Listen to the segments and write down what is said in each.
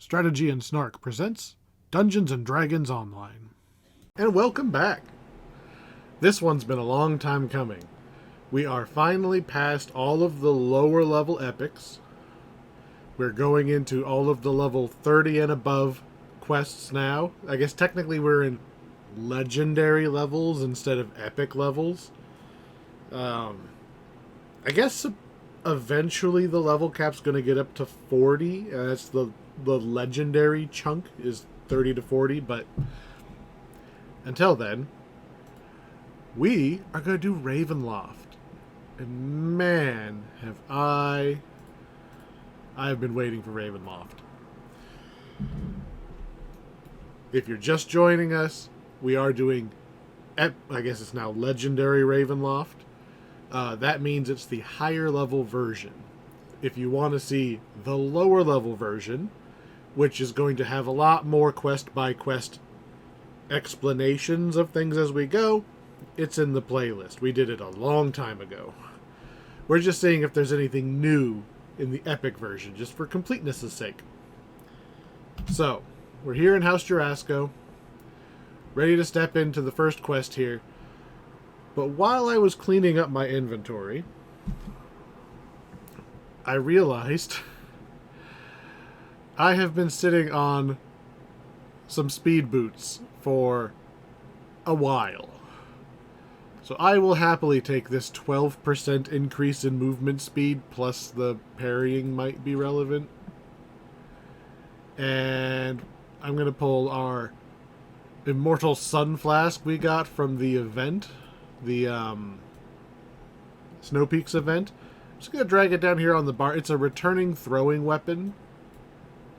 Strategy and Snark presents Dungeons and Dragons Online. And welcome back! This one's been a long time coming. We are finally past all of the lower level epics. We're going into all of the level 30 and above quests now. I guess technically we're in legendary levels instead of epic levels. I guess eventually the level cap's going to get up to 40. That's the legendary chunk is 30 to 40, but until then, we are going to do Ravenloft. And man, I've been waiting for Ravenloft. If you're just joining us, we are doing, I guess it's now Legendary Ravenloft. That means it's the higher level version. If you want to see the lower level version, which is going to have a lot more quest by quest explanations of things as we go, it's in the playlist. We did it a long time ago. We're just seeing if there's anything new in the epic version, just for completeness' sake. So, we're here in House Jurasco, ready to step into the first quest here. But while I was cleaning up my inventory, I realized I have been sitting on some speed boots for a while. So I will happily take this 12% increase in movement speed, plus the parrying might be relevant. And I'm going to pull our Immortal Sun Flask we got from the event, the Snow Peaks event. I'm just going to drag it down here on the bar. It's a returning throwing weapon.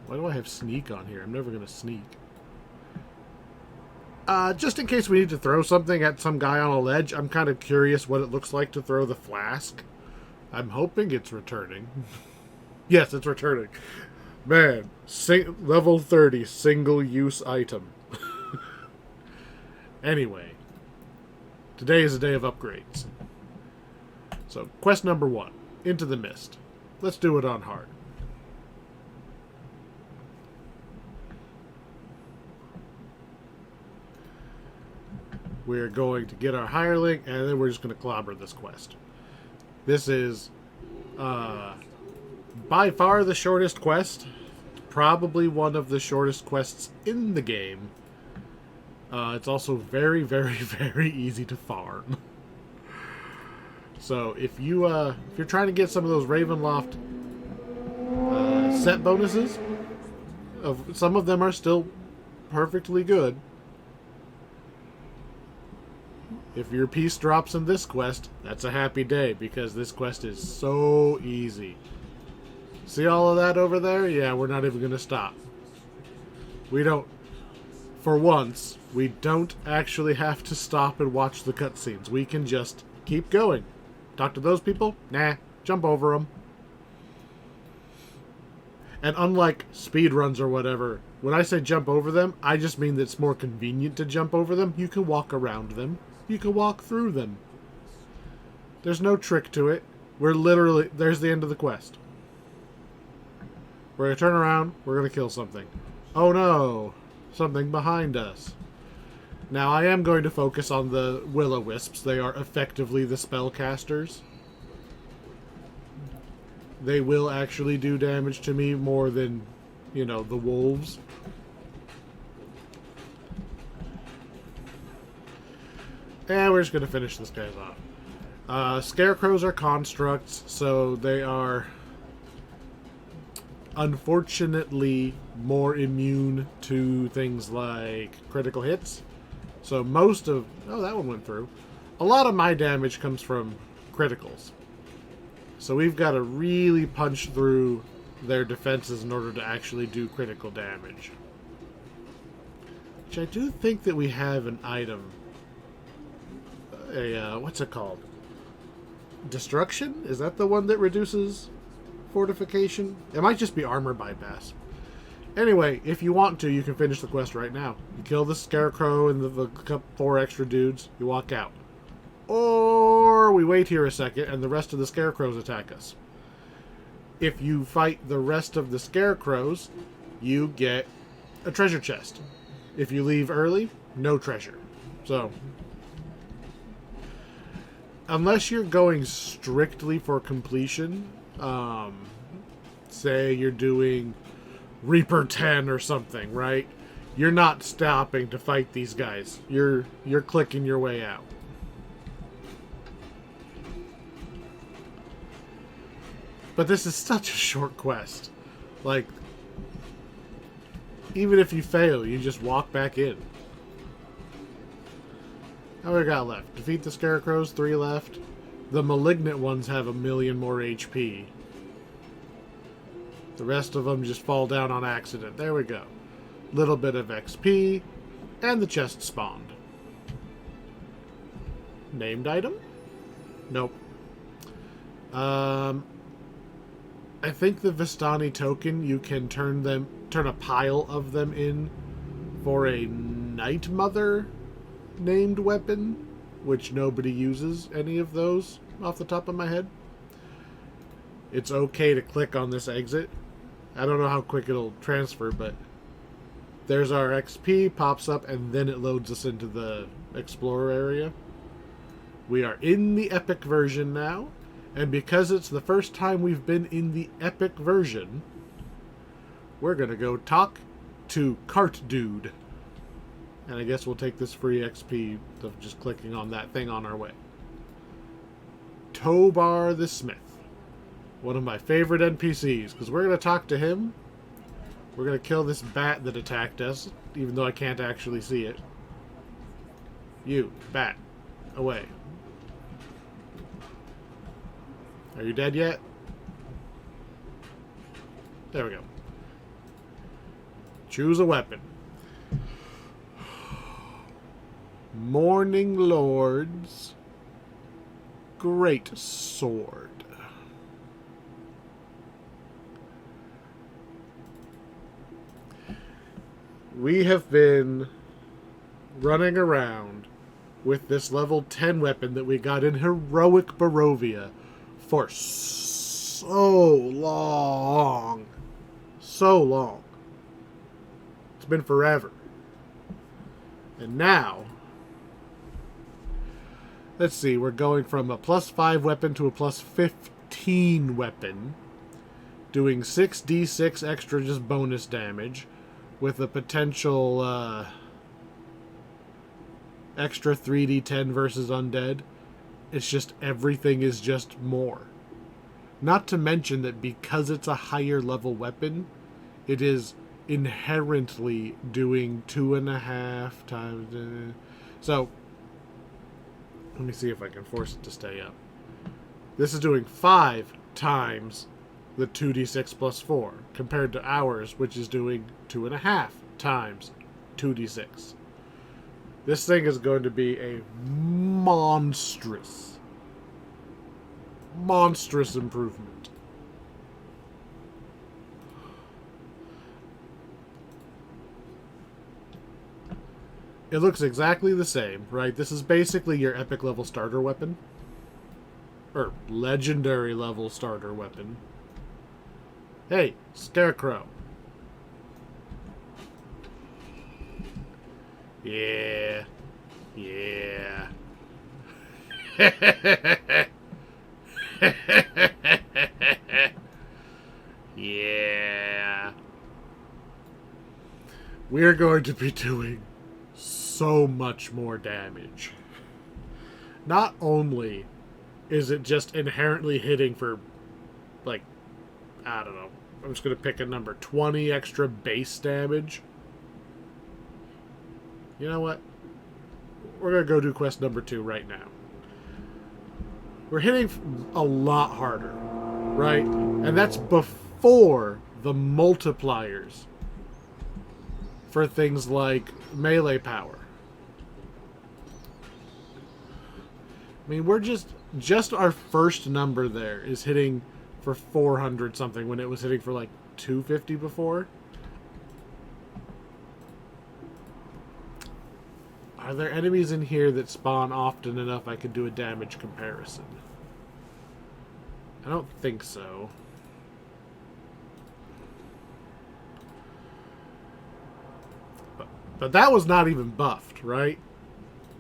Why do I have sneak on here? I'm never going to sneak. Just in case we need to throw something at some guy on a ledge, I'm kind of curious what it looks like to throw the flask. I'm hoping it's returning. Yes, it's returning. Man, level 30 single-use item. Anyway, today is a day of upgrades. So, quest number 1, Into the Mist. Let's do it on hard. We're going to get our hireling, and then we're just going to clobber this quest. This is by far the shortest quest. Probably one of the shortest quests in the game. It's also very, very, very easy to farm. So if you're trying to get some of those Ravenloft set bonuses, some of them are still perfectly good. If your piece drops in this quest, that's a happy day, because this quest is so easy. See all of that over there? Yeah, we're not even going to stop. For once, we don't actually have to stop and watch the cutscenes. We can just keep going. Talk to those people? Nah, jump over them. And unlike speedruns or whatever, when I say jump over them, I just mean that it's more convenient to jump over them. You can walk around them. You can walk through them. There's no trick to it. There's the end of the quest. We're going to turn around. We're going to kill something. Oh no! Something behind us. Now I am going to focus on the will-o-wisps. They are effectively the spellcasters. They will actually do damage to me more than, the wolves. And we're just going to finish this guy off. Scarecrows are constructs, so they are unfortunately more immune to things like critical hits. So that one went through. A lot of my damage comes from criticals. So we've got to really punch through their defenses in order to actually do critical damage. Which I do think that we have an item. What's it called? Destruction? Is that the one that reduces fortification? It might just be armor bypass. Anyway, if you want to, you can finish the quest right now. You kill the scarecrow and the 4 extra dudes, you walk out. Or we wait here a second and the rest of the scarecrows attack us. If you fight the rest of the scarecrows, you get a treasure chest. If you leave early, no treasure. So, unless you're going strictly for completion, say you're doing Reaper 10 or something, right? You're not stopping to fight these guys. You're clicking your way out. But this is such a short quest. Like, even if you fail, you just walk back in. How we got left? Defeat the scarecrows, 3 left. The malignant ones have 1,000,000 more HP. The rest of them just fall down on accident. There we go. Little bit of XP, and the chest spawned. Named item? Nope. I think the Vistani token, you can turn a pile of them in for a Night Mother named weapon, which nobody uses any of those off the top of my head. It's okay to click on this exit. I don't know how quick it'll transfer, but there's our XP, pops up, and then it loads us into the Explorer area. We are in the Epic version now. And because it's the first time we've been in the Epic version, we're going to go talk to Cart Dude. And I guess we'll take this free XP of just clicking on that thing on our way. Tobar the Smith. One of my favorite NPCs, because we're going to talk to him. We're going to kill this bat that attacked us, even though I can't actually see it. You, bat, away. Are you dead yet? There we go. Choose a weapon. Morning Lord's Greatsword. We have been running around with this level 10 weapon that we got in heroic Barovia for so long. So long. It's been forever. And now, let's see, we're going from a +5 weapon to a +15 weapon, doing 6d6 extra just bonus damage, with a potential extra 3d10 versus undead. It's just everything is just more. Not to mention that because it's a higher level weapon, it is inherently doing 2.5 times. So, let me see if I can force it to stay up. This is doing 5 times the 2d6 plus 4, compared to ours, which is doing 2.5 times 2d6. This thing is going to be a monstrous improvement. It looks exactly the same, right? This is basically your epic level starter weapon. Or legendary level starter weapon. Hey, Scarecrow. Yeah. Yeah. Yeah. We're going to be doing so much more damage. Not only is it just inherently hitting for, like, I don't know, I'm just going to pick a number, 20 extra base damage. You know what? We're going to go do quest number 2 right now. We're hitting a lot harder, right? And that's before the multipliers for things like melee power. I mean, we're just our first number there is hitting for 400 something when it was hitting for like 250 before. Are there enemies in here that spawn often enough I could do a damage comparison? I don't think so. But that was not even buffed, right?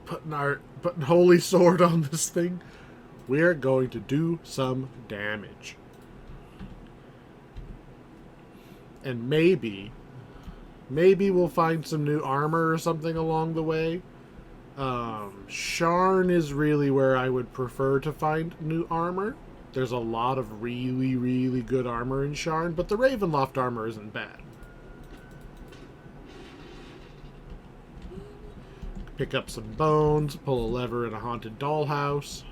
Putting Holy Sword on this thing. We're going to do some damage. And maybe we'll find some new armor or something along the way. Sharn is really where I would prefer to find new armor. There's a lot of really, really good armor in Sharn, but the Ravenloft armor isn't bad. Pick up some bones, pull a lever in a haunted dollhouse.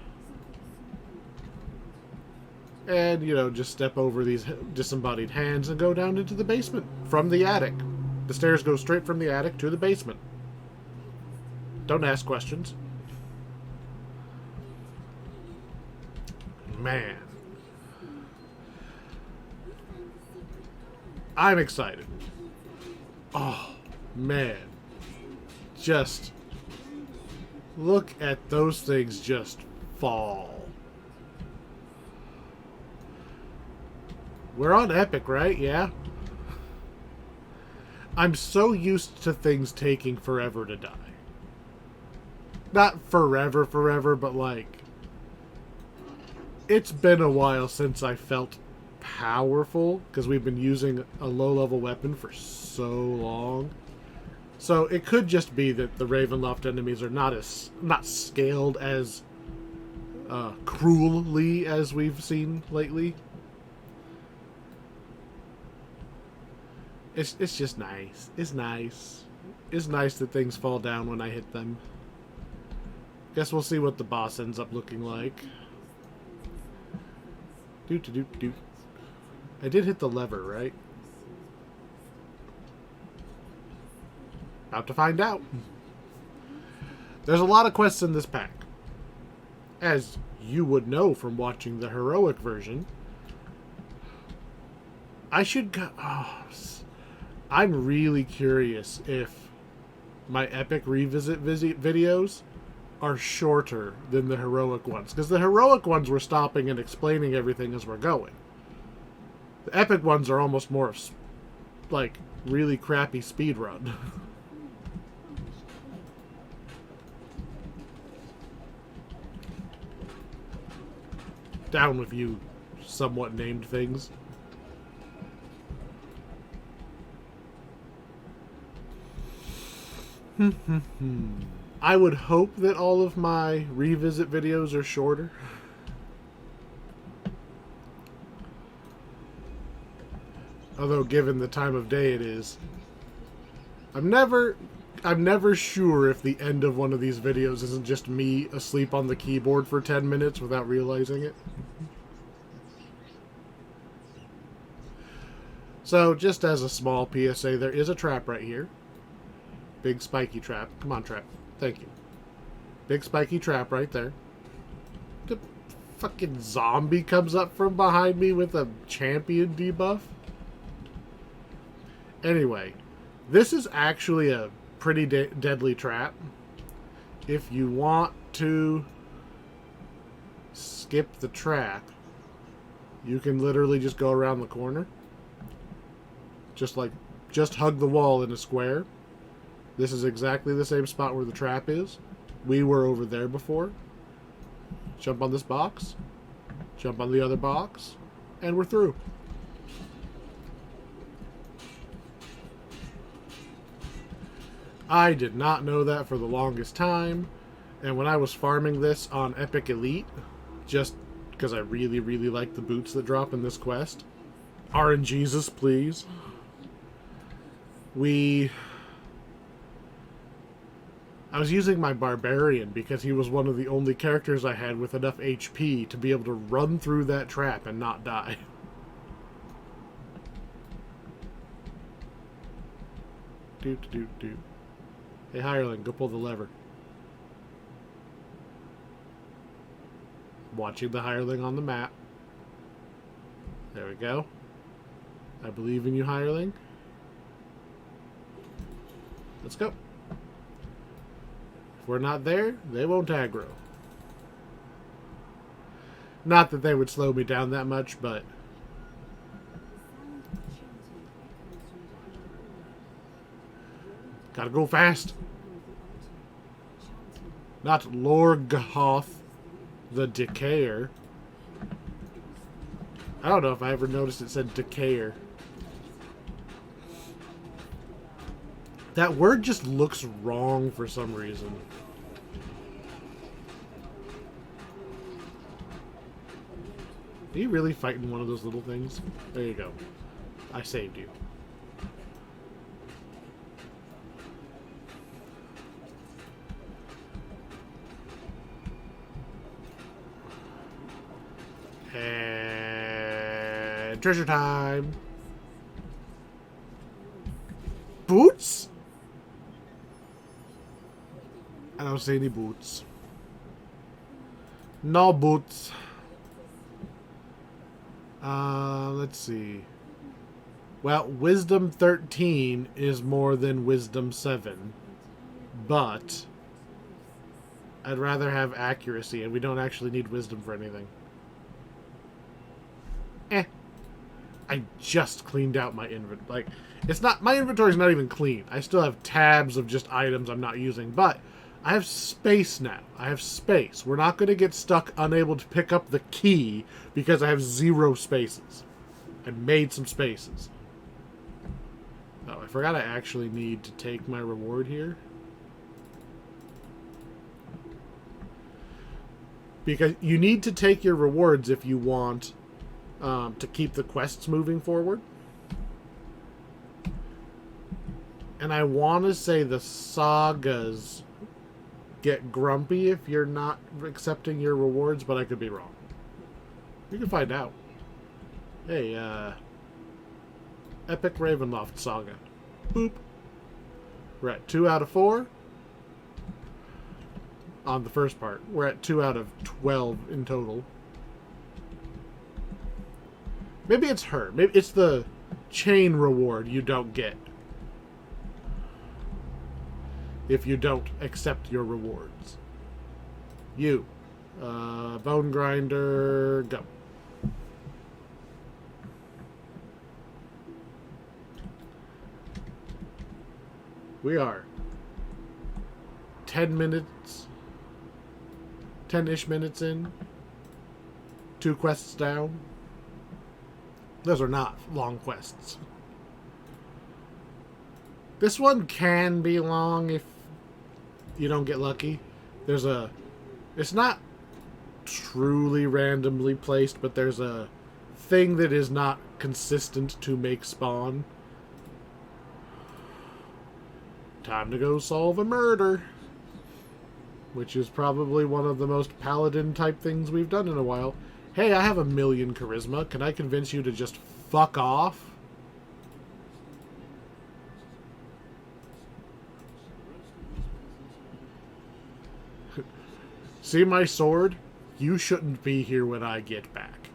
And, you know, just step over these disembodied hands and go down into the basement from the attic. The stairs go straight from the attic to the basement. Don't ask questions. Man. I'm excited. Oh, man. Just look at those things just fall. We're on Epic, right? Yeah. I'm so used to things taking forever to die. Not forever, but like, it's been a while since I felt powerful, because we've been using a low-level weapon for so long. So it could just be that the Ravenloft enemies are not scaled as cruelly as we've seen lately. It's just nice. It's nice. It's nice that things fall down when I hit them. Guess we'll see what the boss ends up looking like. Do. I did hit the lever, right? About to find out. There's a lot of quests in this pack. As you would know from watching the heroic version. I should go... Oh, I'm really curious if my epic revisit videos are shorter than the heroic ones. Because the heroic ones we're stopping and explaining everything as we're going. The epic ones are almost more like really crappy speedrun. Down with you, somewhat named things. I would hope that all of my revisit videos are shorter. Although, given the time of day it is, I'm never sure if the end of one of these videos isn't just me asleep on the keyboard for 10 minutes without realizing it. So, just as a small PSA, there is a trap right here. Big spiky trap. Come on, trap. Thank you. Big spiky trap right there. The fucking zombie comes up from behind me with a champion debuff. Anyway, this is actually a pretty deadly trap. If you want to skip the trap, you can literally just go around the corner. Just hug the wall in a square. This is exactly the same spot where the trap is. We were over there before. Jump on this box. Jump on the other box. And we're through. I did not know that for the longest time. And when I was farming this on Epic Elite, just because I really, really like the boots that drop in this quest. RNGesus, please. I was using my Barbarian because he was one of the only characters I had with enough HP to be able to run through that trap and not die. Do. Hey, hireling, go pull the lever. Watching the hireling on the map. There we go. I believe in you, hireling. Let's go. If we're not there, they won't aggro. Not that they would slow me down that much, but... Gotta go fast. Not Lorghoth the Decayer. I don't know if I ever noticed it said Decayer. That word just looks wrong for some reason. Are you really fighting one of those little things? There you go. I saved you. And treasure time. Boots? I don't see any boots. No boots. Let's see. Well, Wisdom 13 is more than Wisdom 7. But I'd rather have accuracy, and we don't actually need Wisdom for anything. I just cleaned out my inventory. Like, it's not, my inventory's not even clean. I still have tabs of just items I'm not using, but I have space now. I have space. We're not going to get stuck unable to pick up the key because I have 0 spaces. I made some spaces. Oh, I forgot I actually need to take my reward here. Because you need to take your rewards if you want to keep the quests moving forward. And I want to say the sagas get grumpy if you're not accepting your rewards, but I could be wrong. We can find out. Hey, Epic Ravenloft Saga. Boop. We're at 2 out of 4. On the first part. We're at 2 out of 12 in total. Maybe it's her. Maybe it's the chain reward you don't get if you don't accept your rewards. You. Bone Grinder, go. We are 10 minutes, 10-ish minutes in. 2 quests down. Those are not long quests. This one can be long if you don't get lucky. There's a... It's not truly randomly placed, but there's a thing that is not consistent to make spawn. Time to go solve a murder. Which is probably one of the most paladin-type things we've done in a while. Hey, I have 1,000,000 charisma. Can I convince you to just fuck off? See my sword? You shouldn't be here when I get back.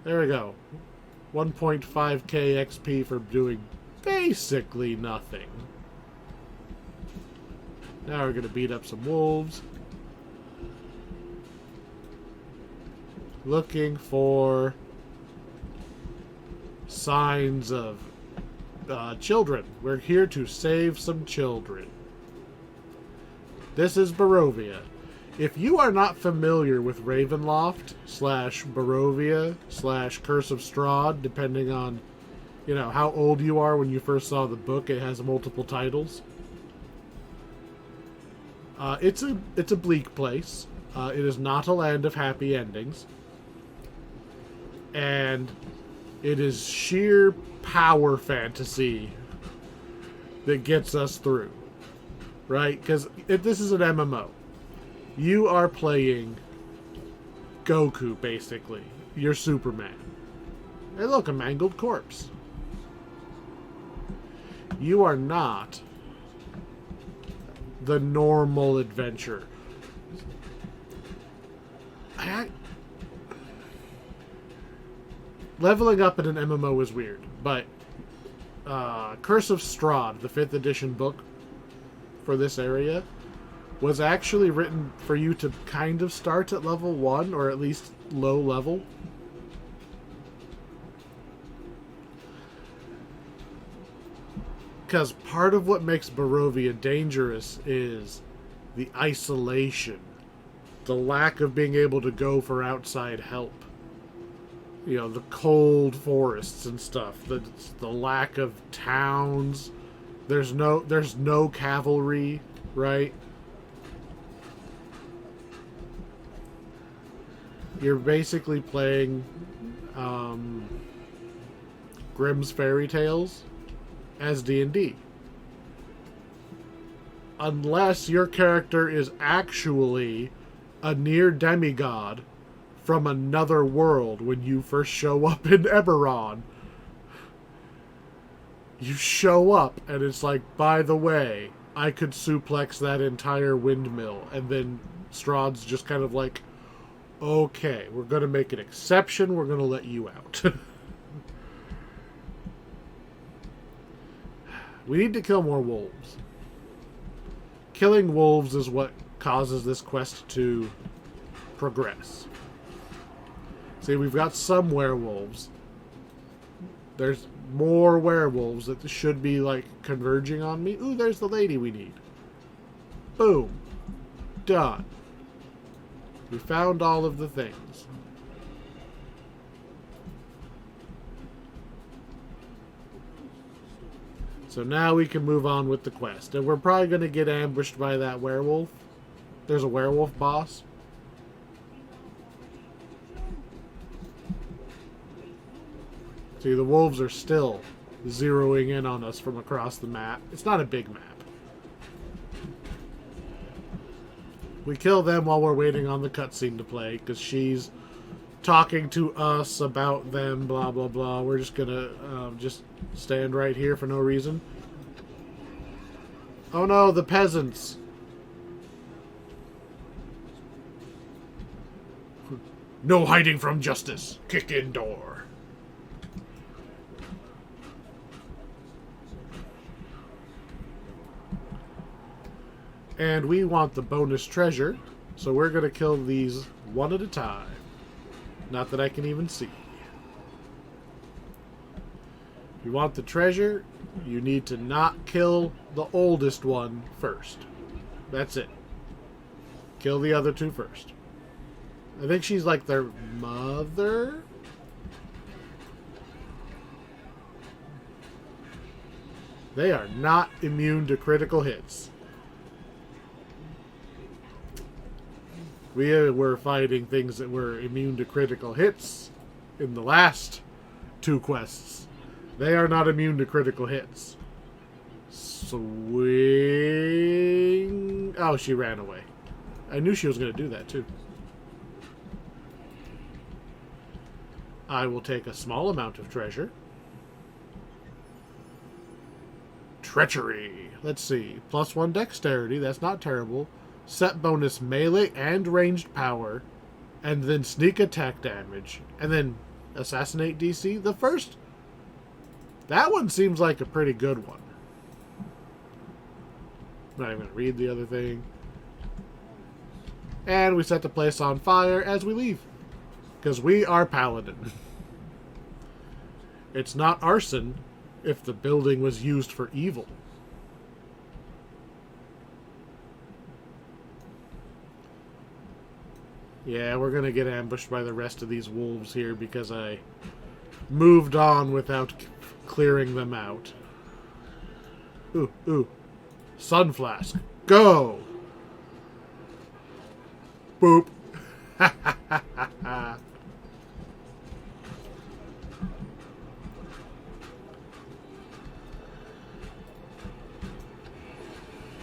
There we go. 1.5k XP for doing basically nothing. Now we're going to beat up some wolves. Looking for signs of children. We're here to save some children. This is Barovia. If you are not familiar with Ravenloft / Barovia / Curse of Strahd, depending on, you know, how old you are when you first saw the book, it has multiple titles. It's a bleak place. It is not a land of happy endings. And it is sheer power fantasy that gets us through. Right? Because this is an MMO. You are playing Goku, basically. You're Superman. Hey, look, a mangled corpse. You are not the normal adventure. Leveling up in an MMO is weird, but Curse of Strahd, the 5th edition book for this area, was actually written for you to kind of start at level 1, or at least low level. Because part of what makes Barovia dangerous is the isolation. The lack of being able to go for outside help. You know, the cold forests and stuff. The lack of towns. There's no cavalry, right? You're basically playing Grimm's Fairy Tales as D&D. Unless your character is actually a near demigod from another world when you first show up in Eberron. You show up and it's like, by the way, I could suplex that entire windmill. And then Strahd's just kind of like, okay, we're going to make an exception. We're going to let you out. We need to kill more wolves. Killing wolves is what causes this quest to progress. See, we've got some werewolves. There's more werewolves that should be, like, converging on me. Ooh, there's the lady we need. Boom. Done. We found all of the things. So now we can move on with the quest. And we're probably going to get ambushed by that werewolf. There's a werewolf boss. See, the wolves are still zeroing in on us from across the map. It's not a big map. We kill them while we're waiting on the cutscene to play, because she's talking to us about them, blah, blah, blah. We're just gonna just stand right here for no reason. Oh no, the peasants! No hiding from justice. Kick in door. And we want the bonus treasure, so we're going to kill these one at a time. Not that I can even see. If you want the treasure, you need to not kill the oldest one first. That's it. Kill the other two first. I think she's like their mother? They are not immune to critical hits. We were fighting things that were immune to critical hits in the last two quests. They are not immune to critical hits. Swing. Oh, she ran away. I knew she was going to do that too. I will take a small amount of treasure. Treachery. Let's see. +1 dexterity. That's not terrible. Set bonus melee and ranged power, and then sneak attack damage, and then assassinate DC. The first, that one seems like a pretty good one. I'm not even going to read the other thing. And we set the place on fire as we leave, because we are paladin. It's not arson if the building was used for evil. Yeah, we're going to get ambushed by the rest of these wolves here because I moved on without clearing them out. Ooh, ooh. Sun Flask. Go! Boop.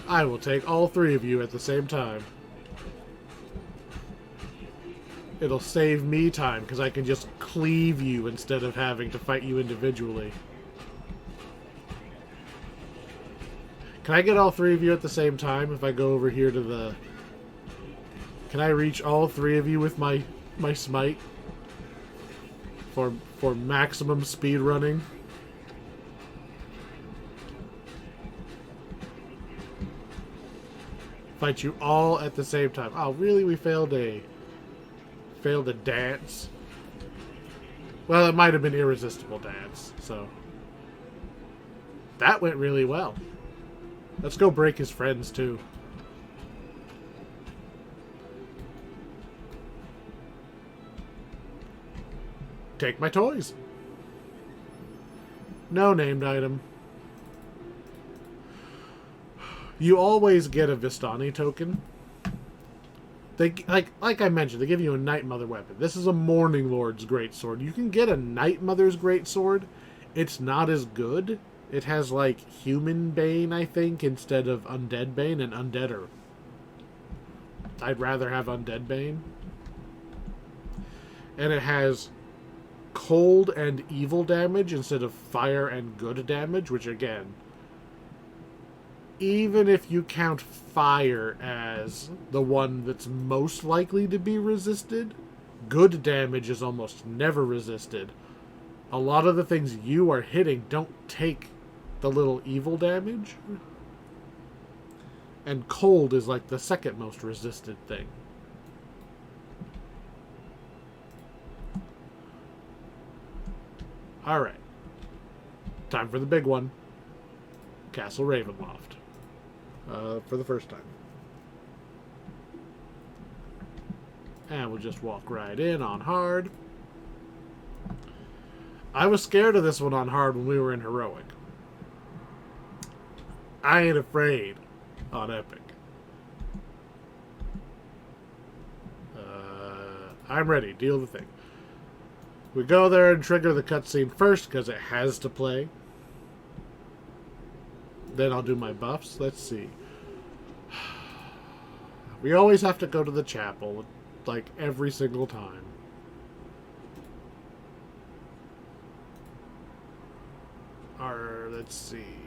I will take all three of you at the same time. It'll save me time, because I can just cleave you instead of having to fight you individually. Can I get all three of you at the same time if I go over here to the... Can I reach all three of you with my smite? For maximum speed running? Fight you all at the same time. Oh, really? We failed a dance. Well, it might have been irresistible dance, so. That went really well. Let's go break his friends, too. Take my toys. No named item. You always get a Vistani token. They like I mentioned, they give you a Night Mother weapon. This is a Morning Lord's Greatsword. You can get a Night Mother's Greatsword. It's not as good. It has like Human Bane, I think, instead of Undead Bane, and Undead are... I'd rather have Undead Bane. And it has cold and evil damage instead of fire and good damage, which again, even if you count fire as the one that's most likely to be resisted, good damage is almost never resisted. A lot of the things you are hitting don't take the little evil damage. And cold is like the second most resisted thing. Alright. Time for the big one. Castle Ravenloft. For the first time. And we'll just walk right in on hard. I was scared of this one on hard when we were in heroic. I ain't afraid on epic. I'm ready. Deal the thing. We go there and trigger the cutscene first because it has to play. Then I'll do my buffs. Let's see. We always have to go to the chapel, like every single time. Let's see.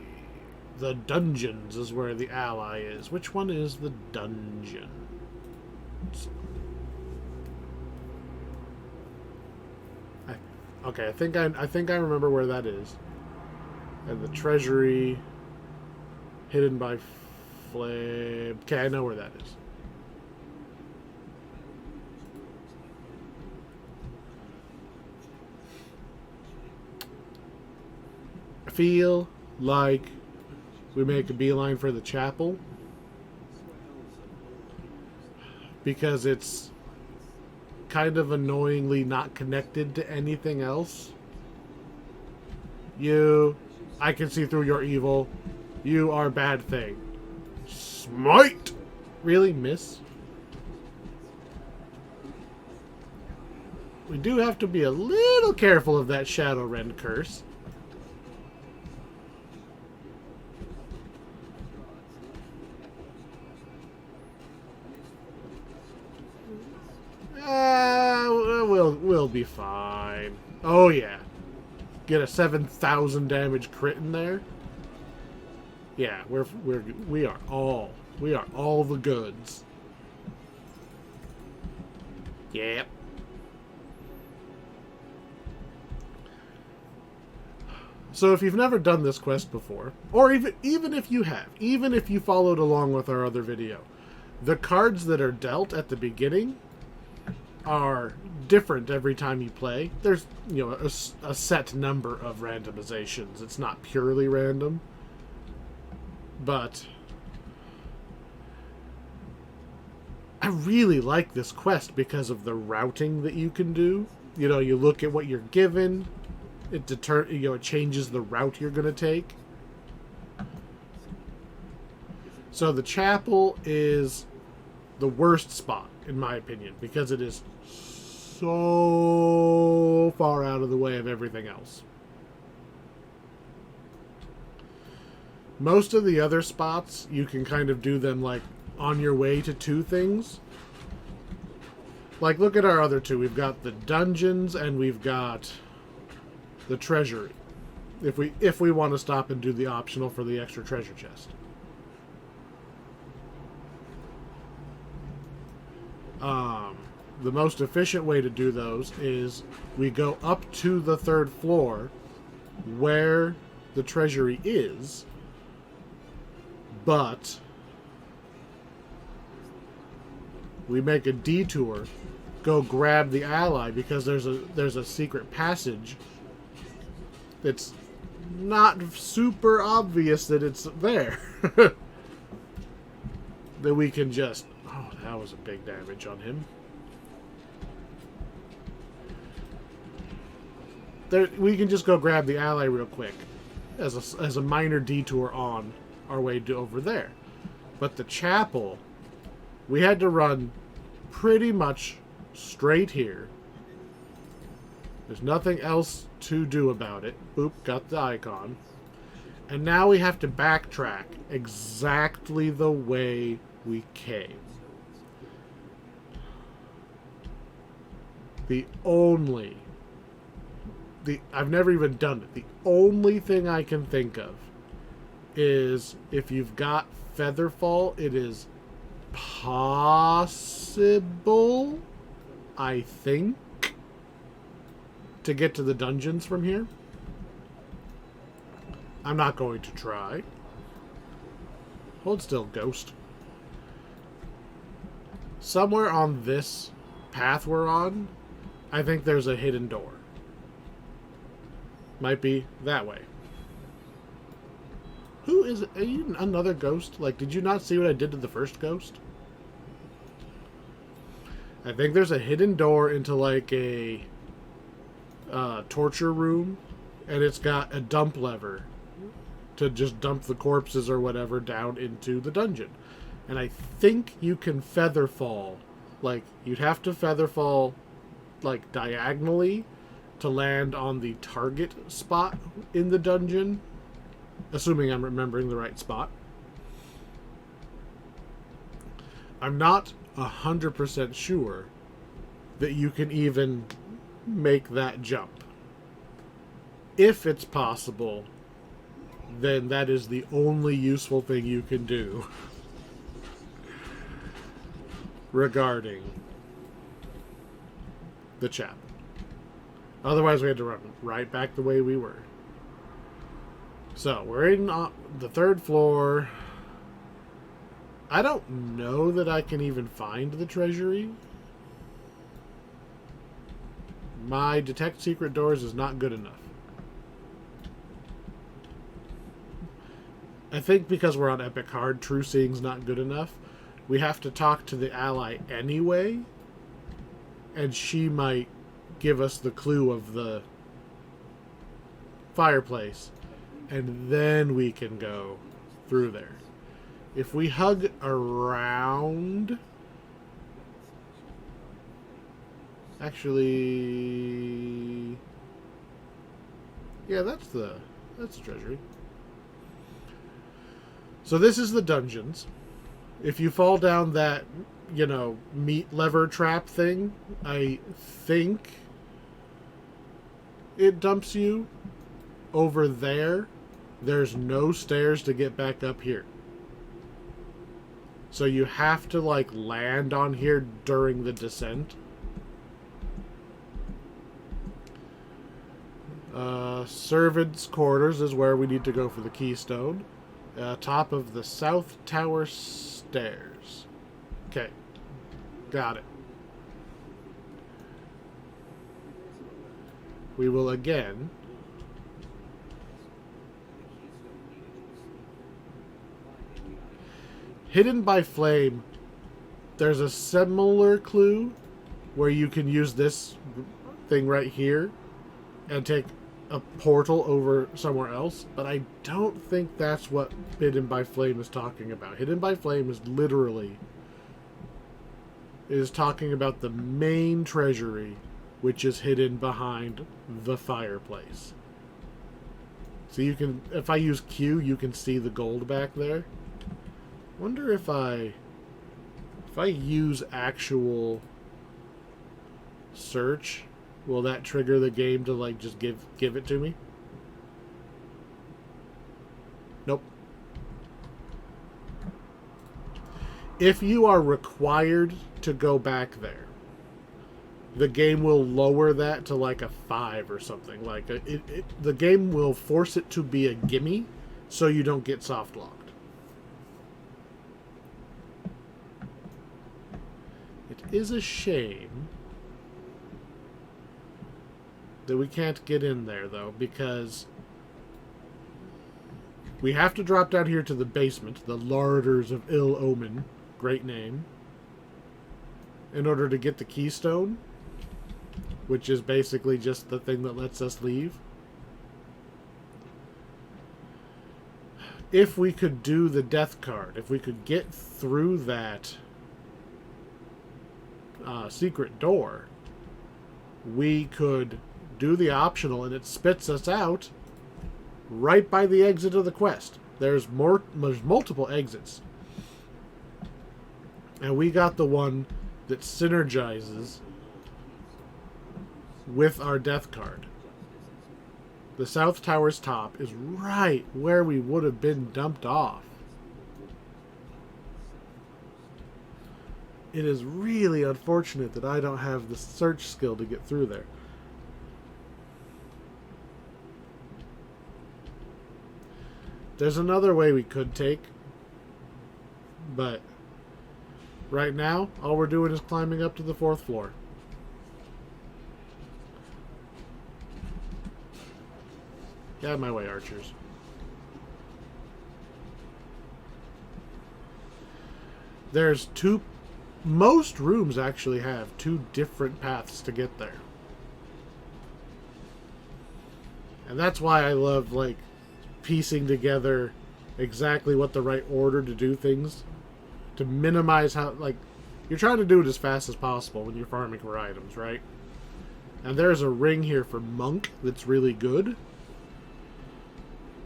The dungeons is where the ally is. Which one is the dungeon? Okay, I think I remember where that is. And the treasury hidden by flame. Okay, I know where that is. I feel like we make a beeline for the chapel because it's kind of annoyingly not connected to anything else. I can see through your evil. You are a bad thing. Smite! Really, miss? We do have to be a little careful of that Shadow Rend curse. We'll be fine. Oh yeah, get a 7,000 damage crit in there. Yeah, we are all the goods. Yep. So if you've never done this quest before, or even if you have, even if you followed along with our other video, the cards that are dealt at the beginning are different every time you play. There's, a set number of randomizations. It's not purely random. But I really like this quest because of the routing that you can do. You look at what you're given. It it changes the route you're going to take. So the chapel is the worst spot, in my opinion, because it is so far out of the way of everything else. Most of the other spots, you can kind of do them like on your way to two things. Like, look at our other two. We've got the dungeons and we've got the treasury. If we want to stop and do the optional for the extra treasure chest. The most efficient way to do those is we go up to the third floor where the treasury is, but we make a detour, go grab the ally because there's a secret passage that's not super obvious that it's there. That we can just... Oh, that was a big damage on him. There, we can just go grab the ally real quick as a minor detour on our way to over there. But the chapel, we had to run pretty much straight here. There's nothing else to do about it. Boop, got the icon. And now we have to backtrack exactly the way we came. I've never even done it. The only thing I can think of is if you've got Featherfall, it is possible, I think, to get to the dungeons from here. I'm not going to try. Hold still, ghost. Somewhere on this path we're on, I think there's a hidden door. Might be that way. Who is it? Are you another ghost? Like, did you not see what I did to the first ghost? I think there's a hidden door into like a torture room, and it's got a dump lever to just dump the corpses or whatever down into the dungeon. And I think you can feather fall. Like, you'd have to feather fall like diagonally to land on the target spot in the dungeon, assuming I'm remembering the right spot. I'm not 100% sure that you can even make that jump. If it's possible, then that is the only useful thing you can do regarding the chapel. Otherwise, we had to run right back the way we were. So, we're in the third floor. I don't know that I can even find the treasury. My detect secret doors is not good enough. I think because we're on Epic Hard, True Seeing's not good enough. We have to talk to the ally anyway, and she might give us the clue of the fireplace, and then we can go through there. If we hug around... Actually... Yeah, that's the treasury. So this is the dungeons. If you fall down that, you know, meat lever trap thing, I think it dumps you over there. There's no stairs to get back up here. So you have to, like, land on here during the descent. Servants' quarters is where we need to go for the keystone. Top of the South Tower stairs. Okay. Got it. We will again... Hidden by Flame, there's a similar clue where you can use this thing right here and take a portal over somewhere else, but I don't think that's what Hidden by Flame is talking about. Hidden by Flame is literally talking about the main treasury, which is hidden behind the fireplace. So you can, if I use Q, you can see the gold back there. Wonder if I use actual search, will that trigger the game to, like, just give it to me? Nope. If you are required to go back there, the game will lower that to like a 5 or something. Like the game will force it to be a gimme, so you don't get soft locked. It is a shame that we can't get in there, though, because We have to drop down here to the basement, the Larders of Ill Omen, great name, in order to get the keystone, which is basically just the thing that lets us leave. If we could do the death card, if we could get through that secret door, we could do the optional and it spits us out right by the exit of the quest. There's multiple exits. And we got the one that synergizes with our death card. The South Tower's top is right where we would have been dumped off. It is really unfortunate that I don't have the search skill to get through there. There's another way we could take, but right now, all we're doing is climbing up to the 4th floor. Get out of my way, archers. There's two... Most rooms actually have 2 different paths to get there. And that's why I love, like, piecing together exactly what the right order to do things. To minimize how, like, you're trying to do it as fast as possible when you're farming for items, right? And there's a ring here for Monk that's really good.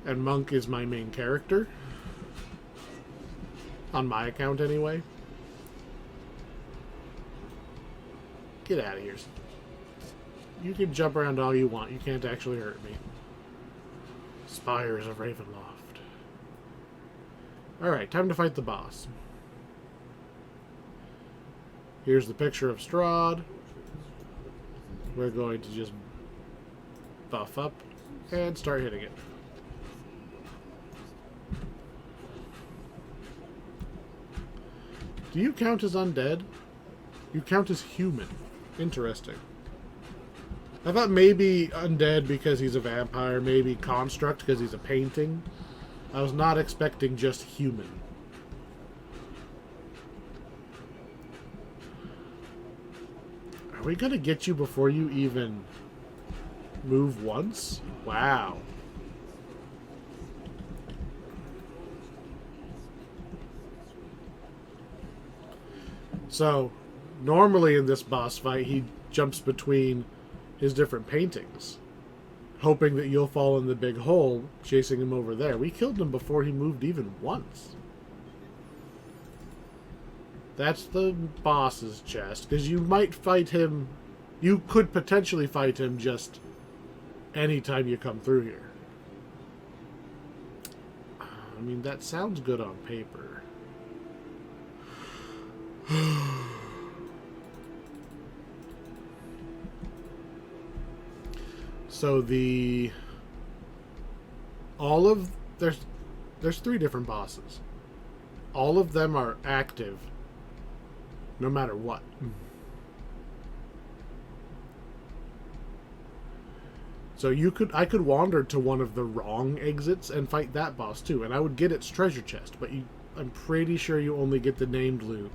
And Monk is my main character. On my account, anyway. Get out of here. You can jump around all you want. You can't actually hurt me. Spires of Ravenloft. Alright, time to fight the boss. Here's the picture of Strahd. We're going to just buff up and start hitting it. Do you count as undead? You count as human. Interesting. I thought maybe undead because he's a vampire, maybe construct because he's a painting. I was not expecting just human. Are we gonna get you before you even move once? Wow. So, normally in this boss fight, he jumps between his different paintings, hoping that you'll fall in the big hole, chasing him over there. We killed him before he moved even once. That's the boss's chest, because you might fight him, you could potentially fight him just anytime you come through here. I mean, that sounds good on paper. So there's 3 different bosses. All of them are active no matter what. So I could wander to one of the wrong exits and fight that boss too, and I would get its treasure chest, but I'm pretty sure you only get the named loot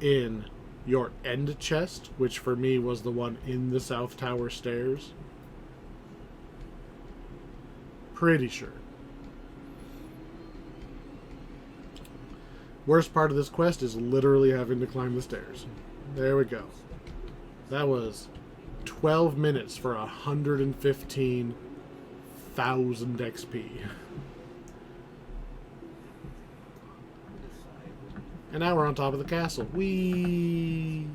in your end chest, which for me was the one in the South Tower stairs. Pretty sure. Worst part of this quest is literally having to climb the stairs. There we go. That was 12 minutes for 115,000 XP. And now we're on top of the castle. Whee!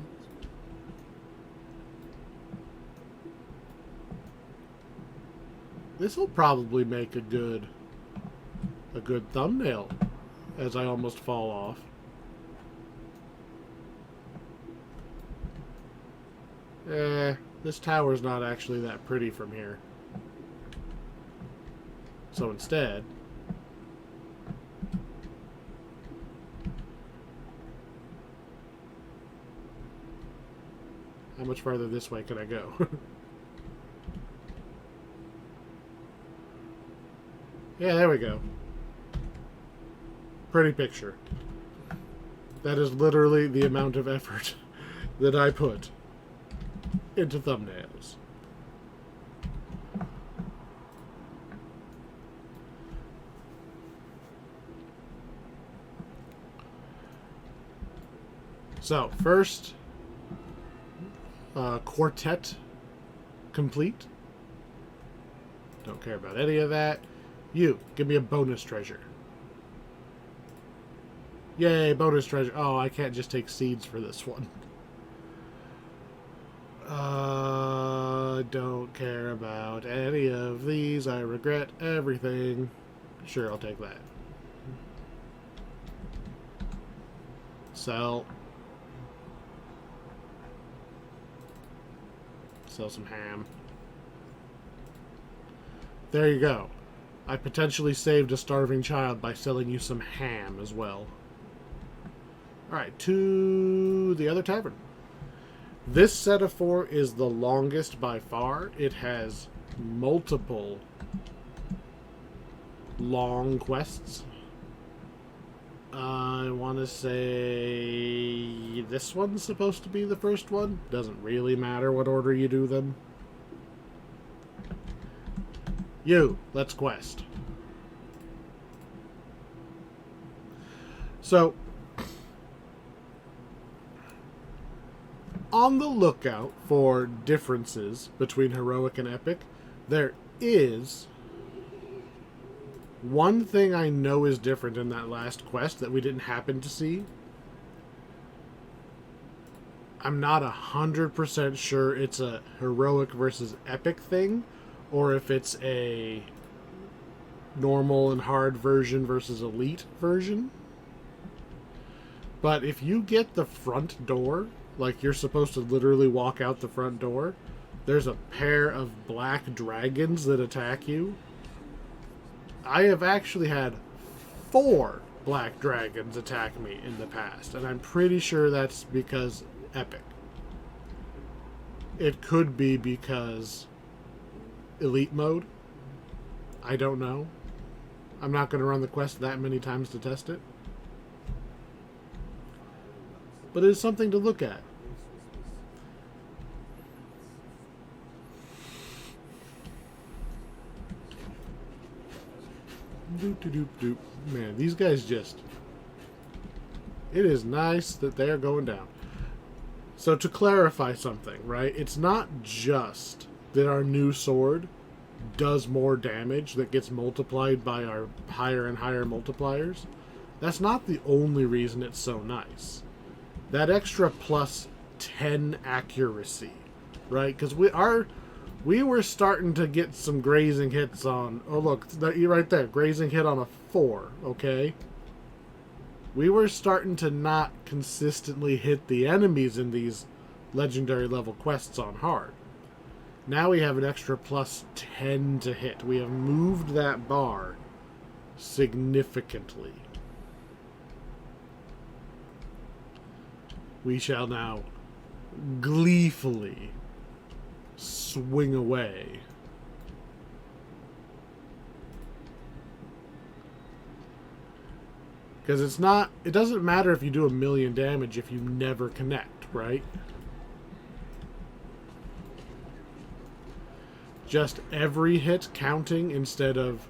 This will probably make a good thumbnail as I almost fall off. This tower's not actually that pretty from here. So instead, how much farther this way can I go? Yeah, there we go. Pretty picture. That is literally the amount of effort that I put into thumbnails. So, first, quartet complete. Don't care about any of that. You, give me a bonus treasure. Yay, bonus treasure. Oh, I can't just take seeds for this one. Don't care about any of these. I regret everything. Sure, I'll take that. Sell. Sell some ham. There you go. I potentially saved a starving child by selling you some ham as well. Alright, to the other tavern. This set of 4 is the longest by far. It has multiple long quests. I want to say this one's supposed to be the first one. Doesn't really matter what order you do them. You, let's quest. So, on the lookout for differences between heroic and epic, there is one thing I know is different in that last quest that we didn't happen to see. I'm not 100% sure it's a heroic versus epic thing, or if it's a normal and hard version versus elite version. But if you get the front door, like you're supposed to literally walk out the front door, there's a pair of black dragons that attack you. I have actually had 4 black dragons attack me in the past, and I'm pretty sure that's because epic. It could be because elite mode. I don't know. I'm not going to run the quest that many times to test it. But it is something to look at. Doop doop doop. Man, these guys just... It is nice that they're going down. So to clarify something, right? It's not just that our new sword does more damage that gets multiplied by our higher and higher multipliers. That's not the only reason it's so nice. That extra plus 10 accuracy, right? Because we were starting to get some grazing hits on... Oh, look, right there. Grazing hit on a 4, okay? We were starting to not consistently hit the enemies in these legendary level quests on hard. Now we have an extra plus 10 to hit. We have moved that bar significantly. We shall now gleefully swing away. Because it doesn't matter if you do 1,000,000 damage if you never connect, right? Just every hit counting instead of,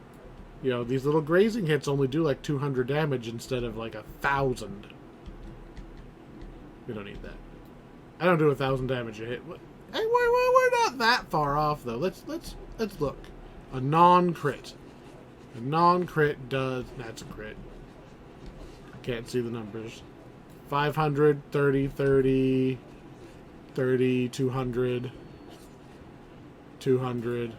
these little grazing hits only do like 200 damage instead of like 1,000. We don't need that. I don't do 1,000 damage a hit. Hey, we're not that far off though. Let's look. A non-crit. A non-crit does... That's a crit. Can't see the numbers. 500, 30, 30, 30, 200, 200.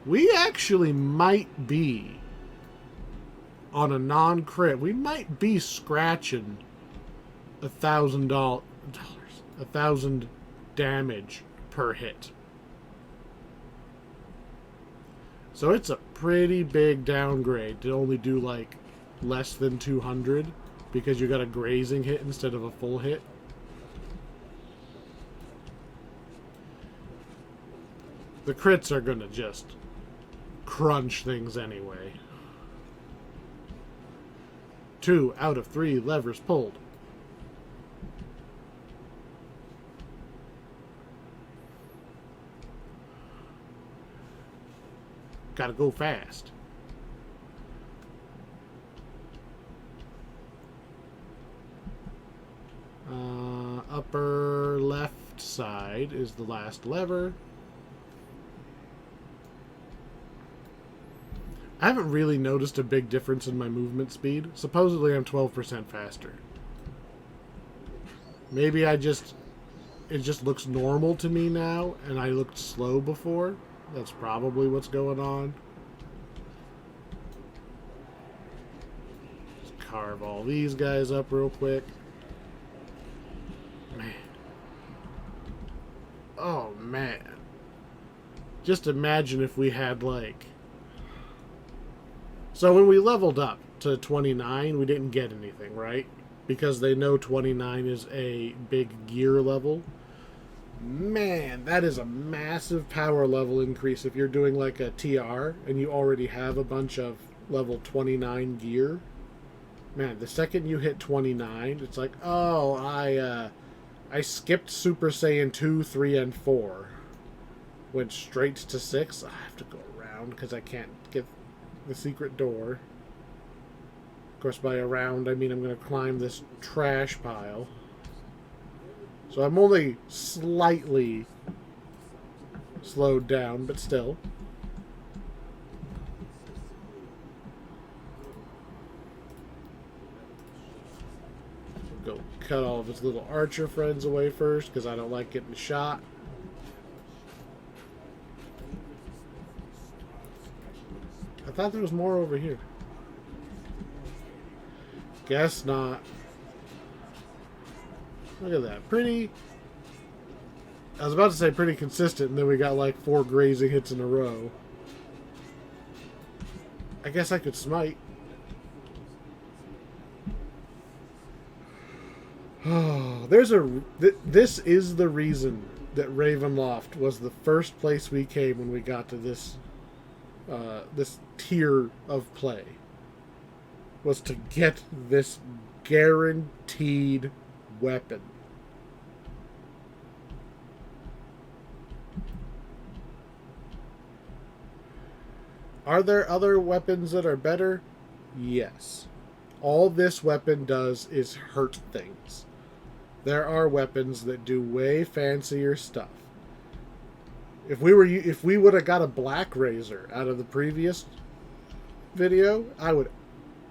We actually might be, on a non-crit, we might be scratching $1,000, 1,000 damage per hit. So it's a pretty big downgrade to only do like less than 200 because you got a grazing hit instead of a full hit. The crits are gonna just crunch things anyway. 2 out of 3 levers pulled. Gotta go fast. Upper left side is the last lever. I haven't really noticed a big difference in my movement speed. Supposedly I'm 12% faster. Maybe it just looks normal to me now, and I looked slow before. That's probably what's going on. Just carve all these guys up real quick. Man. Oh, man. Just imagine if we had, like... So when we leveled up to 29, we didn't get anything, right? Because they know 29 is a big gear level. Man, that is a massive power level increase if you're doing like a TR and you already have a bunch of level 29 gear. Man, the second you hit 29, it's like, oh, I skipped Super Saiyan 2, 3, and 4. Went straight to 6. I have to go around because I can't get the secret door. Of course, by around, I mean I'm going to climb this trash pile. So I'm only slightly slowed down, but still. Go cut all of his little archer friends away first, because I don't like getting shot. I thought there was more over here. Guess not. Look at that. Pretty... I was about to say pretty consistent, and then we got like 4 grazing hits in a row. I guess I could smite. Oh, there's a... This is the reason that Ravenloft was the first place we came when we got to this... this tier of play. Was to get this guaranteed weapon. Are there other weapons that are better? Yes. All this weapon does is hurt things. There are weapons that do way fancier stuff. If we would have got a black razor out of the previous video, I would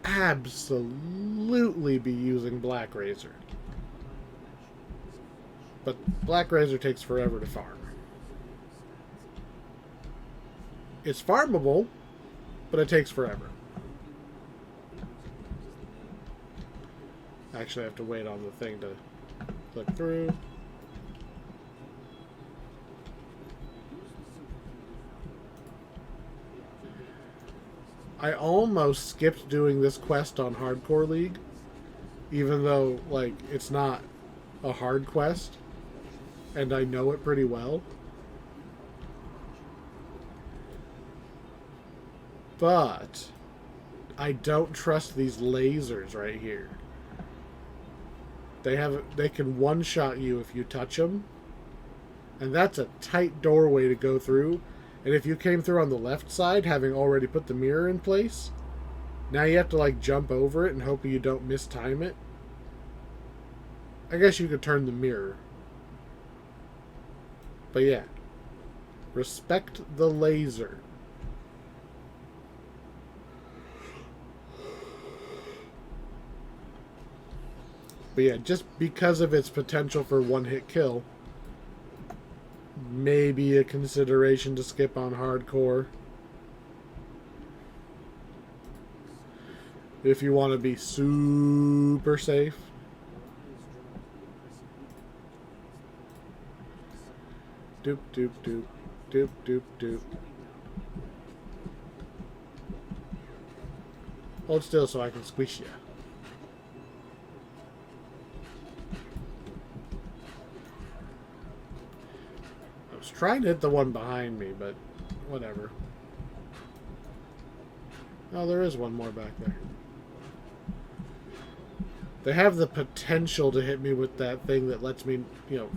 absolutely be using black razor. But black razor takes forever to farm. It's farmable, but it takes forever. Actually, I have to wait on the thing to click through. I almost skipped doing this quest on Hardcore League, even though, like, it's not a hard quest, and I know it pretty well. But I don't trust these lasers right here. They can one-shot you if you touch them, and that's a tight doorway to go through. And if you came through on the left side, having already put the mirror in place, now you have to, like, jump over it and hope you don't mistime it. I guess you could turn the mirror. But yeah. Respect the laser. But yeah, just because of its potential for one-hit kill, maybe a consideration to skip on hardcore. If you want to be super safe. Doop, doop, doop. Doop, doop, doop. Hold still so I can squish you. was trying to hit the one behind me, but whatever. Oh, there is one more back there. They have the potential to hit me with that thing that lets me,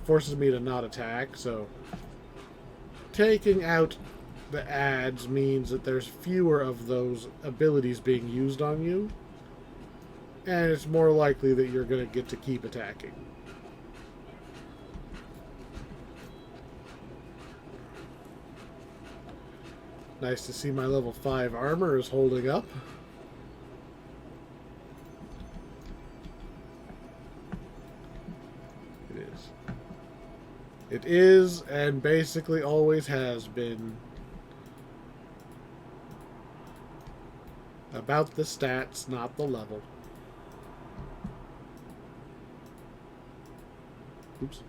forces me to not attack, so taking out the ads means that there's fewer of those abilities being used on you, and it's more likely that you're going to get to keep attacking. Nice to see my level 5 armor is holding up. It is. It is, and basically always has been, about the stats, not the level. Oops.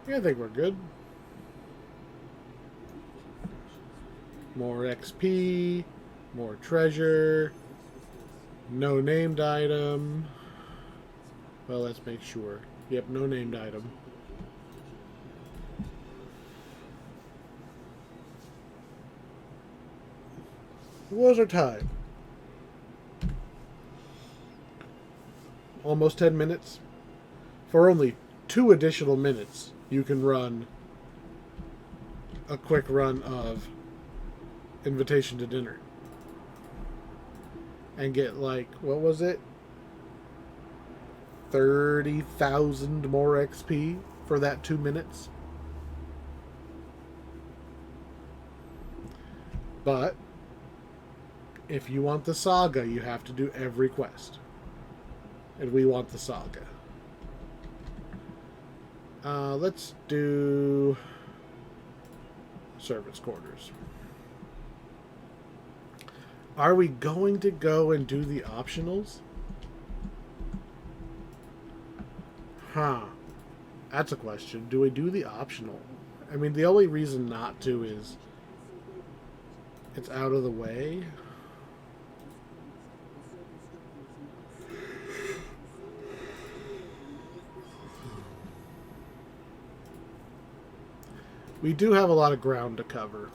Yeah, I think we're good. More XP, more treasure, no named item. Well, let's make sure. Yep, no named item. What was our time? Almost 10 minutes. For only 2 additional minutes, you can run a quick run of Invitation to Dinner. And get, like, what was it? 30,000 more XP for that 2 minutes. But if you want the saga, you have to do every quest. And we want the saga. Let's do servants' quarters. Are we going to go and do the optionals? Huh. That's a question. Do we do the optional? I mean, the only reason not to is it's out of the way. We do have a lot of ground to cover.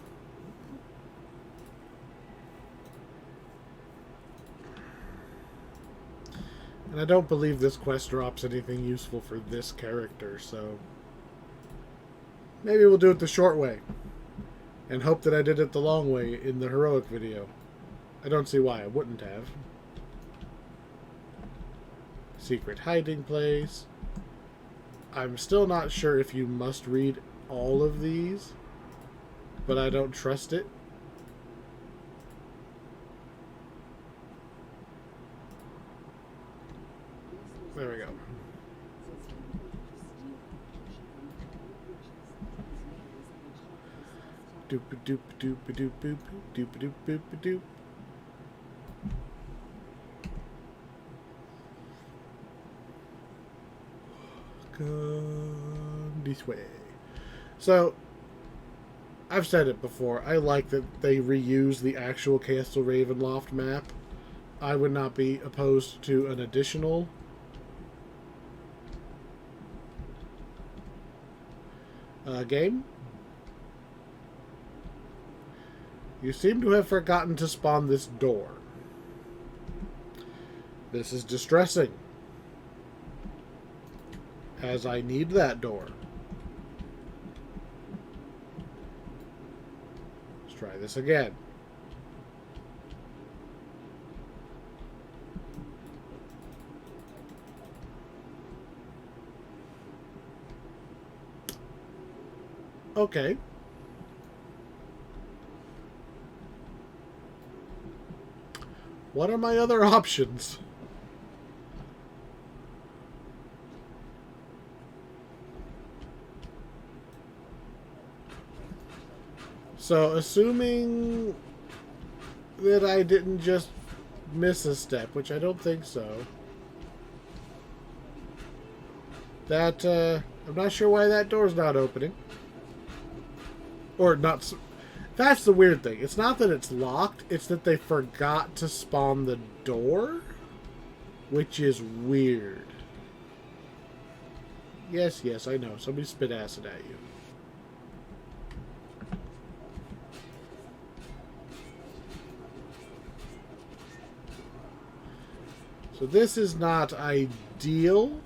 And I don't believe this quest drops anything useful for this character, so maybe we'll do it the short way. And hope that I did it the long way in the heroic video. I don't see why I wouldn't have. Secret hiding place. I'm still not sure if you must read all of these, but I don't trust it. There we go. Doop doop doop doop doop doop doop doop doop. Come this way. So, I've said it before. I like that they reuse the actual Castle Ravenloft map. I would not be opposed to an additional game. You seem to have forgotten to spawn this door. This is distressing, as I need that door. Let's try this again. Okay. What are my other options? So, assuming that I didn't just miss a step, which I don't think so, that, I'm not sure why that door's not opening. Or not. That's the weird thing. It's not that it's locked, it's that they forgot to spawn the door, which is weird. Yes, yes, I know. Somebody spit acid at you. So this is not ideal,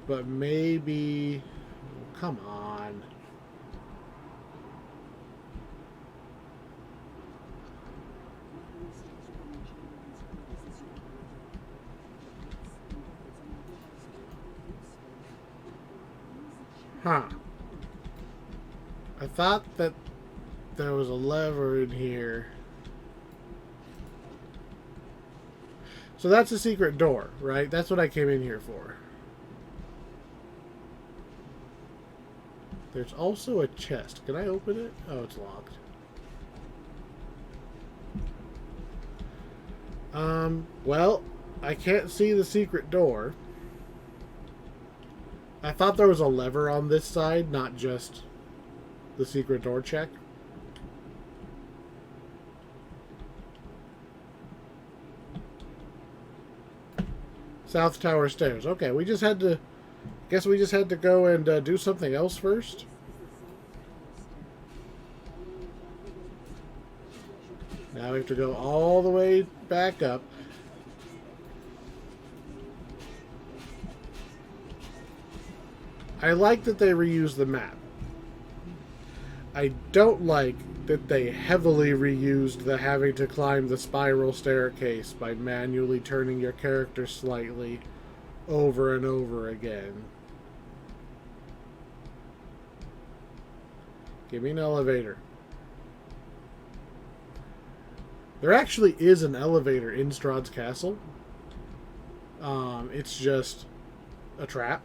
but maybe... Oh, come on. Huh. I thought that there was a lever in here. So that's a secret door, right? That's what I came in here for. There's also a chest. Can I open it? Oh, it's locked. Well, I can't see the secret door. I thought there was a lever on this side, not just the secret door check. South Tower stairs. Okay, we just had to... Guess we just had to go and do something else first. Now we have to go all the way back up. I like that they reuse the map. I don't like that they heavily reused the having to climb the spiral staircase by manually turning your character slightly over and over again. Give me an elevator. There actually is an elevator in Strahd's castle. It's just a trap.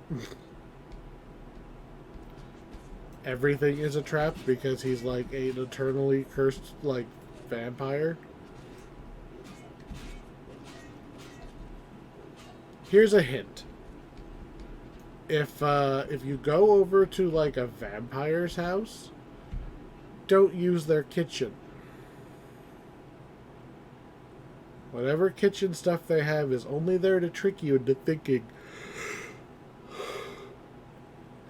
Everything is a trap because he's like an eternally cursed like vampire. Here's a hint. If you go over to like a vampire's house, don't use their kitchen. Whatever kitchen stuff they have is only there to trick you into thinking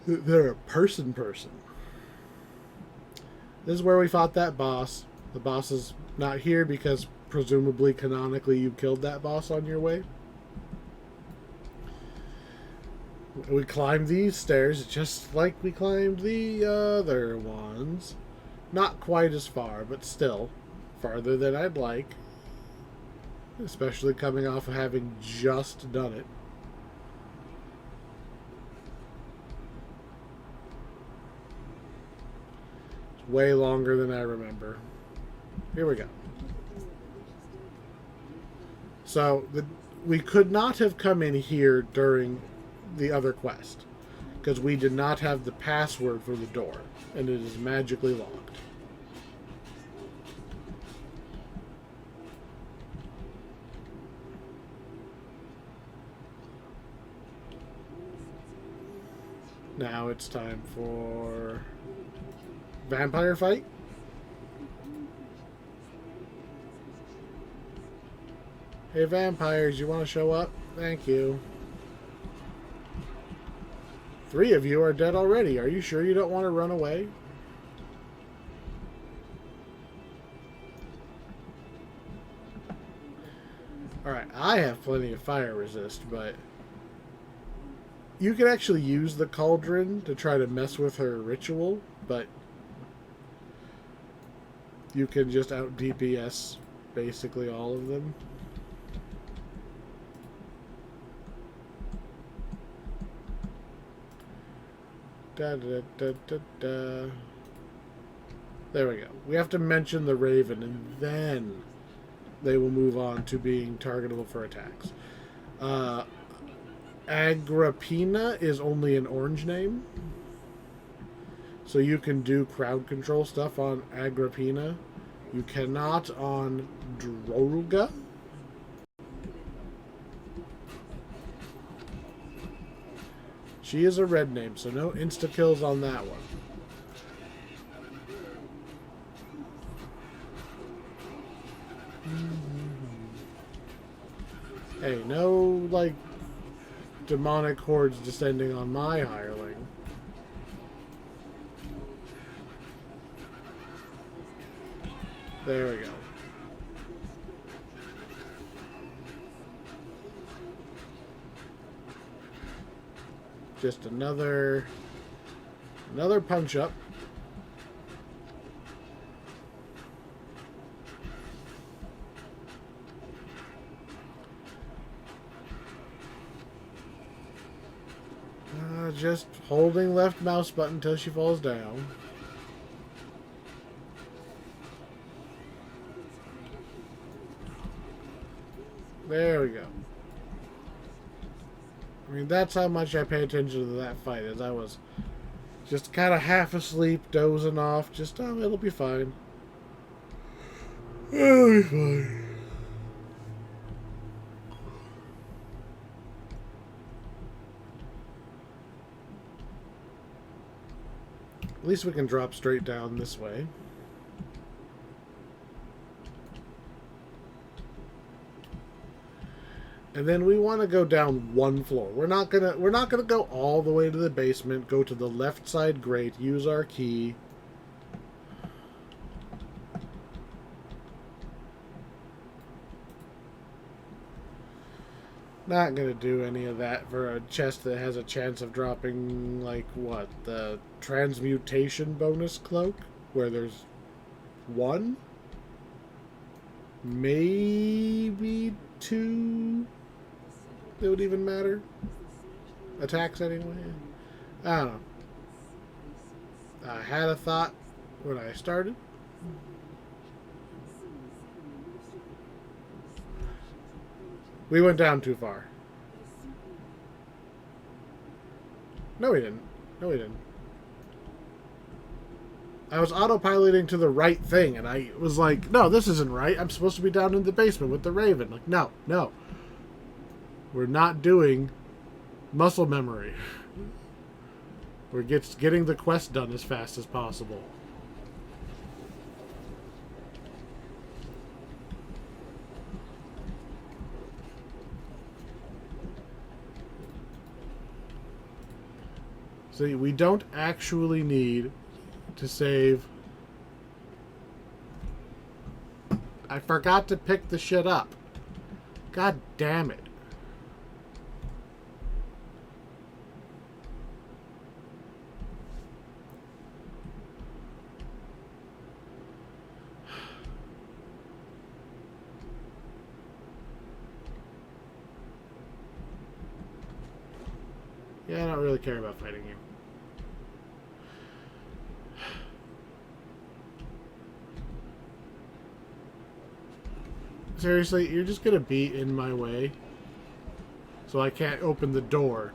that they're a person. This is where we fought that boss. The boss is not here because presumably, canonically, you killed that boss on your way. We climbed these stairs just like we climbed the other ones. Not quite as far, but still farther than I'd like. Especially coming off of having just done it. It's way longer than I remember. Here we go. So, we could not have come in here during the other quest. Because we did not have the password for the door. And it is magically locked. Now it's time for vampire fight. Hey vampires, you want to show up? Thank you. 3 of you are dead already. Are you sure you don't want to run away? Alright, I have plenty of fire resist, but you can actually use the cauldron to try to mess with her ritual, but you can just out DPS basically all of them. Da, da, da, da, da. There we go. We have to mention the Raven, and then they will move on to being targetable for attacks. Agrippina is only an orange name. So you can do crowd control stuff on Agrippina. You cannot on Droga. She is a red name, so no insta-kills on that one. Hey, no, like, demonic hordes descending on my hireling. There we go. Just another punch up. Just holding left mouse button until she falls down. There we go. I mean, that's how much I pay attention to that fight, as I was just kind of half asleep, dozing off. Just, oh, it'll be fine. It'll be fine. At least we can drop straight down this way. And then we want to go down one floor. We're not gonna go all the way to the basement. Go to the left side grate. Use our key. Not gonna do any of that for a chest that has a chance of dropping, like, what, the transmutation bonus cloak, where there's one, maybe two that would even matter. Attacks anyway. I don't know. I had a thought when I started. We went down too far. No, we didn't. No, we didn't. I was autopiloting to the right thing, and I was like, no, this isn't right. I'm supposed to be down in the basement with the Raven. Like, no, no. We're not doing muscle memory. We're getting the quest done as fast as possible. See, we don't actually need to save. I forgot to pick the shit up. God damn it. Yeah, I don't really care about fighting you. Seriously, you're just gonna be in my way, so I can't open the door.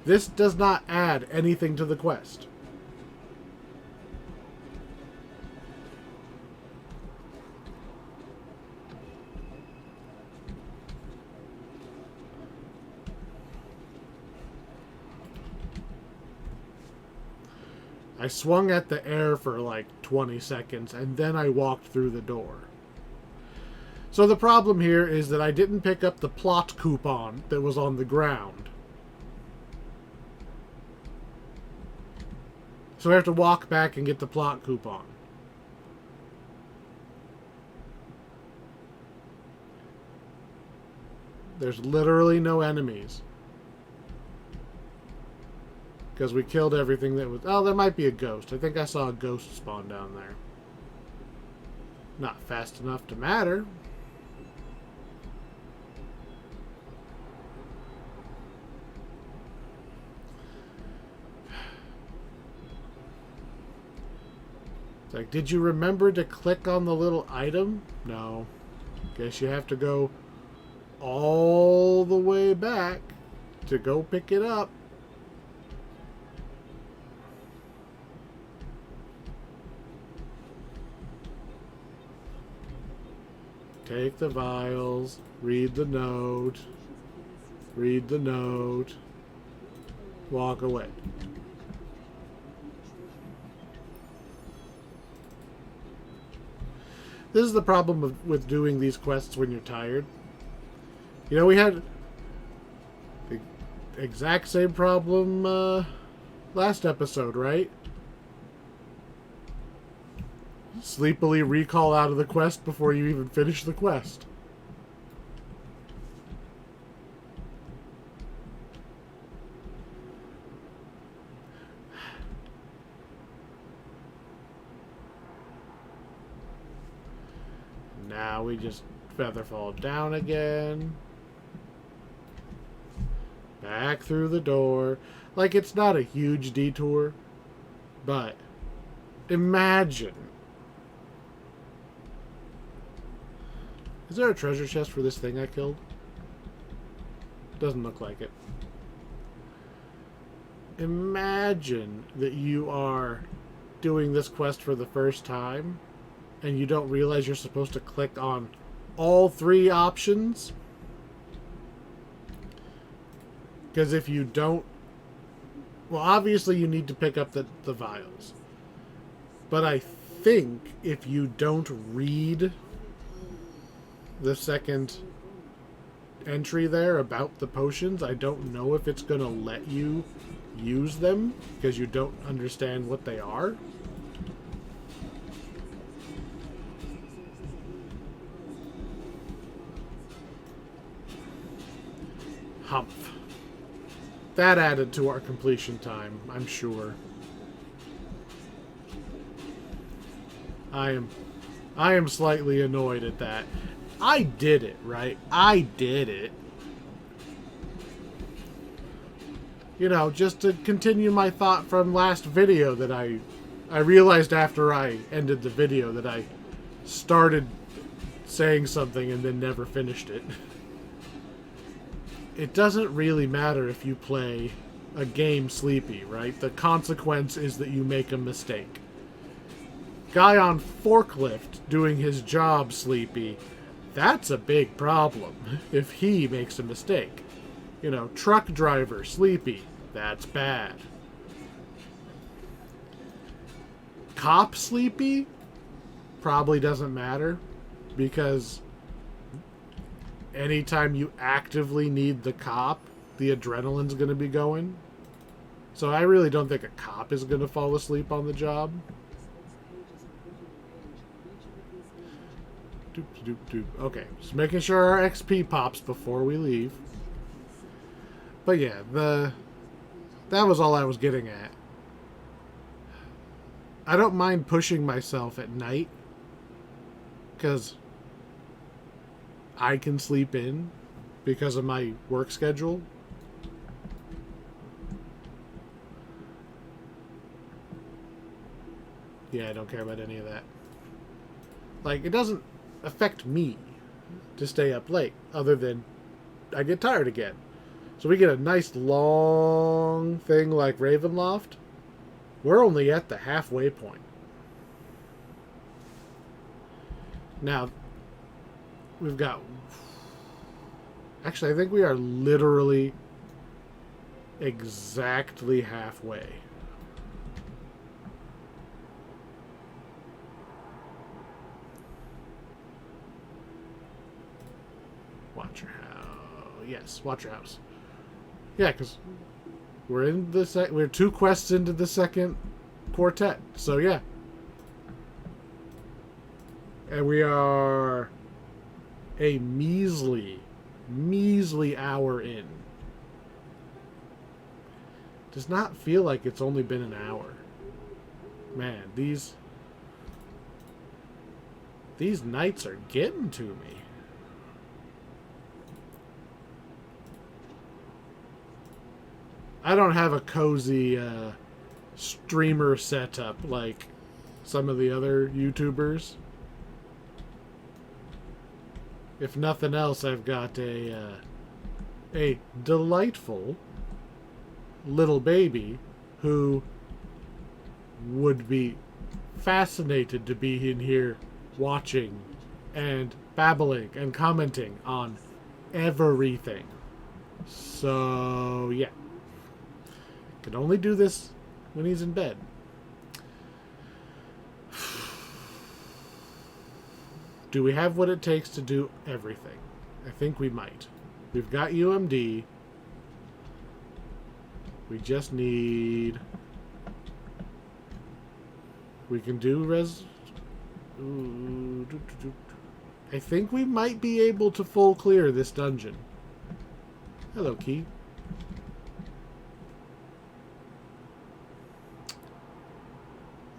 This does not add anything to the quest. I swung at the air for like 20 seconds, and then I walked through the door. So the problem here is that I didn't pick up the plot coupon that was on the ground. So I have to walk back and get the plot coupon. There's literally no enemies. Because we killed everything that was... Oh, there might be a ghost. I think I saw a ghost spawn down there. Not fast enough to matter. It's like, did you remember to click on the little item? No. Guess you have to go all the way back to go pick it up. Take the vials, read the note. Read the note. Walk away. This is the problem with doing these quests when you're tired. You know, we had the exact same problem last episode, right? Sleepily recall out of the quest before you even finish the quest. Now we just feather fall down again. Back through the door. Like, it's not a huge detour, but imagine. Is there a treasure chest for this thing I killed? Doesn't look like it. Imagine that you are doing this quest for the first time and you don't realize you're supposed to click on all three options. Because if you don't... Well, obviously you need to pick up the vials. But I think if you don't read the second entry there about the potions, I don't know if it's going to let you use them because you don't understand what they are. Humph. That added to our completion time, I'm sure. I am slightly annoyed at that. I did it, right? I did it. You know, just to continue my thought from last video that I realized after I ended the video that I started saying something and then never finished it. It doesn't really matter if you play a game sleepy, right? The consequence is that you make a mistake. Guy on forklift doing his job sleepy, that's a big problem if he makes a mistake. You know, truck driver sleepy, that's bad. Cop sleepy probably doesn't matter because anytime you actively need the cop, the adrenaline's going to be going. So I really don't think a cop is going to fall asleep on the job. Doop, doop, doop. Okay, just making sure our XP pops before we leave. But yeah, that was all I was getting at. I don't mind pushing myself at night because I can sleep in because of my work schedule. Yeah, I don't care about any of that. Like, it doesn't affect me to stay up late, other than I get tired again. So we get a nice long thing like Ravenloft. We're only at the halfway point. Now, we've got... Actually, I think we are literally exactly halfway. Watch your house. Yes, watch your house. Yeah, because we're in the we're 2 quests into the second quartet. So yeah. And we are a measly hour in. Does not feel like it's only been an hour. Man, these nights are getting to me. I don't have a cozy streamer setup like some of the other YouTubers. If nothing else, I've got a delightful little baby who would be fascinated to be in here watching and babbling and commenting on everything. So, yeah. Can only do this when he's in bed. Do we have what it takes to do everything? I think we might. We've got UMD. We just need... We can do I think we might be able to full clear this dungeon. Hello, Key.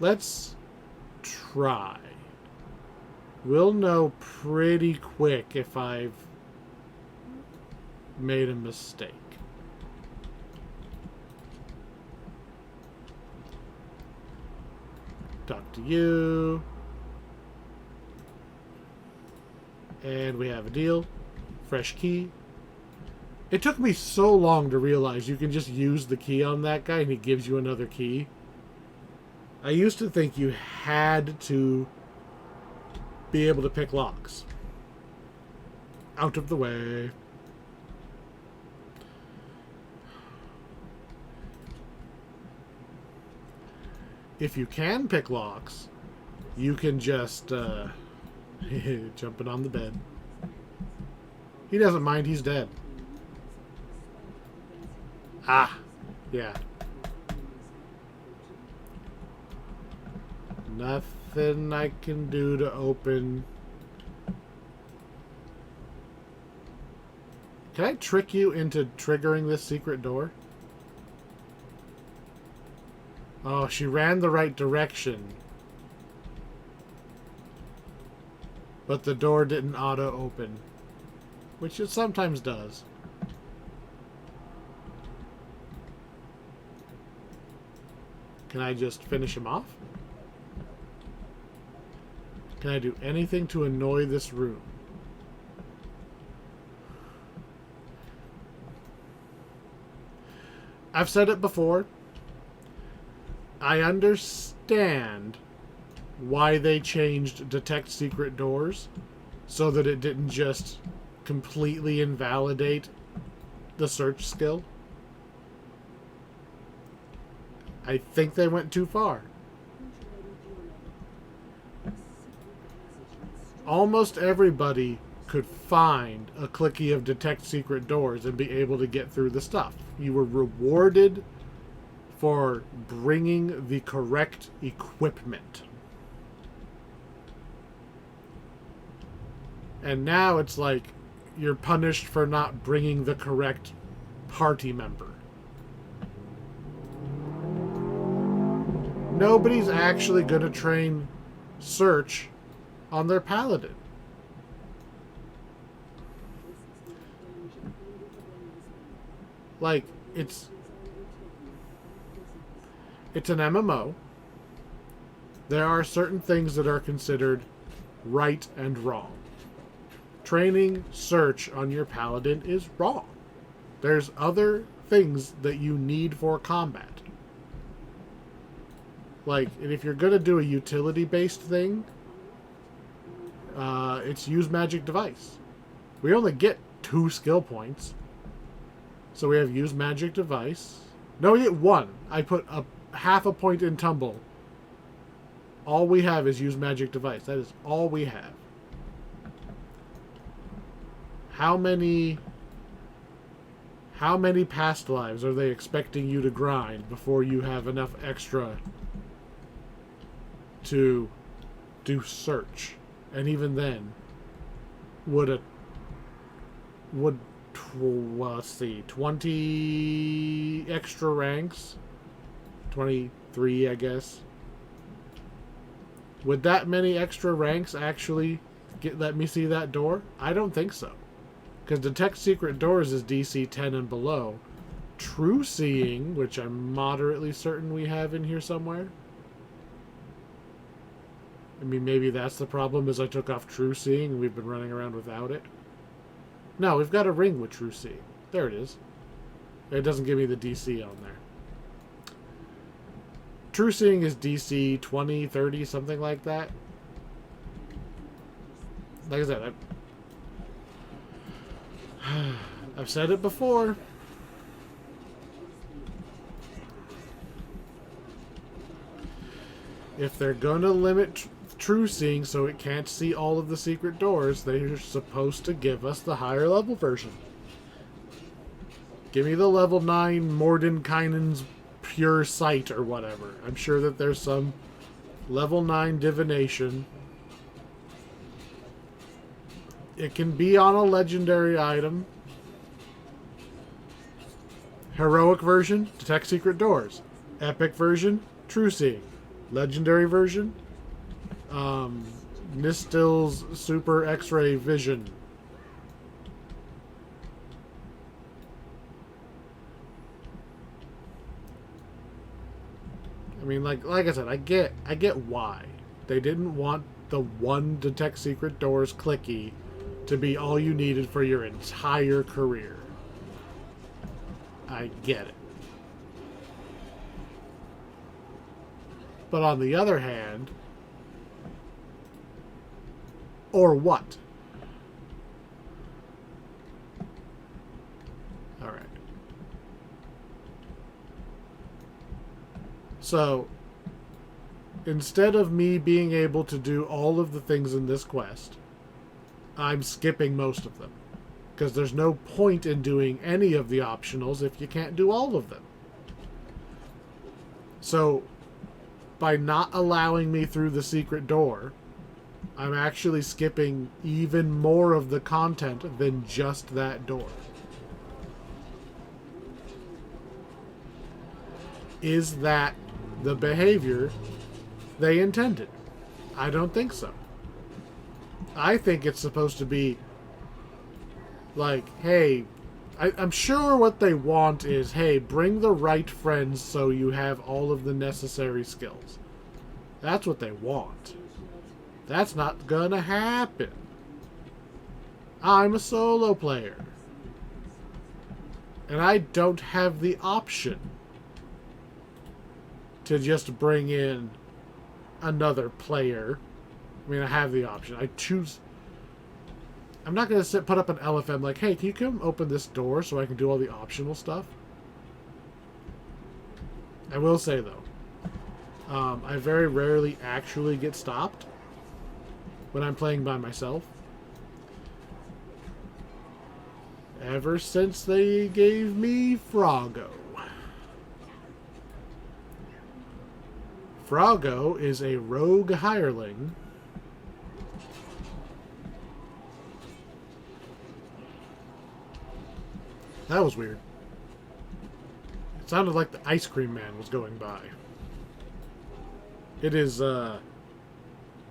Let's try. We'll know pretty quick if I've made a mistake. Talk to you. And we have a deal. Fresh key. It took me so long to realize you can just use the key on that guy and he gives you another key. I used to think you had to be able to pick locks. Out of the way. If you can pick locks, you can just jumping on the bed. He doesn't mind, he's dead. Ah, yeah. Nothing I can do to open. Can I trick you into triggering this secret door? Oh, she ran the right direction. But the door didn't auto-open. Which it sometimes does. Can I just finish him off? Can I do anything to annoy this room? I've said it before. I understand why they changed Detect Secret Doors so that it didn't just completely invalidate the search skill. I think they went too far. Almost everybody could find a clicky of Detect Secret Doors and be able to get through the stuff. You were rewarded for bringing the correct equipment. And now it's like you're punished for not bringing the correct party member. Nobody's actually going to train search on their paladin. Like, it's an MMO. There are certain things that are considered right and wrong. Training search on your paladin is wrong. There's other things that you need for combat. Like, and if you're going to do a utility-based thing, it's use magic device. We only get 2 skill points. So we have use magic device. No, we get 1. I put a half a point in tumble. All we have is use magic device. That is all we have. How many past lives are they expecting you to grind before you have enough extra to do search? And even then, let's see, 20 extra ranks? 23, I guess. Would that many extra ranks actually let me see that door? I don't think so. Because Detect Secret Doors is DC 10 and below. True Seeing, which I'm moderately certain we have in here somewhere. I mean, maybe that's the problem, is I took off True Seeing and we've been running around without it. No, we've got a ring with True Seeing. There it is. It doesn't give me the DC on there. True Seeing is DC 20, 30, something like that. Like I said, I've said it before. If they're gonna limit true seeing so it can't see all of the secret doors, they're supposed to give us the higher level version. Give me the level 9 Mordenkainen's Pure Sight or whatever. I'm sure that there's some level 9 divination. It can be on a legendary item. Heroic version, detect secret doors. Epic version, true seeing. Legendary version, Nistil's Super X-ray vision. I mean, like I said, I get why they didn't want the one detect secret doors clicky to be all you needed for your entire career. I get it. But on the other hand, or what? All right. So, instead of me being able to do all of the things in this quest, I'm skipping most of them. Because there's no point in doing any of the optionals if you can't do all of them. So, by not allowing me through the secret door, I'm actually skipping even more of the content than just that door. Is that the behavior they intended? I don't think so. I think it's supposed to be like, hey, I'm sure what they want is, hey, bring the right friends so you have all of the necessary skills. That's what they want. That's not gonna happen. I'm a solo player. And I don't have the option to just bring in another player. I mean, I have the option. I choose. I'm not going to put up an LFM like, hey, can you come open this door so I can do all the optional stuff? I will say, though, I very rarely actually get stopped when I'm playing by myself. Ever since they gave me Froggo. Froggo is a rogue hireling that was weird. It sounded like the ice cream man was going by. It is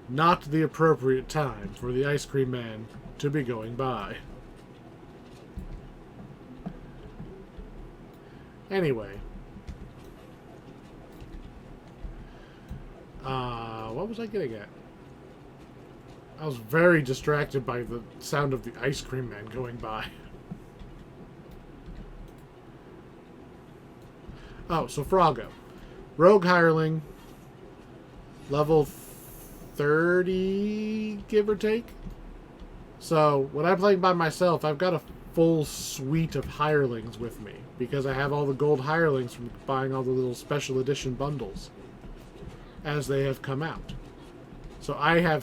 not the appropriate time for the ice cream man to be going by. Anyway. What was I getting at? I was very distracted by the sound of the ice cream man going by. Oh, so Froggo. Rogue hireling. Level 30, give or take. So, when I'm playing by myself, I've got a full suite of hirelings with me. Because I have all the gold hirelings from buying all the little special edition bundles. As they have come out. So I have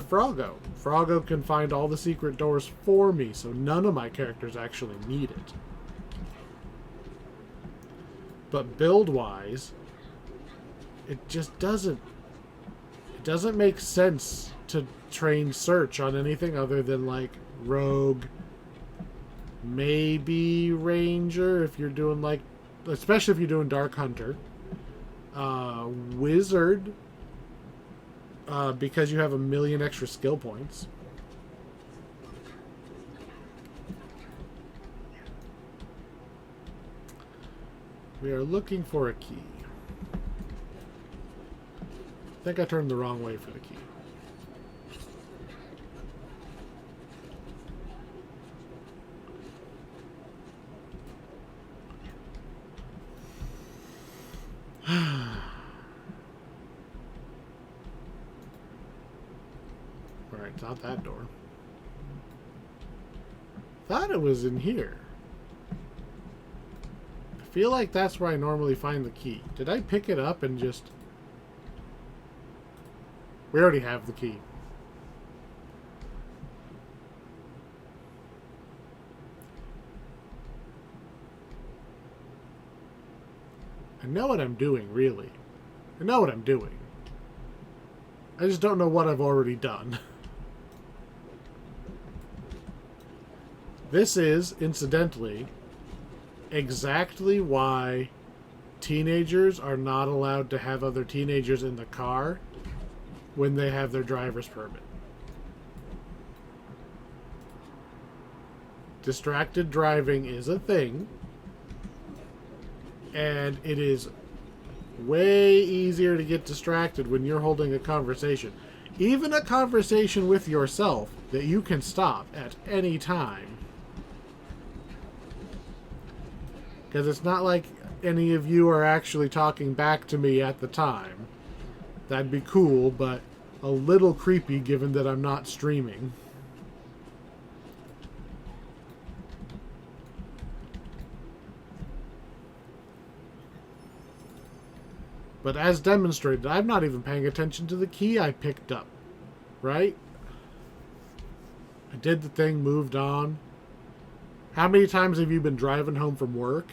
Froggo. Froggo can find all the secret doors for me, so none of my characters actually need it. But build-wise, it just doesn't make sense to train search on anything other than like rogue, maybe ranger if you're doing like, especially if you're doing dark hunter. Wizard, because you have 1 million extra skill points. We are looking for a key. I think I turned the wrong way for the key. Alright, it's not that door. Thought it was in here. feel like that's where I normally find the key. Did I pick it up and just... We already have the key. I know what I'm doing, really. I know what I'm doing. I just don't know what I've already done. This is, incidentally, exactly why teenagers are not allowed to have other teenagers in the car when they have their driver's permit. Distracted driving is a thing, and it is way easier to get distracted when you're holding a conversation. Even a conversation with yourself that you can stop at any time. Because it's not like any of you are actually talking back to me at the time. That'd be cool, but a little creepy given that I'm not streaming. But as demonstrated, I'm not even paying attention to the key I picked up. Right? I did the thing, moved on. How many times have you been driving home from work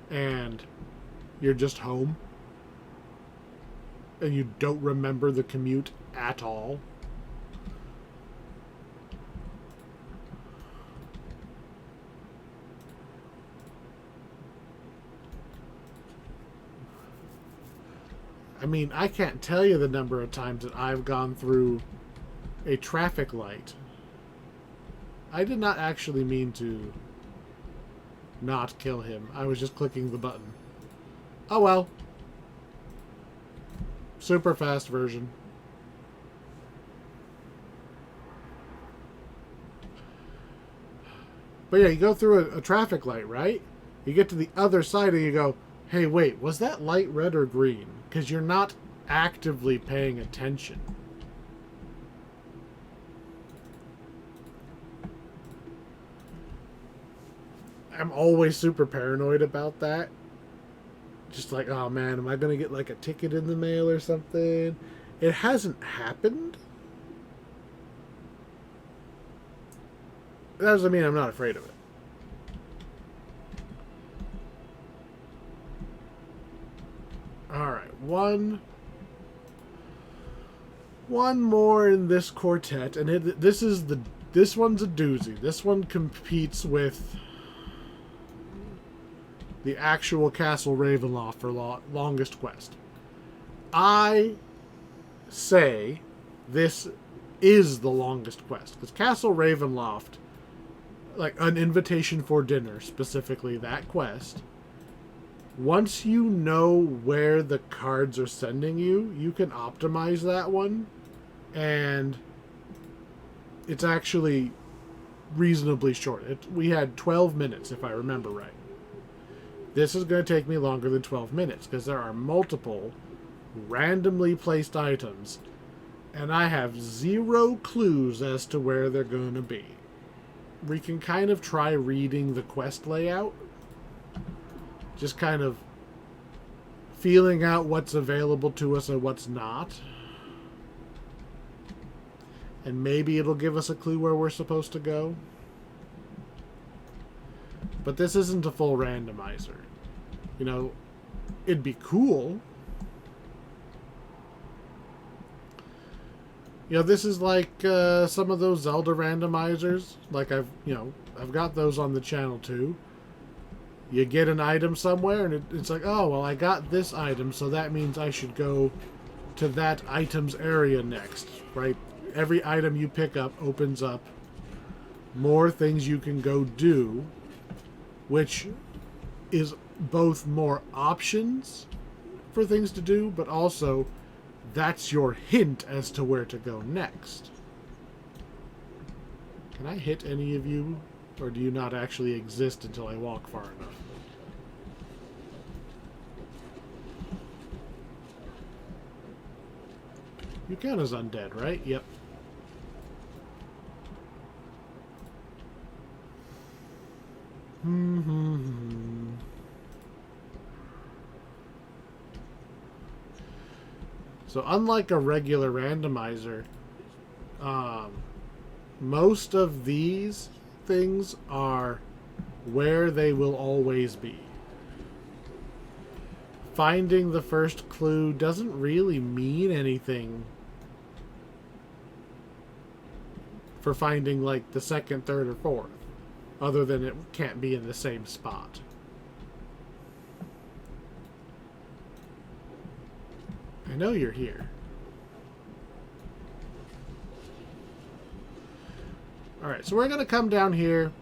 and you're just home? And you don't remember the commute at all? I mean, I can't tell you the number of times that I've gone through a traffic light. I did not actually mean to not kill him. I was just clicking the button. Oh well. Super fast version. But yeah, you go through a traffic light, right? You get to the other side and you go, hey, wait, was that light red or green? Because you're not actively paying attention. I'm always super paranoid about that. Just like, oh man, am I going to get like a ticket in the mail or something? It hasn't happened. That doesn't mean I'm not afraid of it. Alright, one more in this quartet, and this one's a doozy. This one competes with the actual Castle Ravenloft for longest quest. I say this is the longest quest, because Castle Ravenloft, like an invitation for dinner, specifically that quest, once you know where the cards are sending you, you can optimize that one, and it's actually reasonably short. We had 12 minutes, if I remember right. This is going to take me longer than 12 minutes, because there are multiple randomly placed items, and I have zero clues as to where they're going to be. We can kind of try reading the quest layout. Just kind of feeling out what's available to us and what's not. And maybe it'll give us a clue where we're supposed to go. But this isn't a full randomizer. You know, it'd be cool. You know, this is like some of those Zelda randomizers. Like I've got those on the channel too. You get an item somewhere, and it's like, oh, well, I got this item, so that means I should go to that item's area next, right? Every item you pick up opens up more things you can go do, which is both more options for things to do, but also that's your hint as to where to go next. Can I hit any of you? Or do you not actually exist until I walk far enough? You count as undead, right? Yep. So unlike a regular randomizer, most of these things are where they will always be. Finding the first clue doesn't really mean anything for finding like the second, third, or fourth, other than it can't be in the same spot. I know you're here. Alright, so we're going to come down here.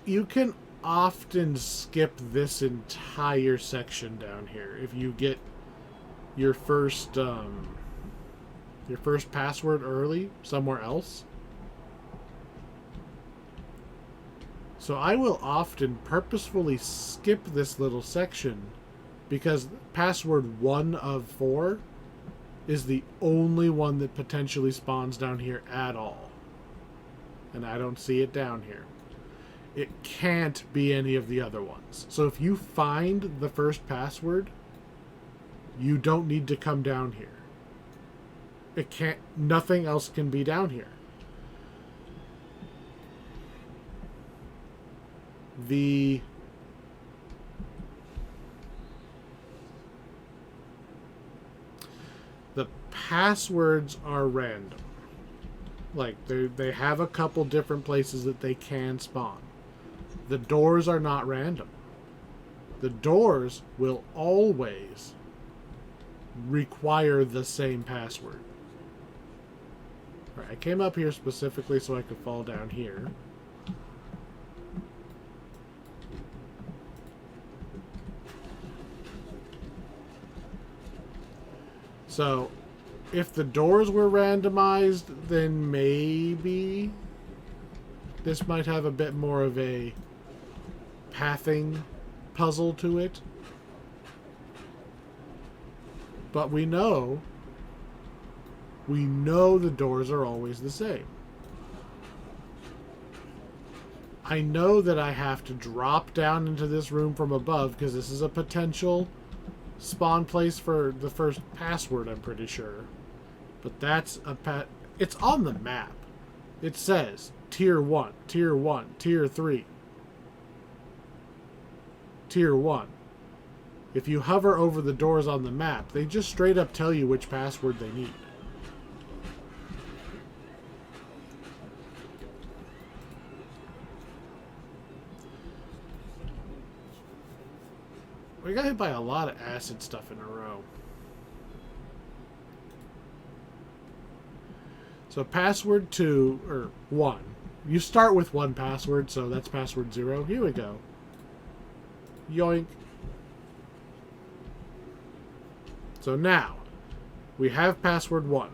You can often skip this entire section down here if you get your first password early somewhere else. So I will often purposefully skip this little section because password 1 of 4 is the only one that potentially spawns down here at all. And I don't see it down here. It can't be any of the other ones. So if you find the first password, you don't need to come down here. It can't, nothing else can be down here. The passwords are random. Like, they have a couple different places that they can spawn. The doors are not random. The doors will always require the same password. Alright, I came up here specifically so I could fall down here. So, if the doors were randomized, then maybe this might have a bit more of a pathing puzzle to it. But we know the doors are always the same. I know that I have to drop down into this room from above because this is a potential spawn place for the first password, I'm pretty sure. But that's it's on the map. It says Tier 1, Tier 1, Tier 3. Tier 1. If you hover over the doors on the map, they just straight up tell you which password they need. We got hit by a lot of acid stuff in a row. So password 2, or 1. You start with one password, so that's password 0. Here we go. Yoink. So now, we have password 1.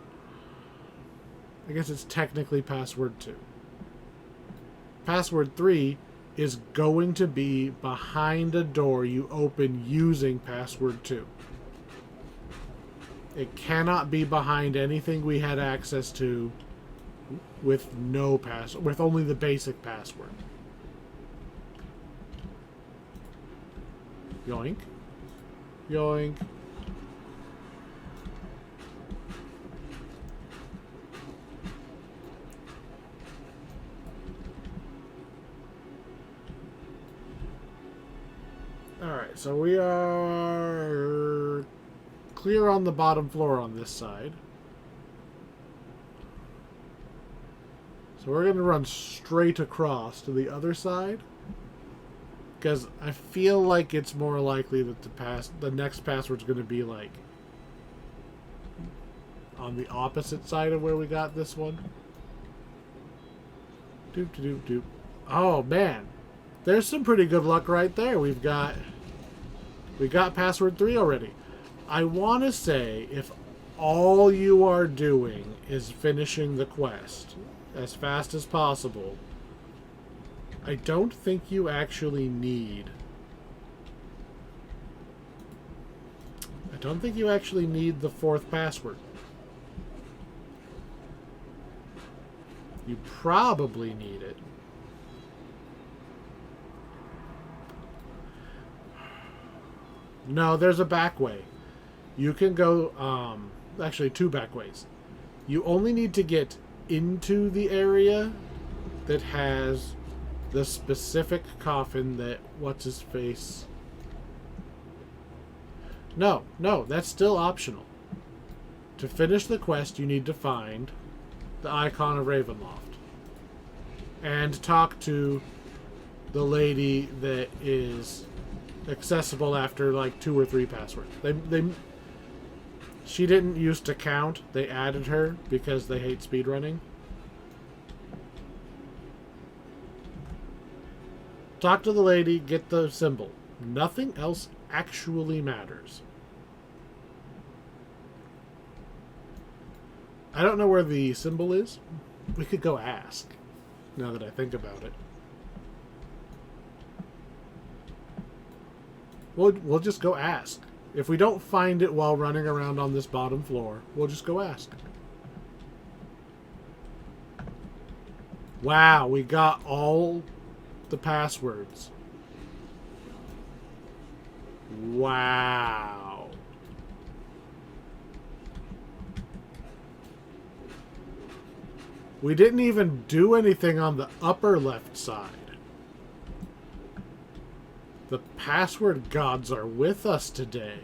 I guess it's technically password 2. Password 3 is going to be behind a door you open using password 2. It cannot be behind anything we had access to with no password, with only the basic password. Yoink. Yoink. Alright, so we are clear on the bottom floor on this side. So we're going to run straight across to the other side. Because I feel like it's more likely that the next password's going to be like on the opposite side of where we got this one. Doop doop doop. Oh man. There's some pretty good luck right there. We got password 3 already. I want to say if all you are doing is finishing the quest as fast as possible, I don't think you actually need the 4th password. You probably need it. No, there's a back way. You can go, actually 2 back ways. You only need to get into the area that has the specific coffin that, what's his face? No, that's still optional. To finish the quest, you need to find the icon of Ravenloft and talk to the lady that is accessible after like 2 or 3 passwords. She didn't used to count. They added her because they hate speedrunning. Talk to the lady, get the symbol. Nothing else actually matters. I don't know where the symbol is. We could go ask, now that I think about it. We'll just go ask. If we don't find it while running around on this bottom floor, we'll just go ask. Wow, we got all the passwords. Wow. We didn't even do anything on the upper left side. The password gods are with us today.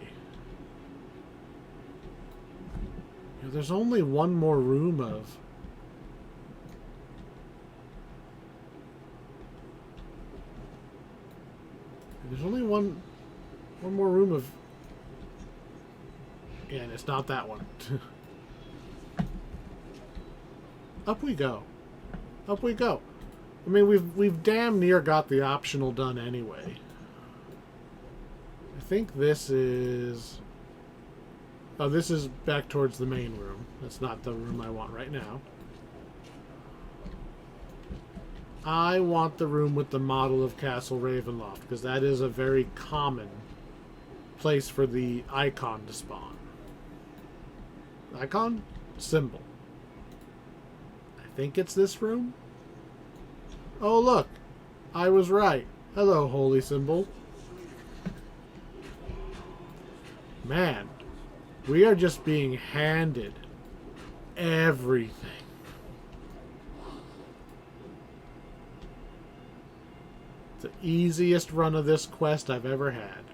Yeah, there's only one more room of... There's only one more room of... Yeah, and it's not that one. Up we go. Up we go. I mean, we've damn near got the optional done anyway. I think this is... Oh, this is back towards the main room. That's not the room I want right now. I want the room with the model of Castle Ravenloft, because that is a very common place for the icon to spawn. Icon? Symbol. I think it's this room? Oh, look. I was right. Hello, holy symbol. Man, we are just being handed everything. It's the easiest run of this quest I've ever had.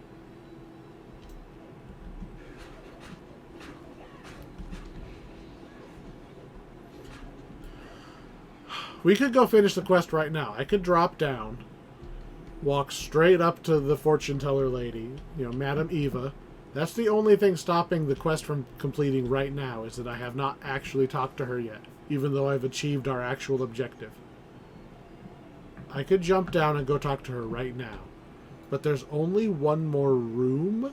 We could go finish the quest right now. I could drop down, walk straight up to the fortune teller lady, you know, Madam Eva. That's the only thing stopping the quest from completing right now, is that I have not actually talked to her yet, even though I've achieved our actual objective. I could jump down and go talk to her right now, but there's only one more room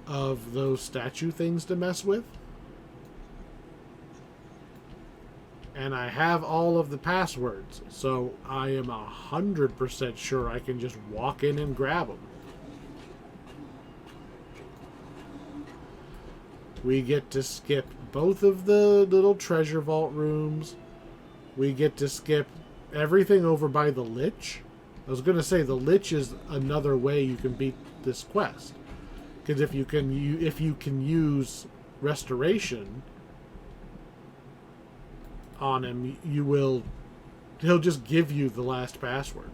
of those statue things to mess with. And I have all of the passwords, so I am 100% sure I can just walk in and grab them. We get to skip both of the little treasure vault rooms. We get to skip everything over by the Lich. I was going to say the Lich is another way you can beat this quest. Because if you can use Restoration on him, he'll just give you the last password.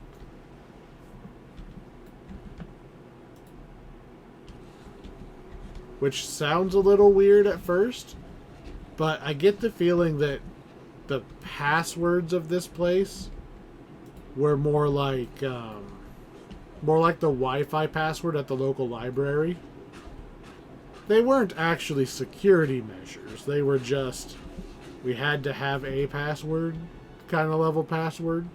Which sounds a little weird at first, but I get the feeling that the passwords of this place were more like the Wi-Fi password at the local library. They weren't actually security measures. They were just, we had to have a password kind of level password.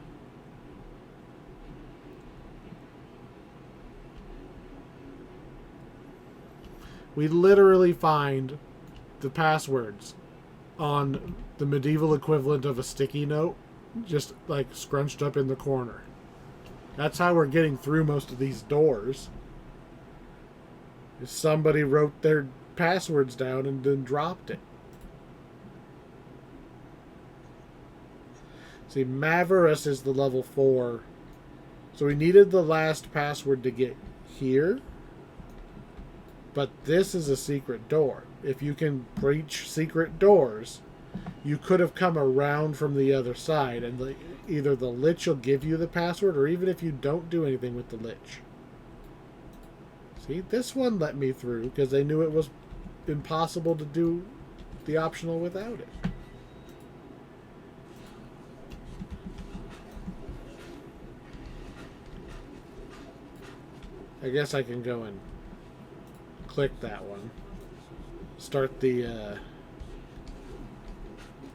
We literally find the passwords on the medieval equivalent of a sticky note, just like scrunched up in the corner. That's how we're getting through most of these doors. Somebody wrote their passwords down and then dropped it. See, Maverus is the level 4. So we needed the last password to get here. But this is a secret door. If you can breach secret doors, you could have come around from the other side, and either the Lich will give you the password, or even if you don't do anything with the Lich. See, this one let me through because they knew it was impossible to do the optional without it. I guess I can go and click that one. Start the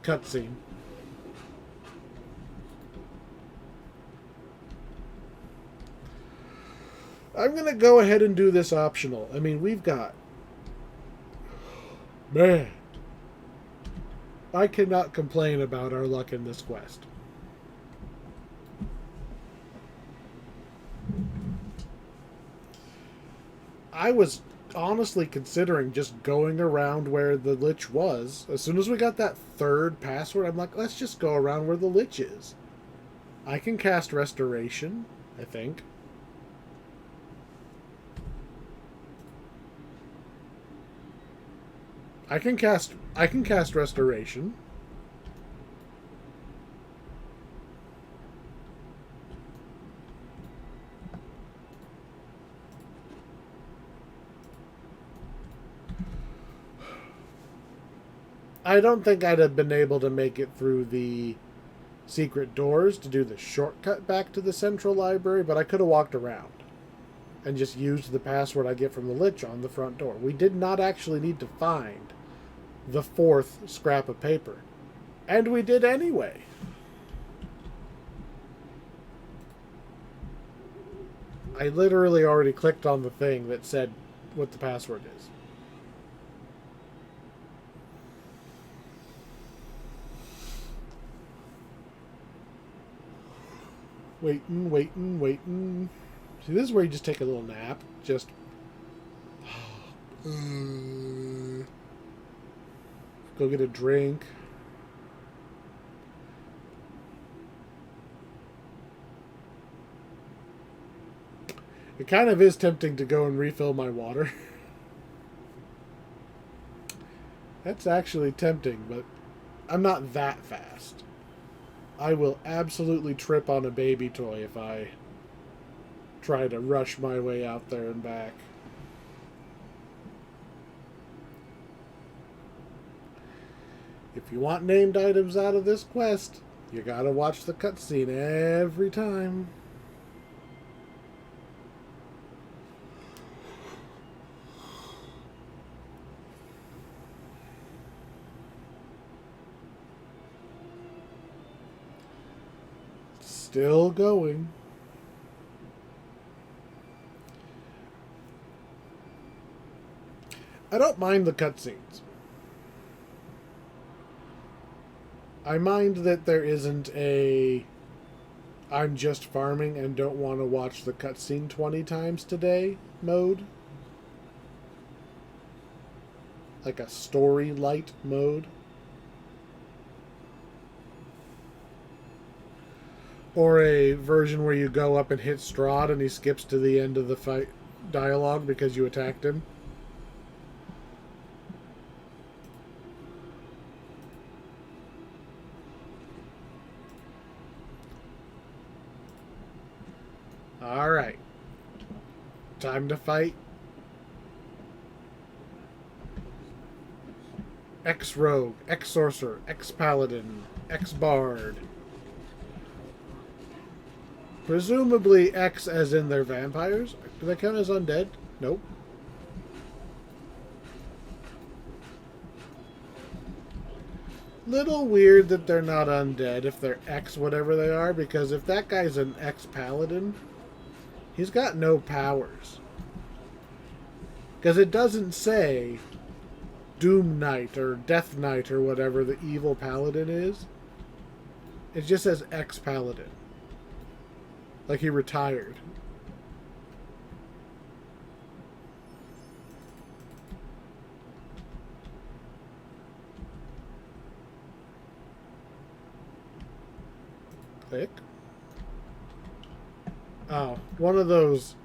cutscene. I'm going to go ahead and do this optional. I mean, we've got... Man. I cannot complain about our luck in this quest. I was honestly considering just going around where the Lich was. As soon as we got that third password, I'm like, let's just go around where the Lich is. I can cast Restoration, I think. I can cast Restoration. I don't think I'd have been able to make it through the secret doors to do the shortcut back to the central library, but I could have walked around and just used the password I get from the Lich on the front door. We did not actually need to find the fourth scrap of paper. And we did anyway. I literally already clicked on the thing that said what the password is. Waiting. See, this is where you just take a little nap. Just... Go get a drink. It kind of is tempting to go and refill my water. That's actually tempting, but I'm not that fast. I will absolutely trip on a baby toy if I try to rush my way out there and back. If you want named items out of this quest, you gotta watch the cutscene every time. Still going. I don't mind the cutscenes. I mind that there isn't a I'm just farming and don't want to watch the cutscene 20 times today mode. Like a story light mode. Or a version where you go up and hit Strahd and he skips to the end of the fight dialogue because you attacked him. Alright. Time to fight Ex-Rogue, Ex-Sorcerer, Ex-Paladin, Ex-Bard. Presumably X as in they're vampires. Do they count as undead? Nope. Little weird that they're not undead if they're X whatever they are, because if that guy's an X-Paladin, he's got no powers. Because it doesn't say Doom Knight or Death Knight or whatever the evil paladin is. It just says X-Paladin. Like he retired. Click. Oh, one of those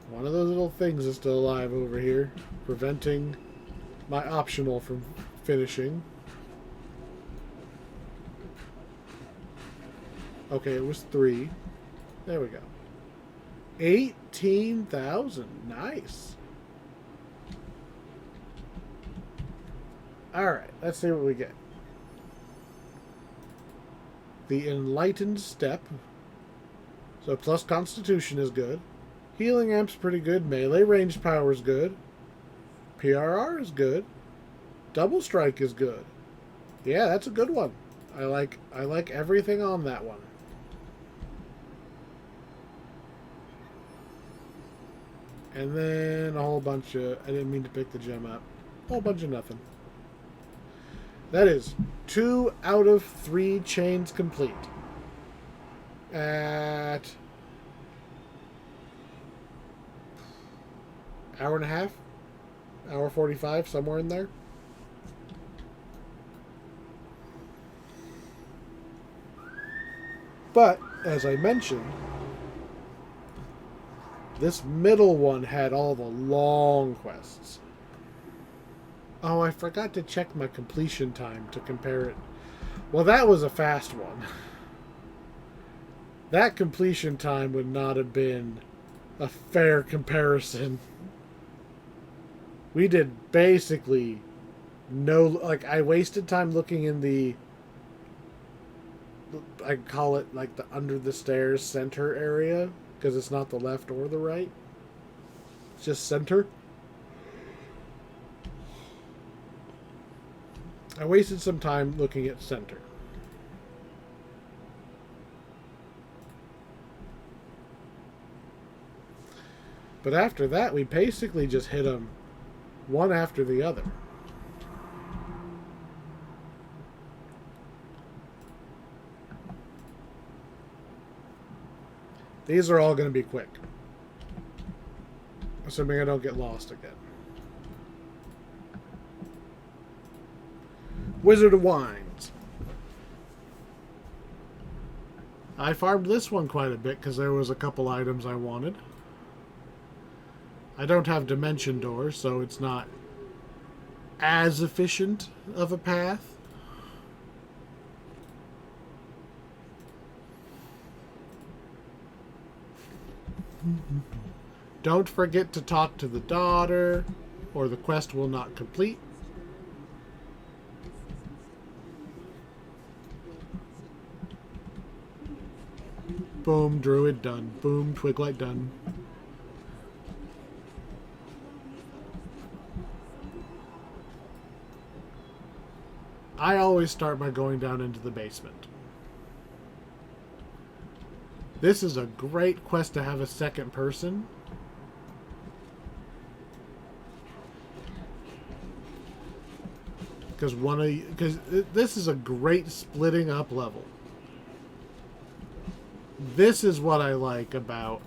One of those little things is still alive over here, preventing my optional from finishing. Okay, it was 3. There we go. 18,000. Nice. Alright, let's see what we get. The Enlightened Step. So plus Constitution is good. Healing Amp's pretty good. Melee ranged power is good. PRR is good. Double Strike is good. Yeah, that's a good one. I like everything on that one. And then a whole bunch of... I didn't mean to pick the gem up. A whole bunch of nothing. That is 2 out of 3 chains complete. At... hour and a half? Hour 45, somewhere in there. But, as I mentioned, this middle one had all the long quests. Oh, I forgot to check my completion time to compare it. Well, that was a fast one. That completion time would not have been a fair comparison. We did basically no... Like, I wasted time looking in the... I call it, like, the under the stairs center area, because it's not the left or the right. It's just center. I wasted some time looking at center. But after that, we basically just hit them one after the other. These are all going to be quick. Assuming I don't get lost again. Wizard of Wines. I farmed this one quite a bit because there was a couple items I wanted. I don't have Dimension Doors, so it's not as efficient of a path. Don't forget to talk to the daughter, or the quest will not complete. Boom, Druid done. Boom, Twiglight done. I always start by going down into the basement. This is a great quest to have a second person. Because this is a great splitting up level. This is what I like about...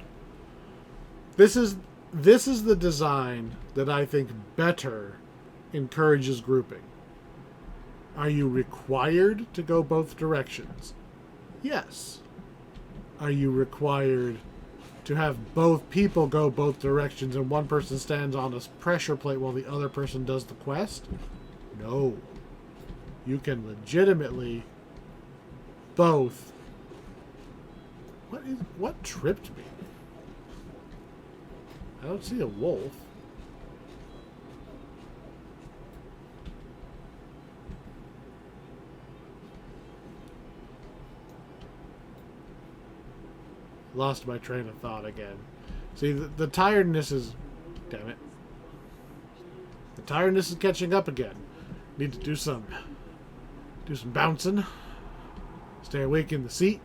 This is the design that I think better encourages grouping. Are you required to go both directions? Yes. Are you required to have both people go both directions and one person stands on a pressure plate while the other person does the quest? No. You can legitimately both... What tripped me? I don't see a wolf. Lost my train of thought again. See, the tiredness is... Damn it. The tiredness is catching up again. Need to do some bouncing. Stay awake in the seat.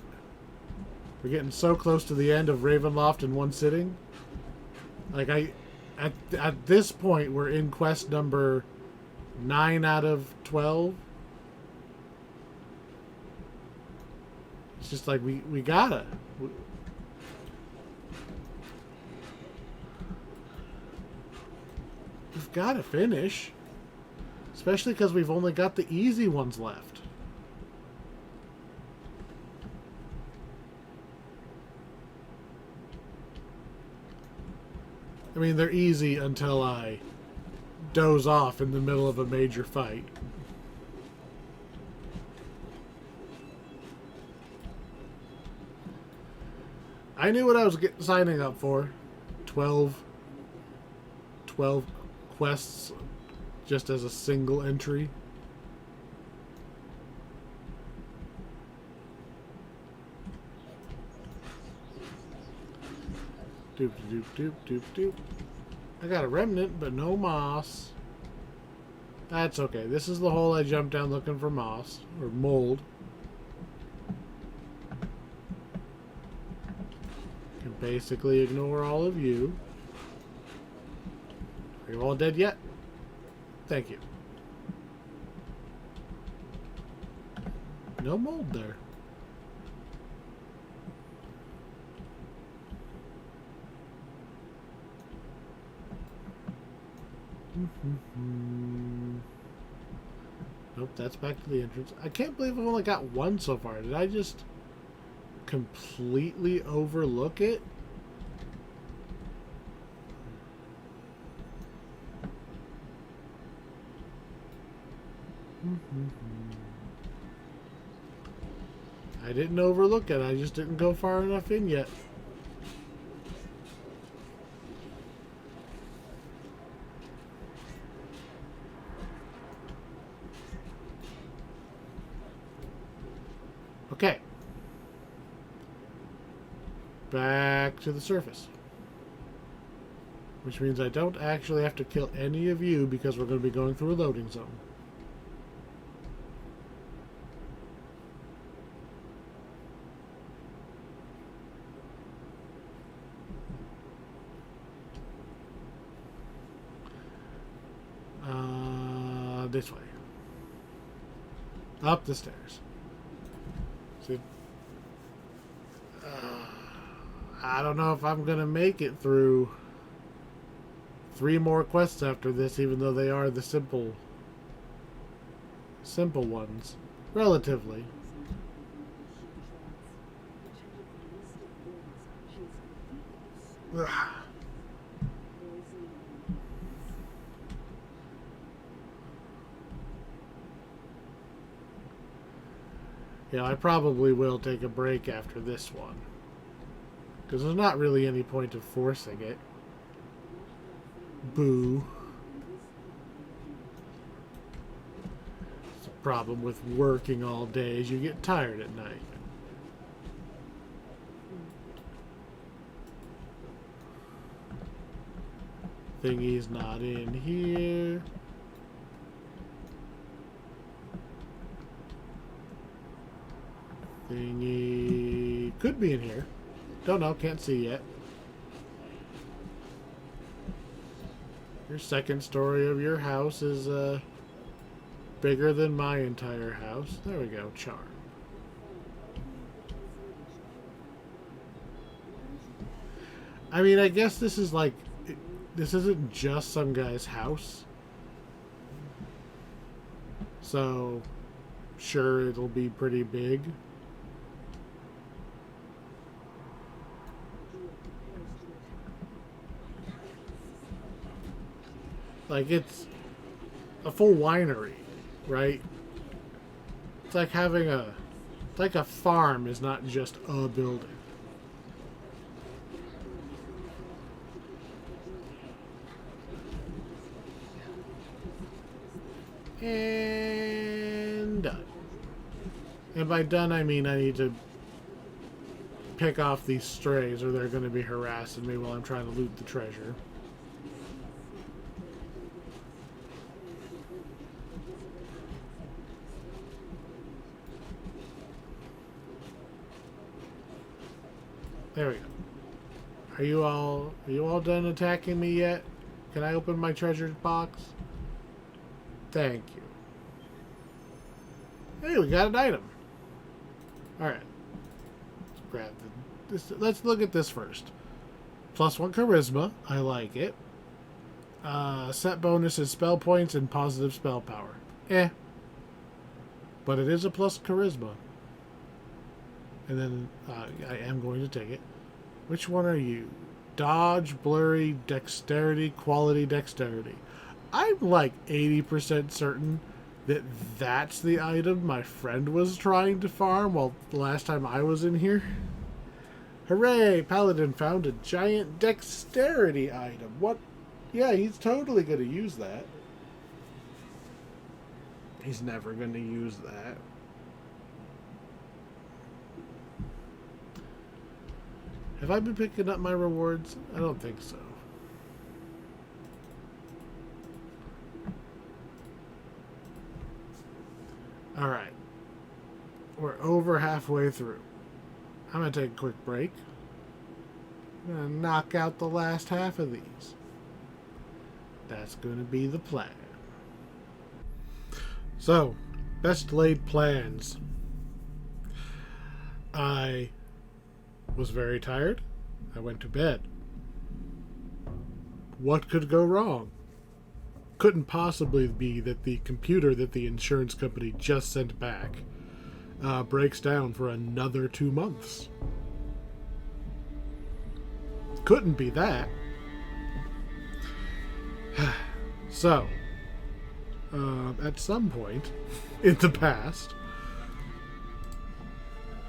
We're getting so close to the end of Ravenloft in one sitting. Like, at this point, we're in quest number 9 out of 12. It's just like, we gotta. We've gotta finish. Especially because we've only got the easy ones left. I mean, they're easy until I doze off in the middle of a major fight. I knew what I was signing up for. 12 quests just as a single entry. Doop doop doop doop doop. I got a remnant, but no moss. That's okay. This is the hole I jumped down looking for moss or mold. Can basically ignore all of you. Are you all dead yet? Thank you. No mold there. Nope, that's back to the entrance. I can't believe I've only got one so far. Did I just completely overlook it? I didn't overlook it. I just didn't go far enough in yet. Okay. Back to the surface. Which means I don't actually have to kill any of you because we're going to be going through a loading zone. This way. Up the stairs. See? I don't know if I'm going to make it through 3 more quests after this, even though they are the simple ones. Relatively. Ugh. Yeah, I probably will take a break after this one. Because there's not really any point of forcing it. Boo. It's a problem with working all day is you get tired at night. Thingy's not in here. Thingy could be in here. Don't know, can't see yet. Your second story of your house is bigger than my entire house. There we go, charm. I mean, I guess this is like, this isn't just some guy's house. So, sure, it'll be pretty big. Like, it's a full winery, right? It's like having like a farm is not just a building. And done. And by done, I mean I need to pick off these strays or they're going to be harassing me while I'm trying to loot the treasure. There we go. Are you all done attacking me yet? Can I open my treasure box? Thank you. Hey, we got an item. Alright. Let's grab this. Let's look at this first. +1 charisma. I like it. Set bonus is spell points and positive spell power. But it is a plus charisma. And then I am going to take it. Which one are you? Dodge, blurry, dexterity, quality, dexterity. I'm like 80% certain that that's the item my friend was trying to farm while the last time I was in here. Hooray! Paladin found a giant dexterity item. What? Yeah, he's totally going to use that. He's never going to use that. Have I been picking up my rewards? I don't think so. Alright. We're over halfway through. I'm going to take a quick break. I'm going to knock out the last half of these. That's going to be the plan. So, best laid plans. I was very tired. I went to bed. What could go wrong? Couldn't possibly be that the computer that the insurance company just sent back breaks down for another 2 months. Couldn't be that. So, at some point in the past,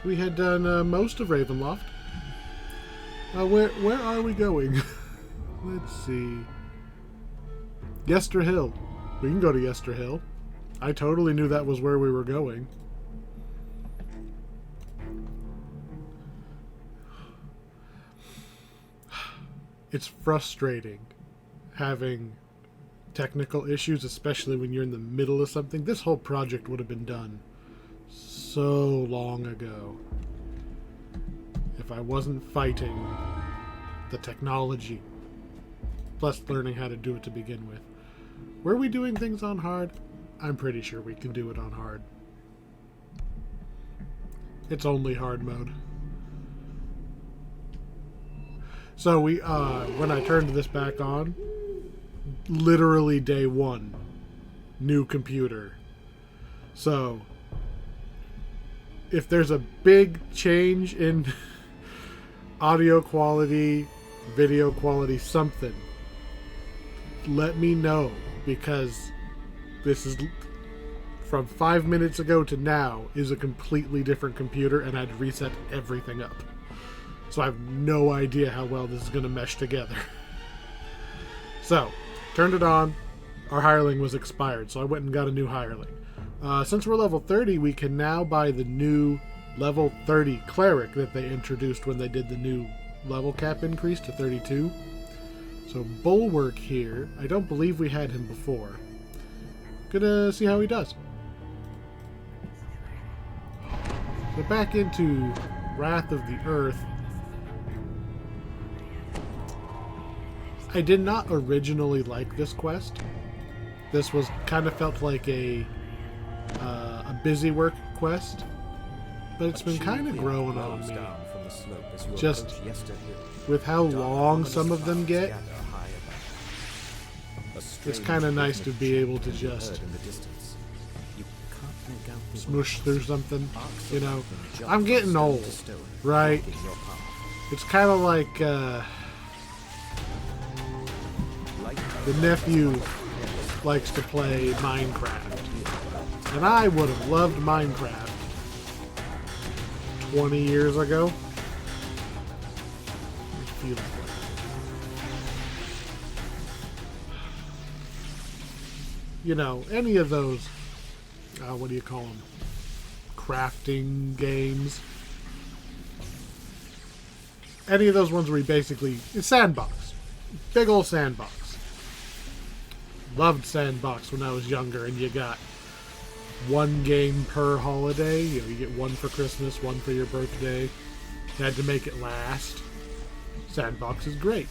we had done most of Ravenloft. Where are we going? Let's see. Yester Hill. We can go to Yester Hill. I totally knew that was where we were going. It's frustrating having technical issues, especially when you're in the middle of something. This whole project would have been done so long ago if I wasn't fighting the technology, plus learning how to do it to begin with. Were we doing things on hard? I'm pretty sure we can do it on hard. It's only hard mode. So we, when I turned this back on, literally day one, new computer. So, if there's a big change in audio quality, video quality, something, let me know, because this is, from 5 minutes ago to now, is a completely different computer, and I'd reset everything up. So I have no idea how well this is going to mesh together. So, turned it on. Our hireling was expired, so I went and got a new hireling. Since we're level 30, we can now buy the new level 30 cleric that they introduced when they did the new level cap increase to 32. So Bulwark here. I don't believe we had him before. Gonna see how he does. So back into Wrath of the Earth. I did not originally like this quest. This was kind of felt like a busy work quest, but it's been kind of growing on me. Just with how long some of them get, it's kind of nice to be able to just smoosh through something. You know, I'm getting old, right? It's kind of like the nephew likes to play Minecraft. And I would have loved Minecraft 20 years ago. I feel like you know, any of those, what do you call them? Crafting games. Any of those ones where you basically, it's sandbox. Big old sandbox. Loved sandbox when I was younger, and you got one game per holiday. You know, you get one for Christmas, one for your birthday. You had to make it last. Sandbox is great.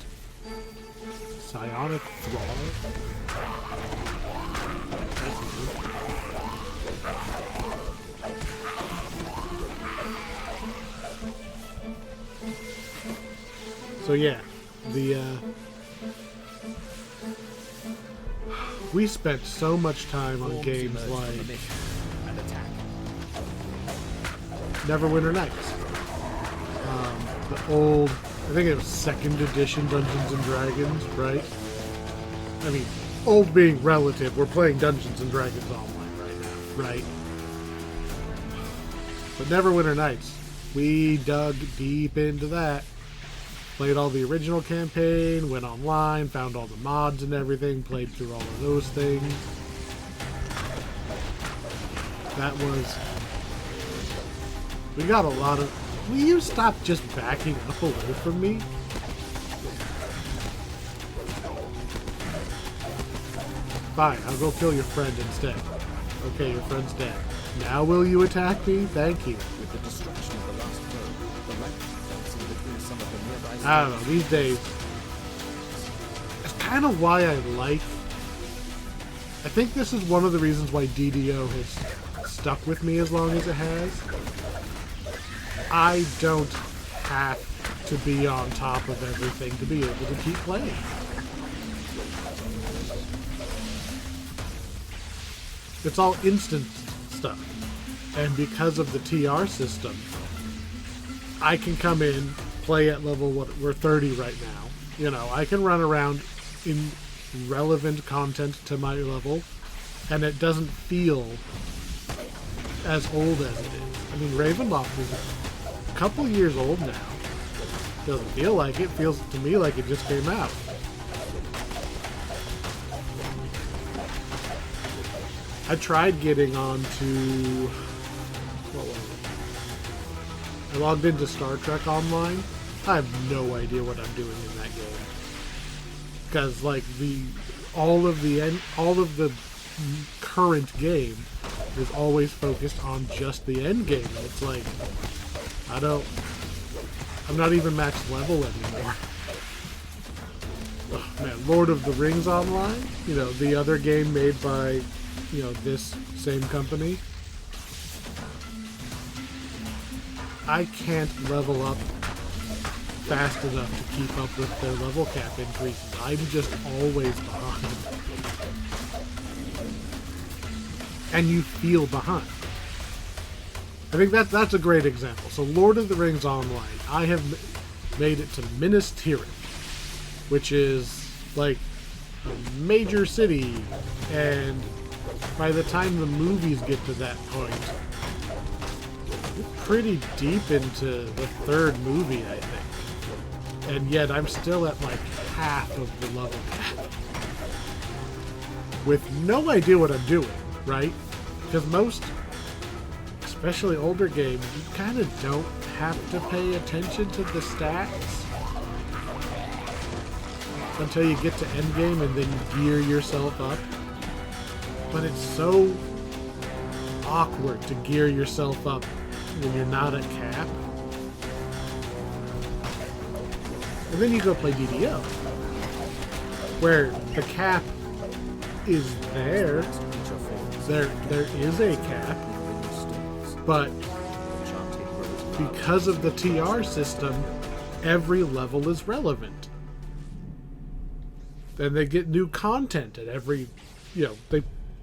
Psionic Thrall. So yeah, we spent so much time on games like Neverwinter Nights, the old I think it was 2nd edition Dungeons and Dragons, right? I mean, old being relative, we're playing Dungeons and Dragons online right now, right? But Neverwinter Nights, we dug deep into that. Played all the original campaign, went online, found all the mods and everything, played through all of those things. That was... We got a lot of... Will you stop just backing up away from me? Fine, I'll go kill your friend instead. Okay, your friend's dead. Now will you attack me? Thank you. With the destruction of the last road, the light fence in between some of the nearby... I don't know, these days... It's kind of why I like... I think this is one of the reasons why DDO has stuck with me as long as it has. I don't have to be on top of everything to be able to keep playing. It's all instant stuff. And because of the TR system, I can come in, play at level, what, we're 30 right now. You know, I can run around in relevant content to my level, and it doesn't feel as old as it is. I mean, Ravenloft is a couple years old now. Doesn't feel like it. Feels to me like it just came out. I tried getting on to... What was it? I logged into Star Trek Online. I have no idea what I'm doing in that game. Because, like, all of the current game is always focused on just the end game. And it's like, I'm not even max level anymore. Oh, man, Lord of the Rings Online, you know, the other game made by, you know, this same company. I can't level up fast enough to keep up with their level cap increases. I'm just always behind. And you feel behind. I think that's a great example. So Lord of the Rings Online, I have made it to Minas Tirith, which is like a major city, and by the time the movies get to that point, you're pretty deep into the 3rd movie, I think. And yet I'm still at like half of the level cap. With no idea what I'm doing, right? Because most, especially older games, you kind of don't have to pay attention to the stats until you get to endgame and then gear yourself up. But it's so awkward to gear yourself up when you're not at cap. And then you go play DDO, where the cap is there. There is a cap, but because of the TR system, every level is relevant. Then they get new content at every, you know,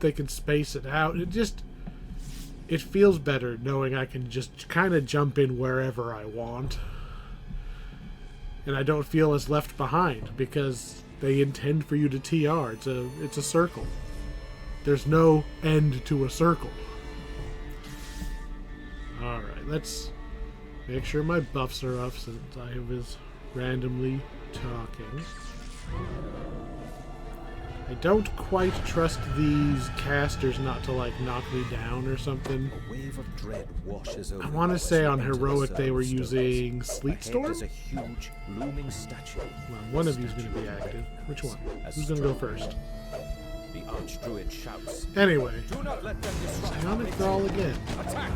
they can space it out. It feels better knowing I can just kind of jump in wherever I want. And I don't feel as left behind because they intend for you to TR. It's a circle. There's no end to a circle. Alright, let's make sure my buffs are up since I was randomly talking. I don't quite trust these casters not to, like, knock me down or something. A wave of dread washes over. I want to say on Heroic they were using Sleet Storm? A huge, looming statue. Well, one of you's going to be active. Which one? Who's going to go first? The Archdruid shouts. Anyway, Do not let them disrupt. Psionic Brawl again. Attack!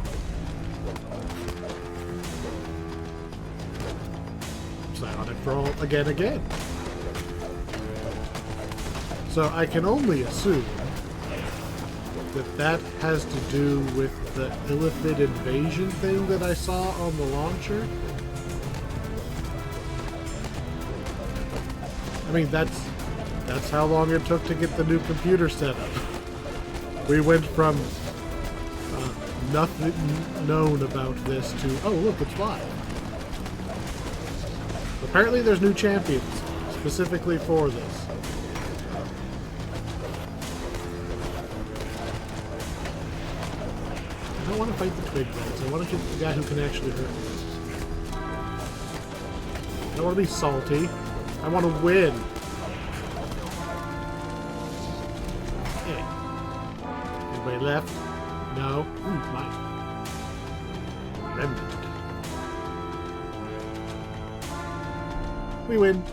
Psionic Brawl again. So I can only assume that has to do with the Illithid invasion thing that I saw on the launcher. I mean, that's how long it took to get the new computer set up. We went from nothing known about this to, oh look, it's live. But Apparently there's new champions specifically for this. I don't want to fight the twig guys. I want to get the guy who can actually hurt me. I don't want to be salty. I want to win. Hey. Anybody left? No? Ooh, mine. Remnant. We win.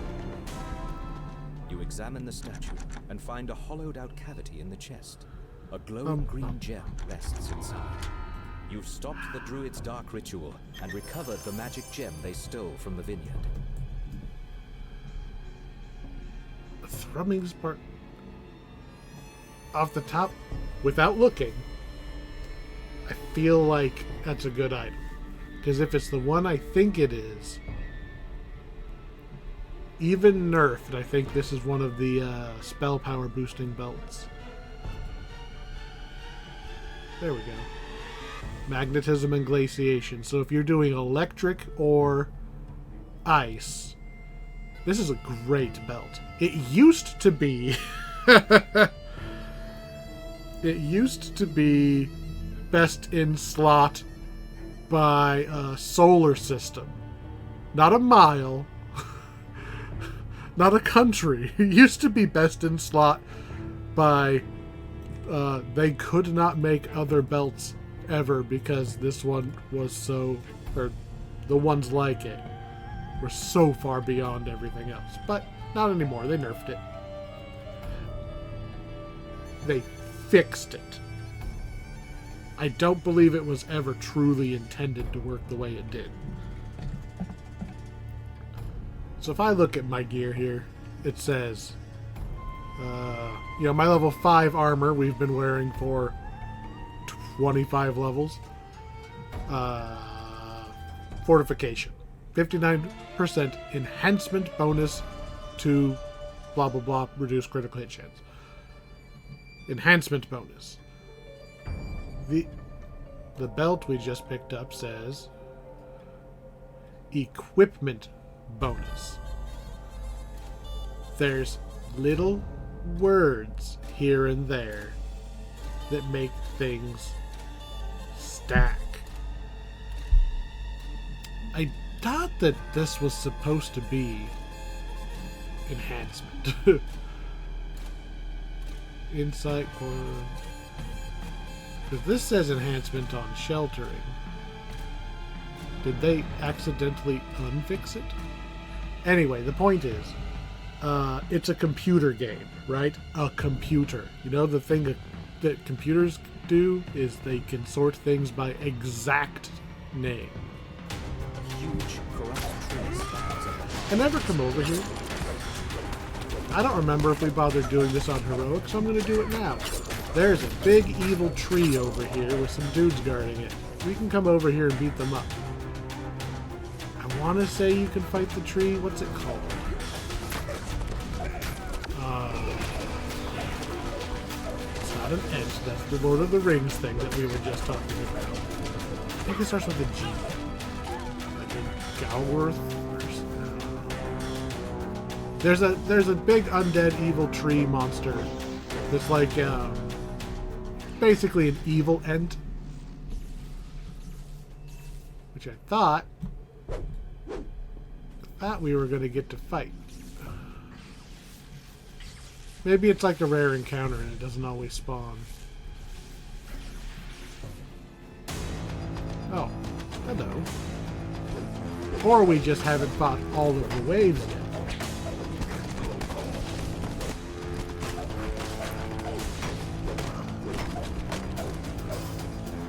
You examine the statue and find a hollowed-out cavity in the chest. A glowing green gem rests inside. You've stopped the druid's dark ritual and recovered the magic gem they stole from the vineyard. A thrumming spark. Off the top, without looking, I feel like that's a good item. Because if it's the one I think it is, even nerfed, I think this is one of the spell power boosting belts. There we go. Magnetism and glaciation. So if you're doing electric or ice, this is a great belt. It used to be it used to be best in slot by a solar system. Not a mile. Not a country. It used to be best in slot by they could not make other belts ever because this one was so, or the ones like it were so far beyond everything else. But not anymore. They nerfed it. They fixed it. I don't believe it was ever truly intended to work the way it did. So if I look at my gear here, it says, my level 5 armor we've been wearing for 25 levels. Fortification. 59% enhancement bonus to blah blah blah, reduce critical hit chance. Enhancement bonus. The belt we just picked up says equipment bonus. There's little words here and there that make things stack. I thought that this was supposed to be enhancement. Insight one. Because this says enhancement on sheltering. Did they accidentally unfix it? Anyway, the point is, it's a computer game, right? A computer. You know, the thing that computers do is they can sort things by exact name. Huge corrupt trees. Can I ever come over here? I don't remember if we bothered doing this on Heroic, so I'm going to do it now. There's a big evil tree over here with some dudes guarding it. We can come over here and beat them up. I want to say you can fight the tree. What's it called? It's not an Ent. That's the Lord of the Rings thing that we were just talking about. I think it starts with a G. Like a Galworth or something. There's a big undead evil tree monster that's like basically an evil Ent. Which I thought we were going to get to fight. Maybe it's like a rare encounter and it doesn't always spawn. Oh, hello. Or we just haven't fought all of the waves yet.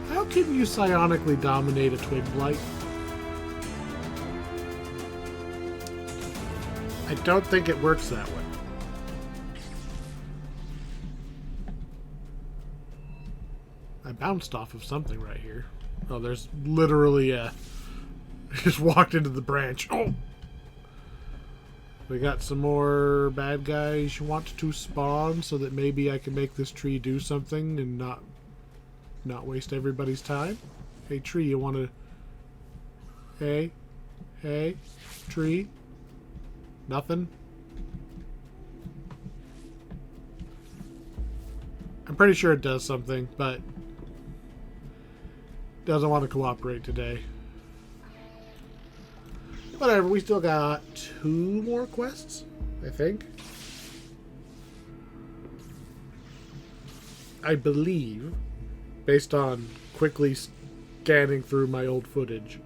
How can you psionically dominate a twig blight? I don't think it works that way. I bounced off of something right here. Oh, there's literally a... just walked into the branch. Oh! We got some more bad guys you want to spawn so that maybe I can make this tree do something and not waste everybody's time. Hey, tree, you want to... Hey, tree, Nothing? I'm pretty sure it does something, but doesn't want to cooperate today. Whatever, we still got 2 more quests, I think. I believe, based on quickly scanning through my old footage,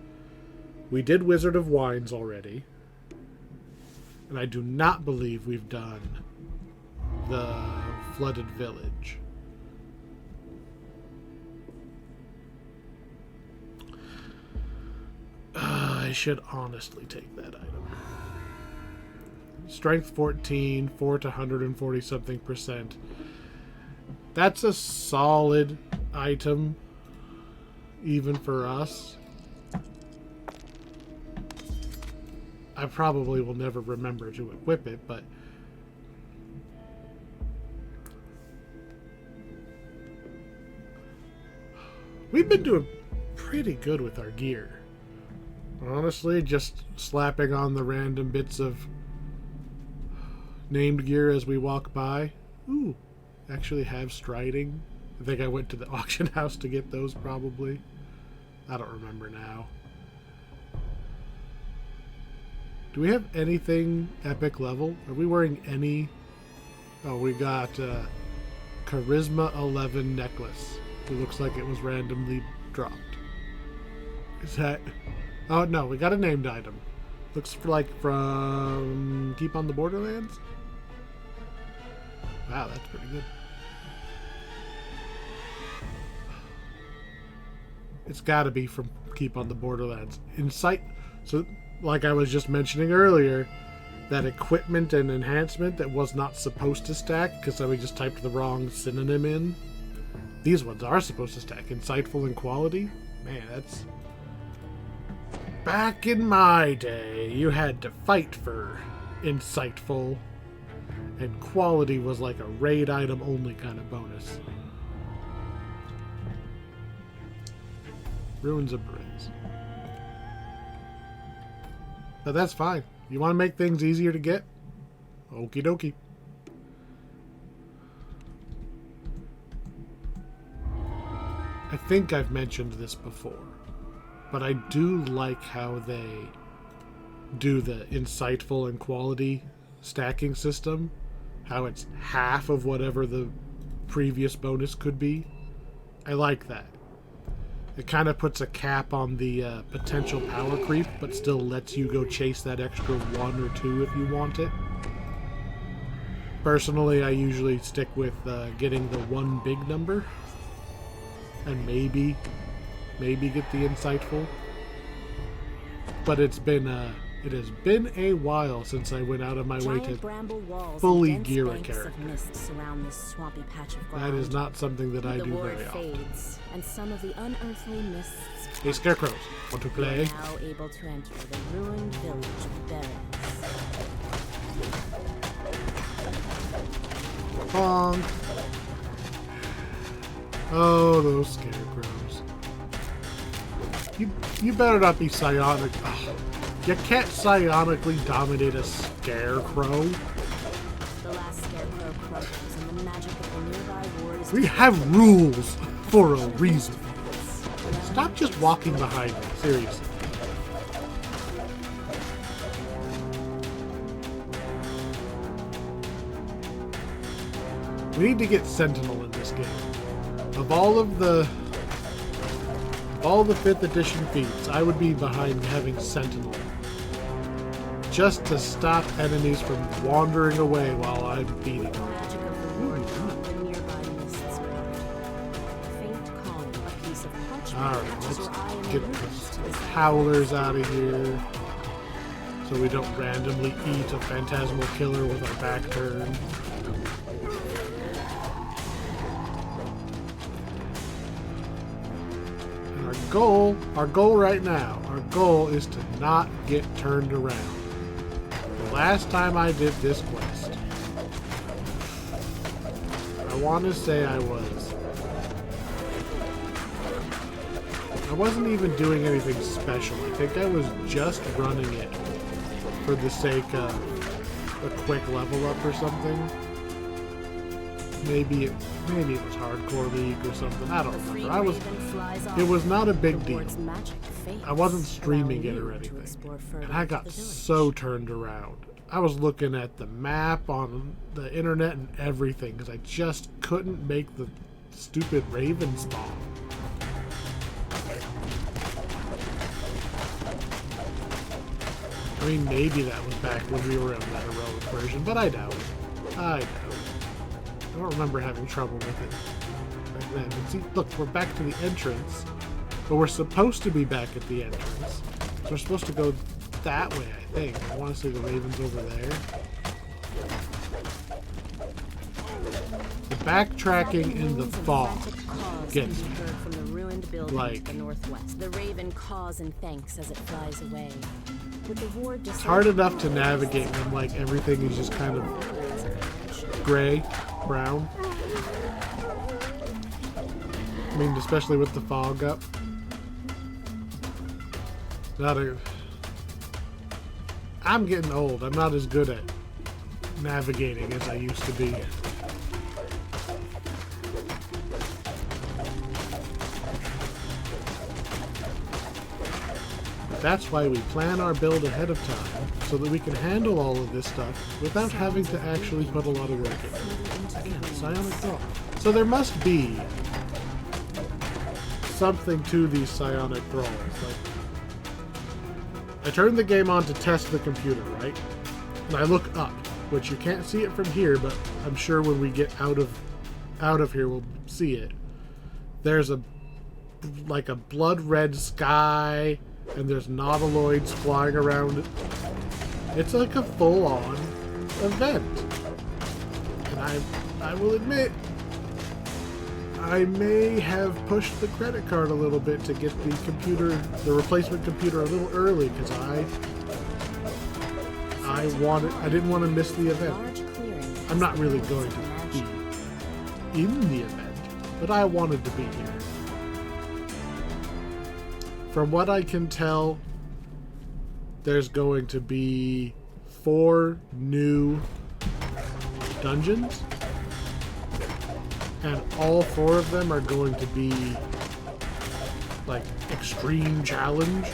we did Wizard of Wines already. And I do not believe we've done the Flooded Village. I should honestly take that item. Strength 14, 4 to 140 something percent. That's a solid item, even for us. I probably will never remember to equip it, but we've been doing pretty good with our gear. Honestly, just slapping on the random bits of named gear as we walk by. Ooh, actually have striding. I think I went to the auction house to get those, probably. I don't remember now. Do we have anything epic level? Are we wearing any? Oh, we got Charisma 11 necklace. It looks like it was randomly dropped. Is that... Oh, no, we got a named item. Looks like from Keep on the Borderlands. Wow, that's pretty good. It's got to be from Keep on the Borderlands. Insight. So, like I was just mentioning earlier, that equipment and enhancement that was not supposed to stack because we just typed the wrong synonym in. These ones are supposed to stack. Insightful and quality. Man, that's... Back in my day, you had to fight for insightful, and quality was like a raid item only kind of bonus. Ruins of Briggs. But that's fine. You want to make things easier to get? Okie dokie. I think I've mentioned this before, but I do like how they do the insightful and quality stacking system. How it's half of whatever the previous bonus could be. I like that. It kind of puts a cap on the potential power creep, but still lets you go chase that extra 1 or 2 if you want it. Personally, I usually stick with getting the 1 big number, and maybe get the insightful. But it has been a while since I went out of my way to fully gear a character. That is not something that I do very often. And some of the unearthly mists. Hey, Scarecrows, want to play? Now able to enter the ruined village of Barons. Bonk. Oh, those Scarecrows. You better not be psionic. Oh, you can't psionically dominate a Scarecrow. The last Scarecrow cloaks and the magic of the nearby wars. We have rules for a reason. Stop just walking behind me, seriously. We need to get Sentinel in this game. Of all the 5th edition feats, I would be behind having Sentinel. Just to stop enemies from wandering away while I'm beating them. Alright, let's get the Howlers out of here so we don't randomly eat a Phantasmal Killer with our back turned. And our goal right now, is to not get turned around. The last time I did this quest, I want to say I wasn't even doing anything special. I think I was just running it for the sake of a quick level up or something. Maybe it was Hardcore League or something. I don't remember. It was not a big deal. I wasn't streaming it or anything. And I got so turned around. I was looking at the map on the internet and everything because I just couldn't make the stupid Raven spawn. I mean, maybe that was back when we were in that heroic version, but I doubt it. I don't remember having trouble with it back then. But see, look, we're back to the entrance, but we're supposed to be back at the entrance. So we're supposed to go that way, I think. I want to see the ravens over there. The backtracking in the fog gets me. Like, the raven caws and thanks as it flies away. With the ward it's hard enough to navigate when like everything is just kind of gray, brown. I mean, especially with the fog up. I'm getting old. I'm not as good at navigating as I used to be. That's why we plan our build ahead of time, so that we can handle all of this stuff without having to actually put a lot of work in. Again, psionic thrall. So there must be something to these psionic thralls. Like, I turn the game on to test the computer, right? And I look up, which you can't see it from here, but I'm sure when we get out of here we'll see it. There's like a blood red sky, and there's nautiloids flying around it. It's like a full-on event. And I will admit, I may have pushed the credit card a little bit to get the replacement computer a little early, because I didn't want to miss the event. I'm not really going to be in the event, but I wanted to be here. From what I can tell, there's going to be 4 new dungeons, and all 4 of them are going to be like extreme challenge.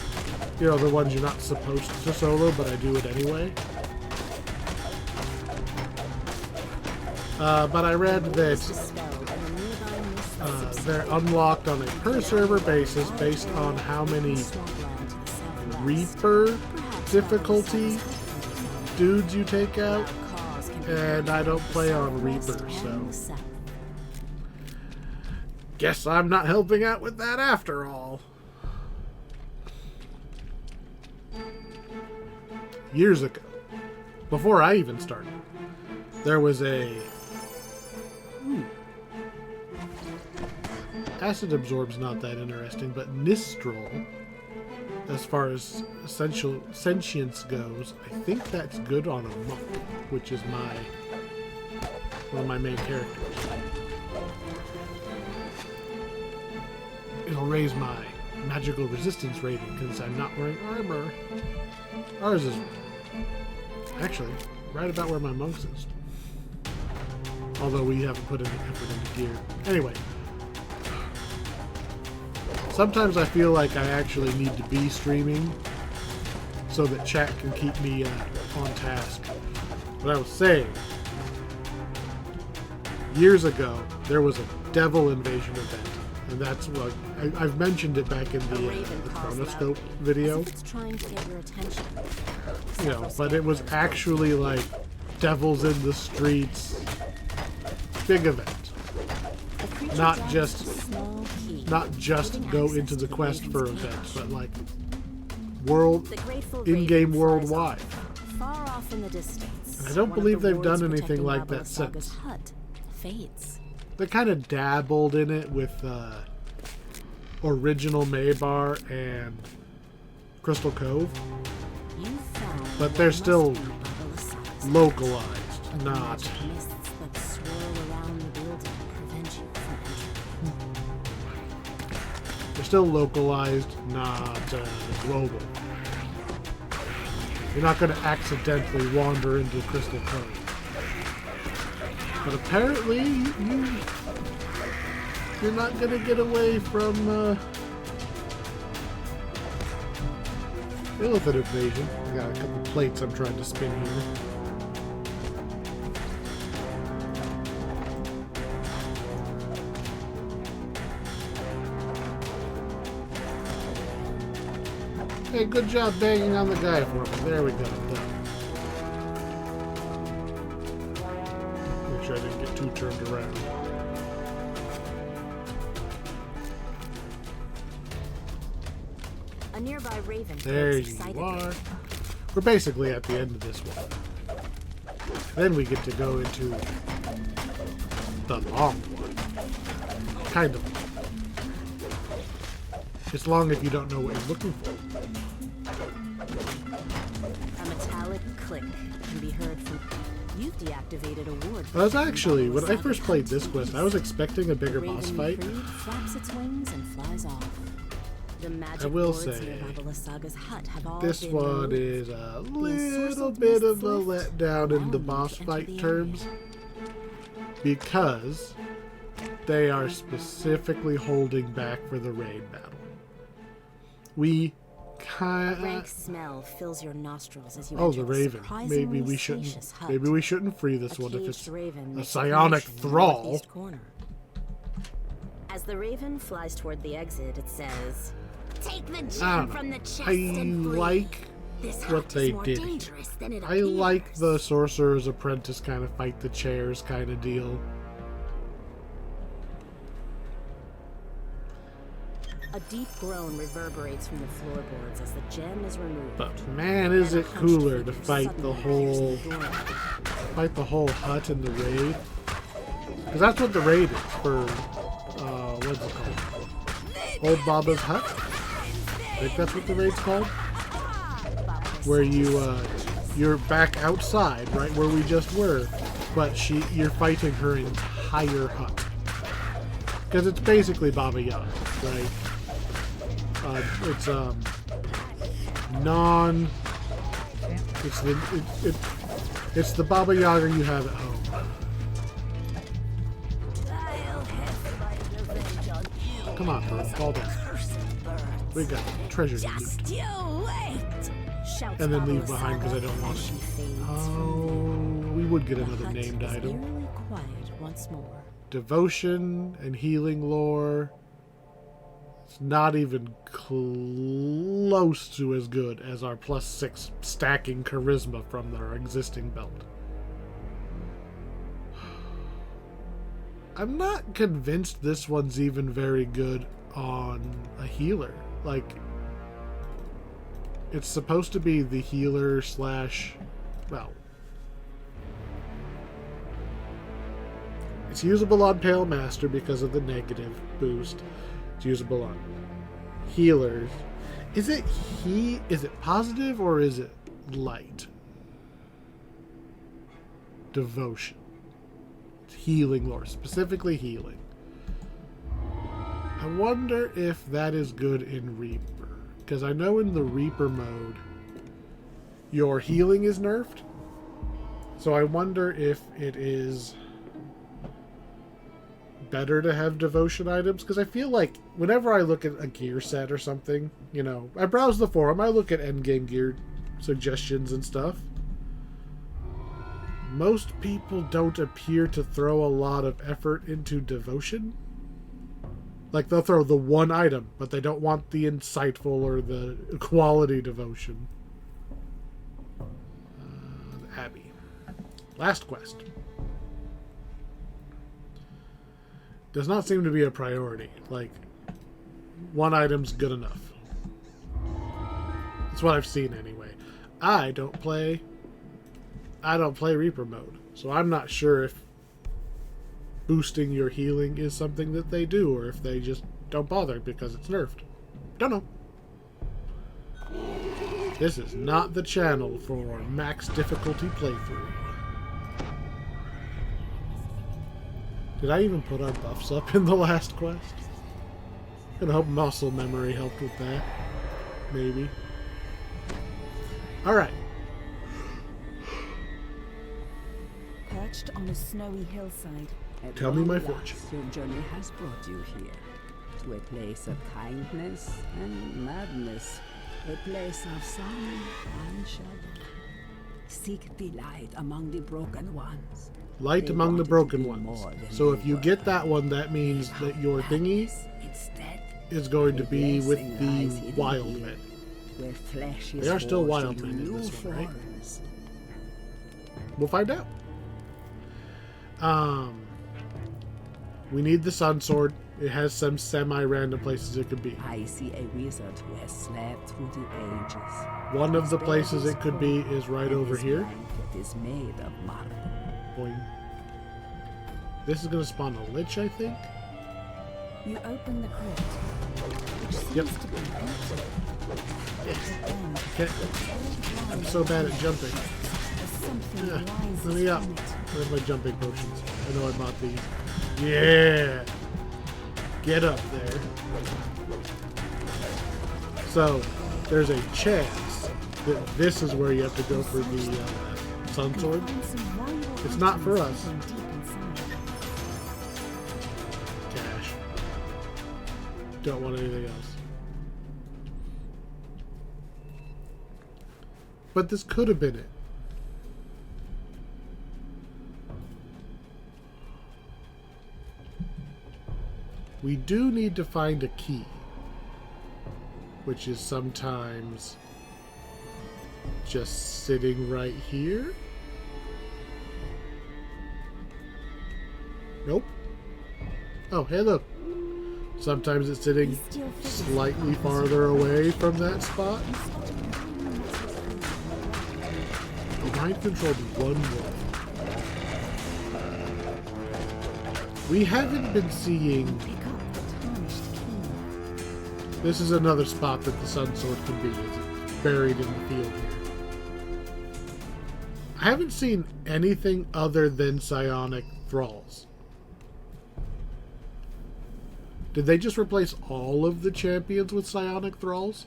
You know, the ones you're not supposed to solo, but I do it anyway. But I read that they're unlocked on a per server basis based on how many Reaper difficulty dudes you take out, and I don't play on Reaper, so guess I'm not helping out with that after all. Years ago, before I even started, there was a Acid Absorb's not that interesting, but Nistral, as far as sentience goes, I think that's good on a monk, which is one of my main characters. It'll raise my magical resistance rating because I'm not wearing armor. Ours is actually right about where my monk's is. Although we haven't put any effort into gear. Anyway. Sometimes I feel like I actually need to be streaming so that chat can keep me on task. But I was saying, years ago, there was a devil invasion event. And that's what I've mentioned it back in the Chronoscope video. You know, but it was actually like devils in the streets, big event. Not just go into the quest for events, but like in-game worldwide. And I don't believe they've done anything like that since. They kind of dabbled in it with original Maybar and Crystal Cove, but they're still localized, not. They're still localized, not global. You're not going to accidentally wander into Crystal Cove. But apparently, you're not going to get away from Illithid invasion. I got a couple plates I'm trying to spin here. Hey, good job banging on the guy for me. There we go. Done. Make sure I didn't get too turned around. A nearby raven. There you are. We're basically at the end of this one. Then we get to go into the long one. Kind of. It's long if you don't know what you're looking for. A metallic click can be heard from. You've deactivated a ward. I was actually, when I first played this quest, I was expecting a bigger boss fight. Flaps its wings and flies off. The magic I will wards say, near Babalosaga's hut have all this been one removed. is a little bit of a letdown in the boss fight terms, because they are specifically holding back for the raid battle. We A rank smell fills your nostrils as you Oh, enter the the raven. surprisingly Maybe we spacious hut. shouldn't free this A one if caged it's raven a makes psionic connection in the thrall. northeast corner. As the raven flies toward the exit, it says, "Take the gem from the chest I and flee. like This what hut they is more did. dangerous than it I appears." like the sorcerer's apprentice kind of fight the chairs kind of deal. A deep groan reverberates from the floorboards as the gem is removed. But man, is Then it a hunched cooler to figure fight suddenly the appears in whole doorway. hut in the raid. Because that's what the raid is for. What's it called? Old Baba's hut. I think that's what the raid's called. Where you're back outside, right where we just were, but you're fighting her entire hut. Because it's basically Baba Yaga, right? It's it's the Baba Yaga you have at home. Come on, bird, fall down. We got treasures to loot. Just you wait! Shouts And then leave Babalossaga behind because I don't want as it. she fades. Oh, we would get The another hut named is item. eerily quiet once more. Devotion and healing lore. It's not even close to as good as our +6 stacking charisma from our existing belt. I'm not convinced this one's even very good on a healer. Like, it's supposed to be the healer slash, well, it's usable on Pale Master because of the negative boost. It's usable on healers. Is it positive or is it light? Devotion. It's healing lore, specifically healing. I wonder if that is good in Reaper. Because I know in the Reaper mode, your healing is nerfed. So I wonder if it is better to have devotion items. Because I feel like whenever I look at a gear set or something, you know, I browse the forum, I look at endgame gear suggestions and stuff. Most people don't appear to throw a lot of effort into devotion. Like, they'll throw the one item, but they don't want the insightful or the quality devotion. Abbey. Last quest. Does not seem to be a priority. Like, one item's good enough. That's what I've seen anyway. I don't play Reaper mode, so I'm not sure if boosting your healing is something that they do, or if they just don't bother because it's nerfed. Don't know. This is not the channel for max difficulty playthrough. Did I even put our buffs up in the last quest? Gonna hope muscle memory helped with that. Maybe. Alright. perched on a snowy hillside. At Tell me my long fortune. last, your journey has brought you here, to a place of kindness and madness, a place of sun and shadow. Seek delight among the broken ones. Light They among the wanted to broken be ones. more than So they if you were. get that one, that means that your thingy Instead, is going to a be with blessing the lies hidden wild here, men. where flesh is They are still forged wild into men in new this one, right? forms. We'll find out. We need the Sun Sword. It has some semi-random places it could be. I see a wizard who has slept through the ages. One of His the bed places is it could be cold, is right and over his here. blanket is made of marble. Boing. This is going to spawn a Lich, I think. You open the crypt, which seems Yep. to be empty. But then, Okay. I'm so bad at jumping. as something Yeah, rises let me up. from it. Where's my jumping potions? I know I bought these. Yeah! Get up there. So, there's a chance that this is where you have to go for the Sun Sword. Find some valuable It's not for items us. from deep inside. Cash. Don't want anything else. But this could have been it. We do need to find a key, which is sometimes just sitting right here. Nope. Oh, hey, look. Sometimes it's sitting He still figures slightly it out. farther away from that spot. The mind controlled one wolf. We haven't been seeing. Pick up the tarnished key. This is another spot that the Sun Sword can be. It's buried in the field here. I haven't seen anything other than psionic thralls. Did they just replace all of the champions with psionic thralls?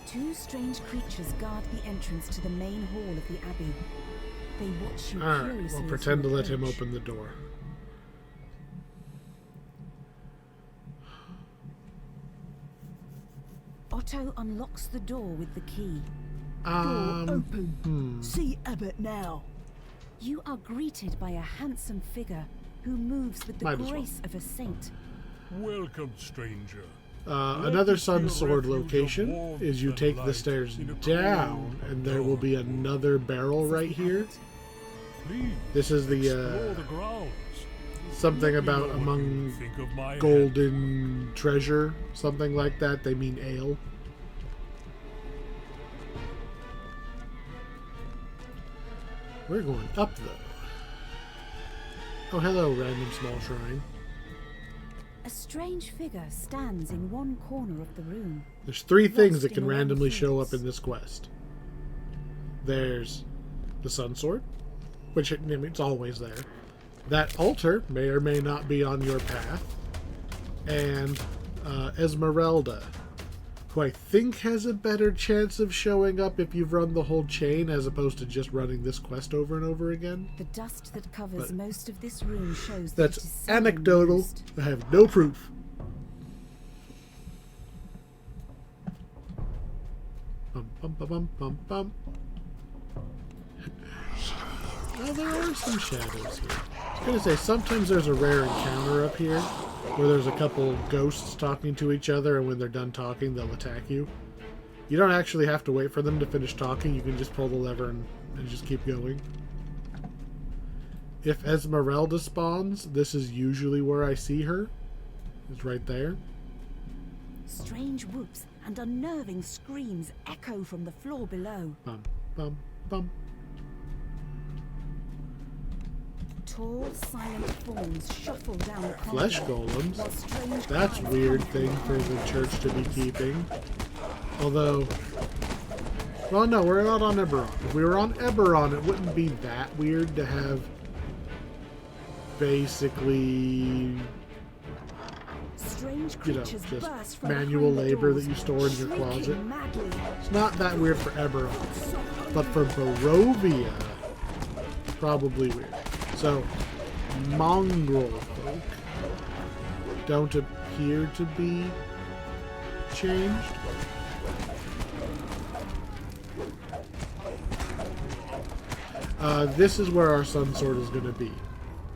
Two strange creatures guard the entrance to the main hall of the abbey. They watch you Alright, curiously. we'll as pretend to you let him approach. open the door. Otto unlocks the door with the key. Open. See Abbot now. You are greeted by a handsome figure who moves with the Might as well. grace of a saint. Welcome, stranger. Another Sun Your Sword refuge of location warmth is you and take the light stairs in a down, cold and there will be dark world. another barrel right here. Please This is the explore the grounds. something Let me about know what you among think of my golden treasure, something like that. They mean ale. We're going up though. Oh, hello, random small shrine. A strange figure stands in one corner of the room. There's three things Lost that can in around randomly show up things. in this quest. There's the Sun Sword, which it's always there. That altar may or may not be on your path. And Esmeralda, who I think has a better chance of showing up if you've run the whole chain as opposed to just running this quest over and over again. The dust that covers But most of this room shows that it is That's seldom anecdotal. used. I have no proof. Bum, bum, bum, bum, bum, bum. Well, there are some shadows here. I was going to say, sometimes there's a rare encounter up here where there's a couple ghosts talking to each other, and when they're done talking, they'll attack you. You don't actually have to wait for them to finish talking. You can just pull the lever and just keep going. If Esmeralda spawns, this is usually where I see her. It's right there. Strange whoops and unnerving screams echo from the floor below. Bum, bum, bum. Tall, silent forms shuffle down the corridor. Flesh golems. while strange That's cries weird come thing from for the the church to be keeping. Although, well, no, we're not on Eberron. If we were on Eberron, it wouldn't be that weird to have basically strange you know, creatures just burst from manual behind the labor doors, that you store in your shrieking closet. madly. It's not that weird for Eberron, but for Barovia, probably weird. So, mongrel folk don't appear to be changed. This is where our sun sword is going to be.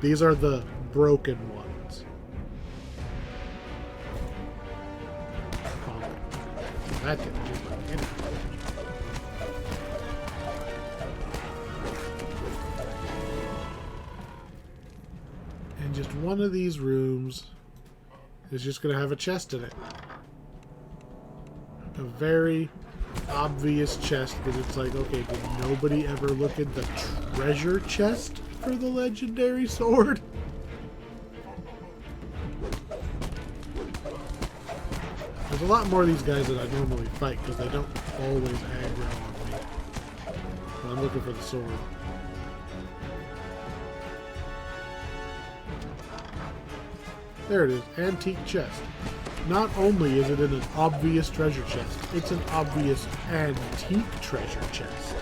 These are the broken ones. That didn't do anything. And just one of these rooms is just going to have a chest in it. A very obvious chest, because it's like, okay, did nobody ever look at the treasure chest for the legendary sword? There's a lot more of these guys that I normally fight, because they don't always aggro on me. But I'm looking for the sword. There it is, antique chest. Not only is it in an obvious treasure chest, it's an obvious antique treasure chest.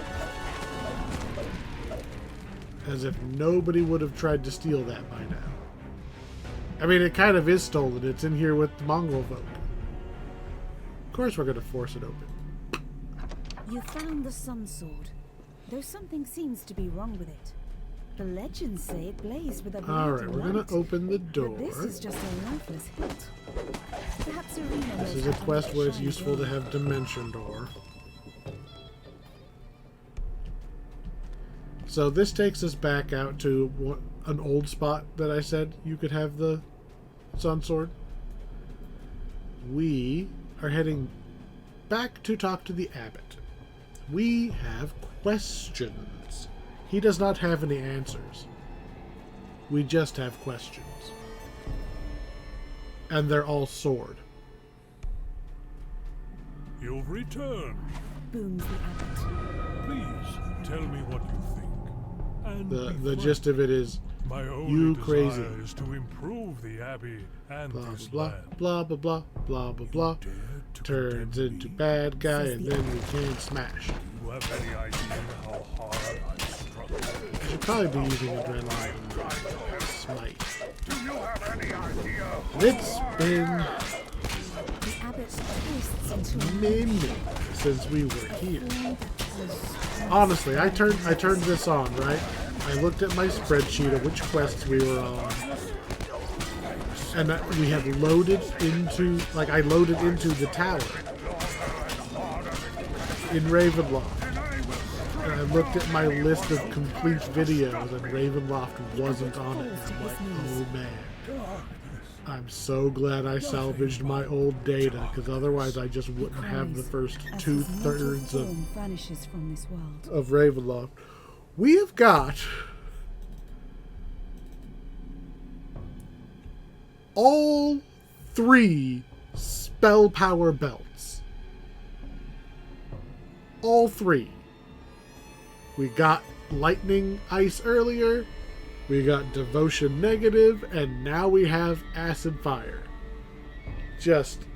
As if nobody would have tried to steal that by now. I mean, it kind of is stolen. It's in here with the Mongol folk. Of course we're going to force it open. You found the sun sword, though something seems to be wrong with it. The legends say it blazed with a Alright, we're going to open the door. But this is just a lifeless hilt. Perhaps Arena This is a quest where it's useful to have Dimension Door. So this takes us back out to an old spot that I said you could have the sun sword. We are heading back to talk to the abbot. We have questions. He does not have any answers. We just have questions. And they're all sword. You've returned. Booms the abbot. Please tell me what you think. And The gist of it is, my only you desire crazy. is to improve the abbey and blah this blah land. blah blah blah blah blah blah. Dare to Turns condemn into me? bad guy, and then we can't smash. Do you have any idea how hard I struggled? I should probably be using adrenaline and smite. Do you have any idea? And it's been The abbot twists into a minutes since we were here. Honestly, I turned this on, right? I looked at my spreadsheet of which quests we were on. And that we have loaded into, like, I loaded into the tower in Ravenloft. And I looked at my list of complete videos, and Ravenloft wasn't on it. And I'm like, oh man. I'm so glad I salvaged my old data, because otherwise I just wouldn't have the first as his 2/3 mortal form vanishes from this world. of Ravenloft. We have got all 3 spell power belts. All 3. We got lightning ice earlier, we got devotion negative, and now we have acid fire. Just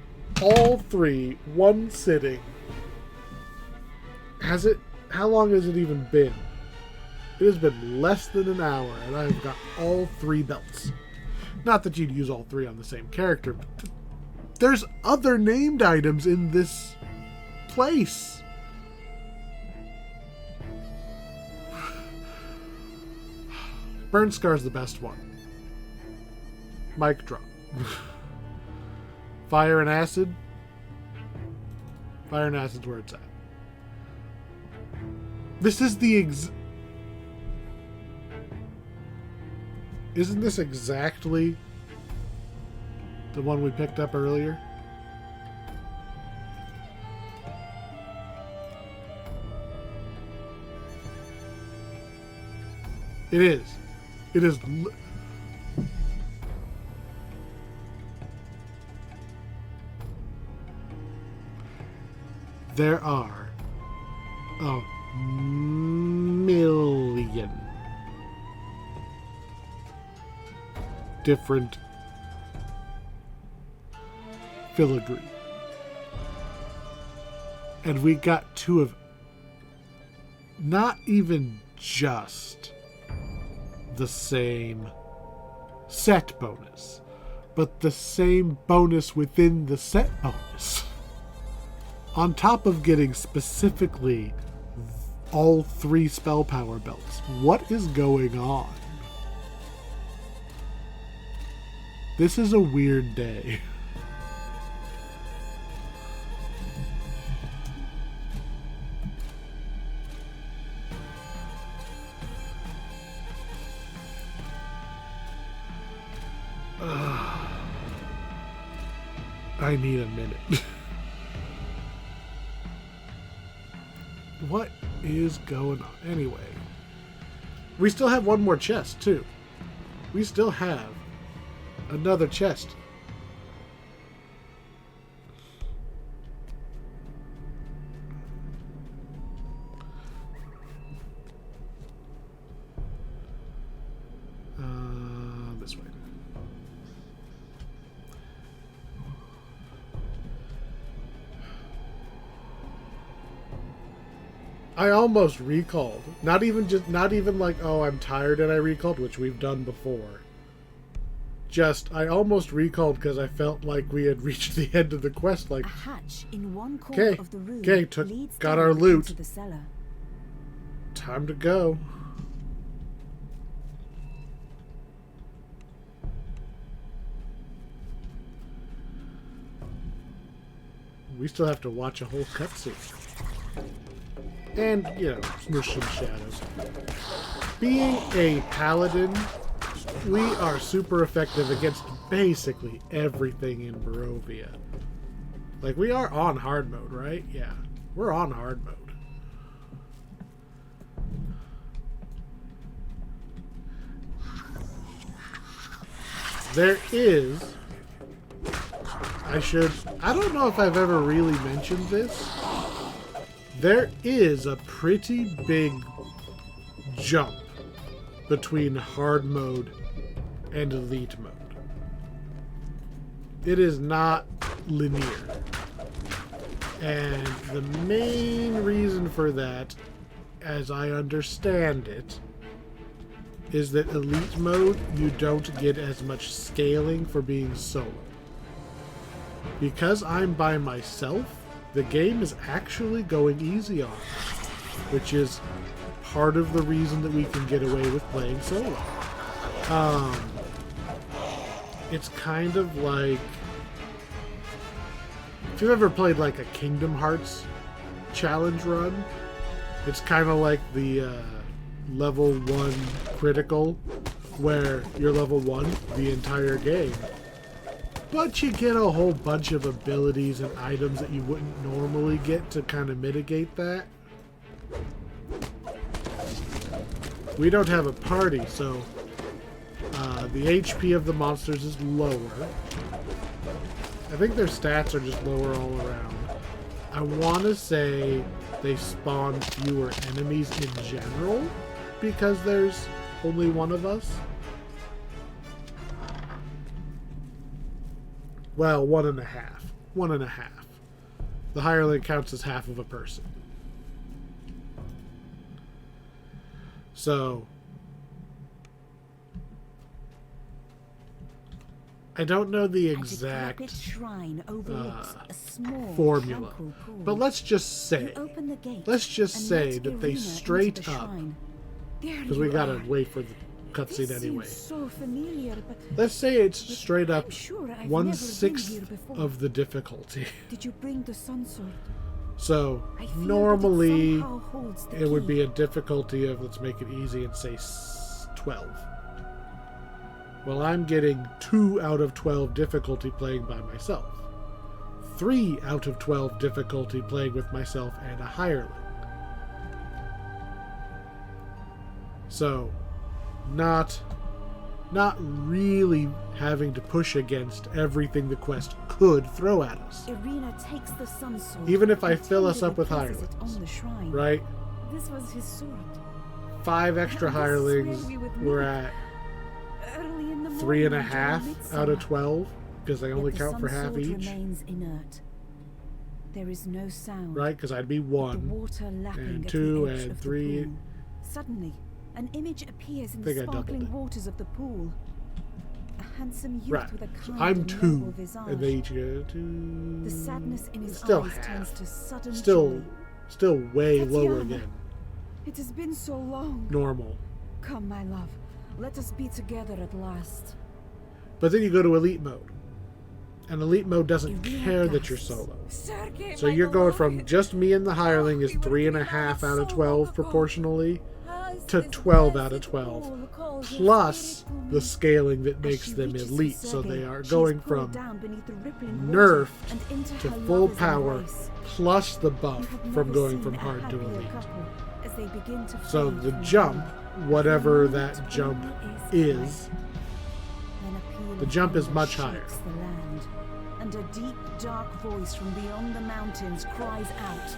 all 3, one sitting. How long has it even been? It has been less than an hour, and I've got all 3 belts. Not that you'd use all 3 on the same character, but there's other named items in this place. Burn Scar's the best one. Mic drop. Fire and Acid. Fire and Acid's where it's at. This is the Isn't this exactly the one we picked up earlier? It is. It is. There are a million filigree. And we got 2 of not even just the same set bonus, but the same bonus within the set bonus. On top of getting specifically all 3 spell power belts. What is going on? This is a weird day. I need a minute. What is going on? Anyway, we still have one more chest, too. We still have another chest. This way. I almost recalled. Not even like, oh, I'm tired and I recalled, which we've done before. Just, I almost recalled because I felt like we had reached the end of the quest. Like, a hatch in one corner of the room leads got down our loot. into the cellar. Time to go. We still have to watch a whole cutscene. And, you know, smush some shadows. Being a paladin, we are super effective against basically everything in Barovia. Like, we are on hard mode, right? Yeah, we're on hard mode. There is... I don't know if I've ever really mentioned this. There is a pretty big jump between hard mode and elite mode. It is not linear. And the main reason for that, as I understand it, is that elite mode, you don't get as much scaling for being solo. Because I'm by myself, the game is actually going easy on me, which is part of the reason that we can get away with playing solo. It's kind of like, if you've ever played like a Kingdom Hearts challenge run, it's kind of like the level 1 critical, where you're level 1 the entire game. But you get a whole bunch of abilities and items that you wouldn't normally get to kind of mitigate that. We don't have a party, so the HP of the monsters is lower. I think their stats are just lower all around. I want to say they spawn fewer enemies in general because there's only one of us. Well, 1.5. 1.5. The hireling counts as half of a person. So, I don't know the exact formula, but let's just say that they straight up, because we gotta wait for the cutscene anyway. So familiar, but let's say it's straight up sure I've 1/6 of the difficulty. Did you bring the sun sword? So I feel normally that it somehow holds the it would key. be a difficulty of, let's make it easy and say 12. Well, I'm getting 2 out of 12 difficulty playing by myself. 3 out of 12 difficulty playing with myself and a hireling. So, not really having to push against everything the quest could throw at us. Irina takes the sun sword. Even if I and fill us up with places it hirelings, on the shrine. right? This was his sword. 5 extra This is where hirelings, we would we're meet. at Early in the morning, 3.5 during out of midsummer. 12. because they only Yet the count for sun half sword each. remains inert. There is no sound. Right, because I'd be The 1, water lapping and at 2, the edge and of 3. the pool. Suddenly, an image appears in Think the I doubled sparkling it. waters of the pool. A handsome youth Right, with a so kind I'm and 2, noble visage. and they each get 2. The sadness in his Still eyes half. turns to sudden Still, joy. still way lower Tatiana. than It has been so long. normal. Come, my love. Let us be together at last. But then you go to elite mode. And elite mode doesn't Irina care that you're gasps. solo. Sergei, So my you're going from beloved. just me and the hireling is We were 3.5 together out of so 12 long ago. proportionally As to this 12 out of blessed 12. pool calls your Plus spirit to the me. scaling that As makes she them reaches for elite. So Sergei, they are she is going pulled from down beneath the rippling nerfed water and into to her full lover's power embrace. plus the You buff have from never going seen from a hard to happier elite. couple as they begin to So fade the from jump, view. whatever For a that moment, jump all is, Then a peal the of jump is thunder much shakes higher. the land, and a deep, dark voice from beyond the mountains cries out.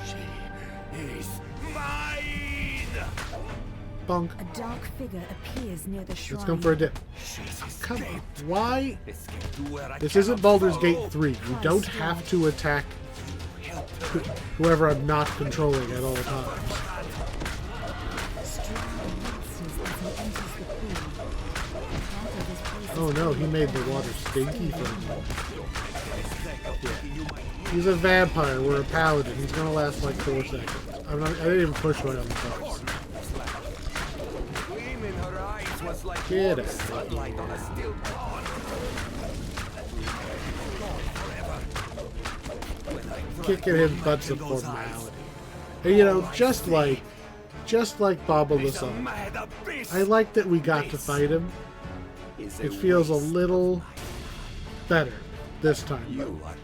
She is mine! Bonk. A dark figure appears near the shrine. Let's go for a dip. She's Come on. escaped. Why? Escaped to where I This cannot isn't Baldur's follow. Gate 3. You don't have to attack Help her. whoever I'm not controlling at all times. Strahd winces as he enters the pool. Part of his place is Oh no, he full of made the air, water stinky still for me. Yeah. He's a vampire. We're a paladin. He's gonna last like 4 seconds. I didn't even push right on the cards. Gleam in her eyes was like Get warm out of sunlight on a still pond. Kicking his butt's a formality. And you know, just like Baba the Sun, Mad abyss. I like that we got to fight him. It feels a little better this time. You are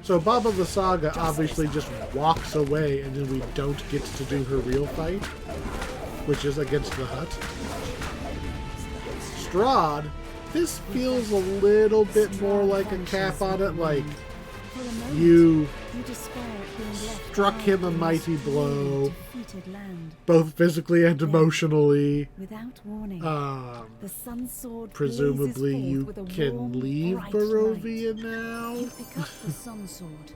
So Baba the Saga obviously just walks away and then we don't get to do her real fight, which is against the hut. Strahd, this feels a little bit more like a cap on it, like For a moment, you you despair at being left struck behind him a in this mighty free, blow, defeated land. both physically and emotionally. Without warning, the sun sword Presumably blazes you forth with a can warm, leave bright Barovia light. now. You pick up the sun sword.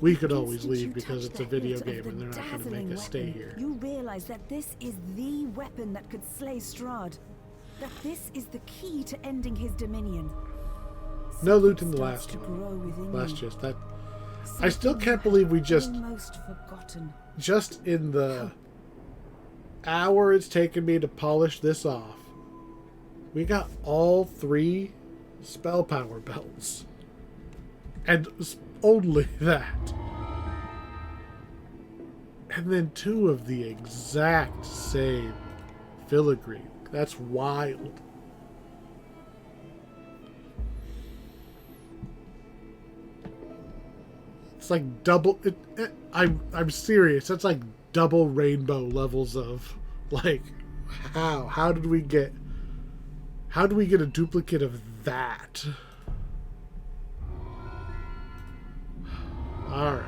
We could The always instant leave you because touch it's a the video hilt of game the and they're not going to dazzling make us stay weapon, here. You realize that this is the weapon that could slay Strahd. That this is the key to ending his dominion. No loot in the Something last starts to one. grow within Last you. chest. I still Something can't believe we just almost forgotten. in the hour it's taken me to polish this off, we got all 3 spell power belts. And only that. And then 2 of the exact same filigree. That's wild. It's like double. I'm serious. That's like double rainbow levels of like how did we get a duplicate of that? All right,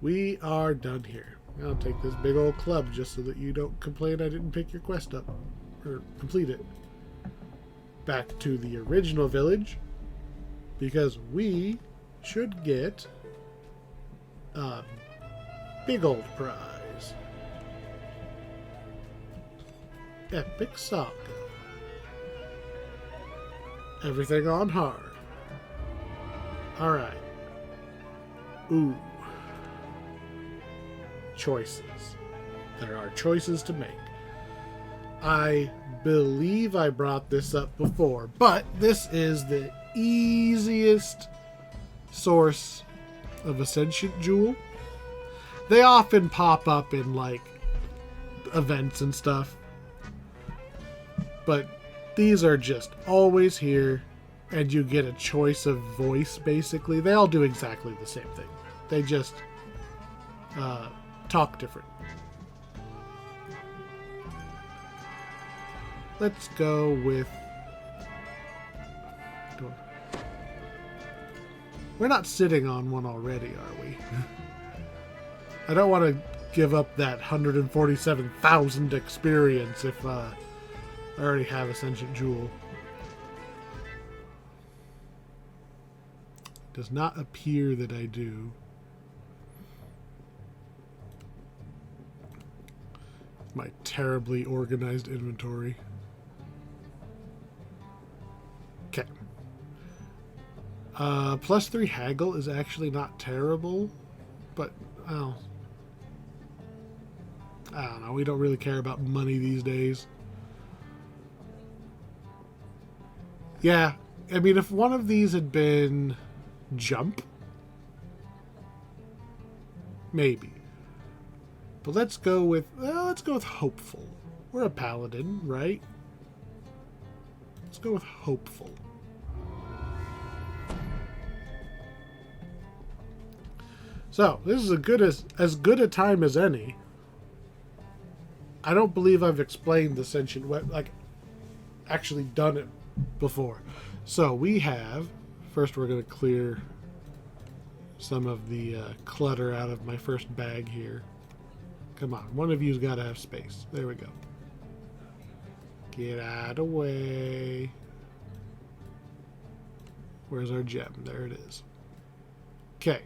we are done here. I'll take this big old club just so that you don't complain I didn't pick your quest up or complete it. Back to the original village because we should get a big old prize. Epic Saga. Everything on hard. Alright. Ooh. Choices. There are choices to make. I believe I brought this up before, but this is the easiest source of Ascension Jewel. They often pop up in like events and stuff, but these are just always here, and you get a choice of voice basically. They all do exactly the same thing. They just talk different. Let's go with... We're not sitting on one already, are we? I don't want to give up that 147,000 experience if I already have Ascension Jewel. Does not appear that I do. My terribly organized inventory. Okay. +3 haggle is actually not terrible, but oh, I don't know. We don't really care about money these days. Yeah, I mean, if one of these had been jump, maybe. But let's go with hopeful. We're a paladin, right? Let's go with hopeful. So this is as good a time as any. I don't believe I've explained the sentient weapon, like actually done it before. So we have, first we're going to clear some of the clutter out of my first bag here. Come on, one of you's got to have space. There we go. Get out of the way. Where's our gem? There it is. Okay.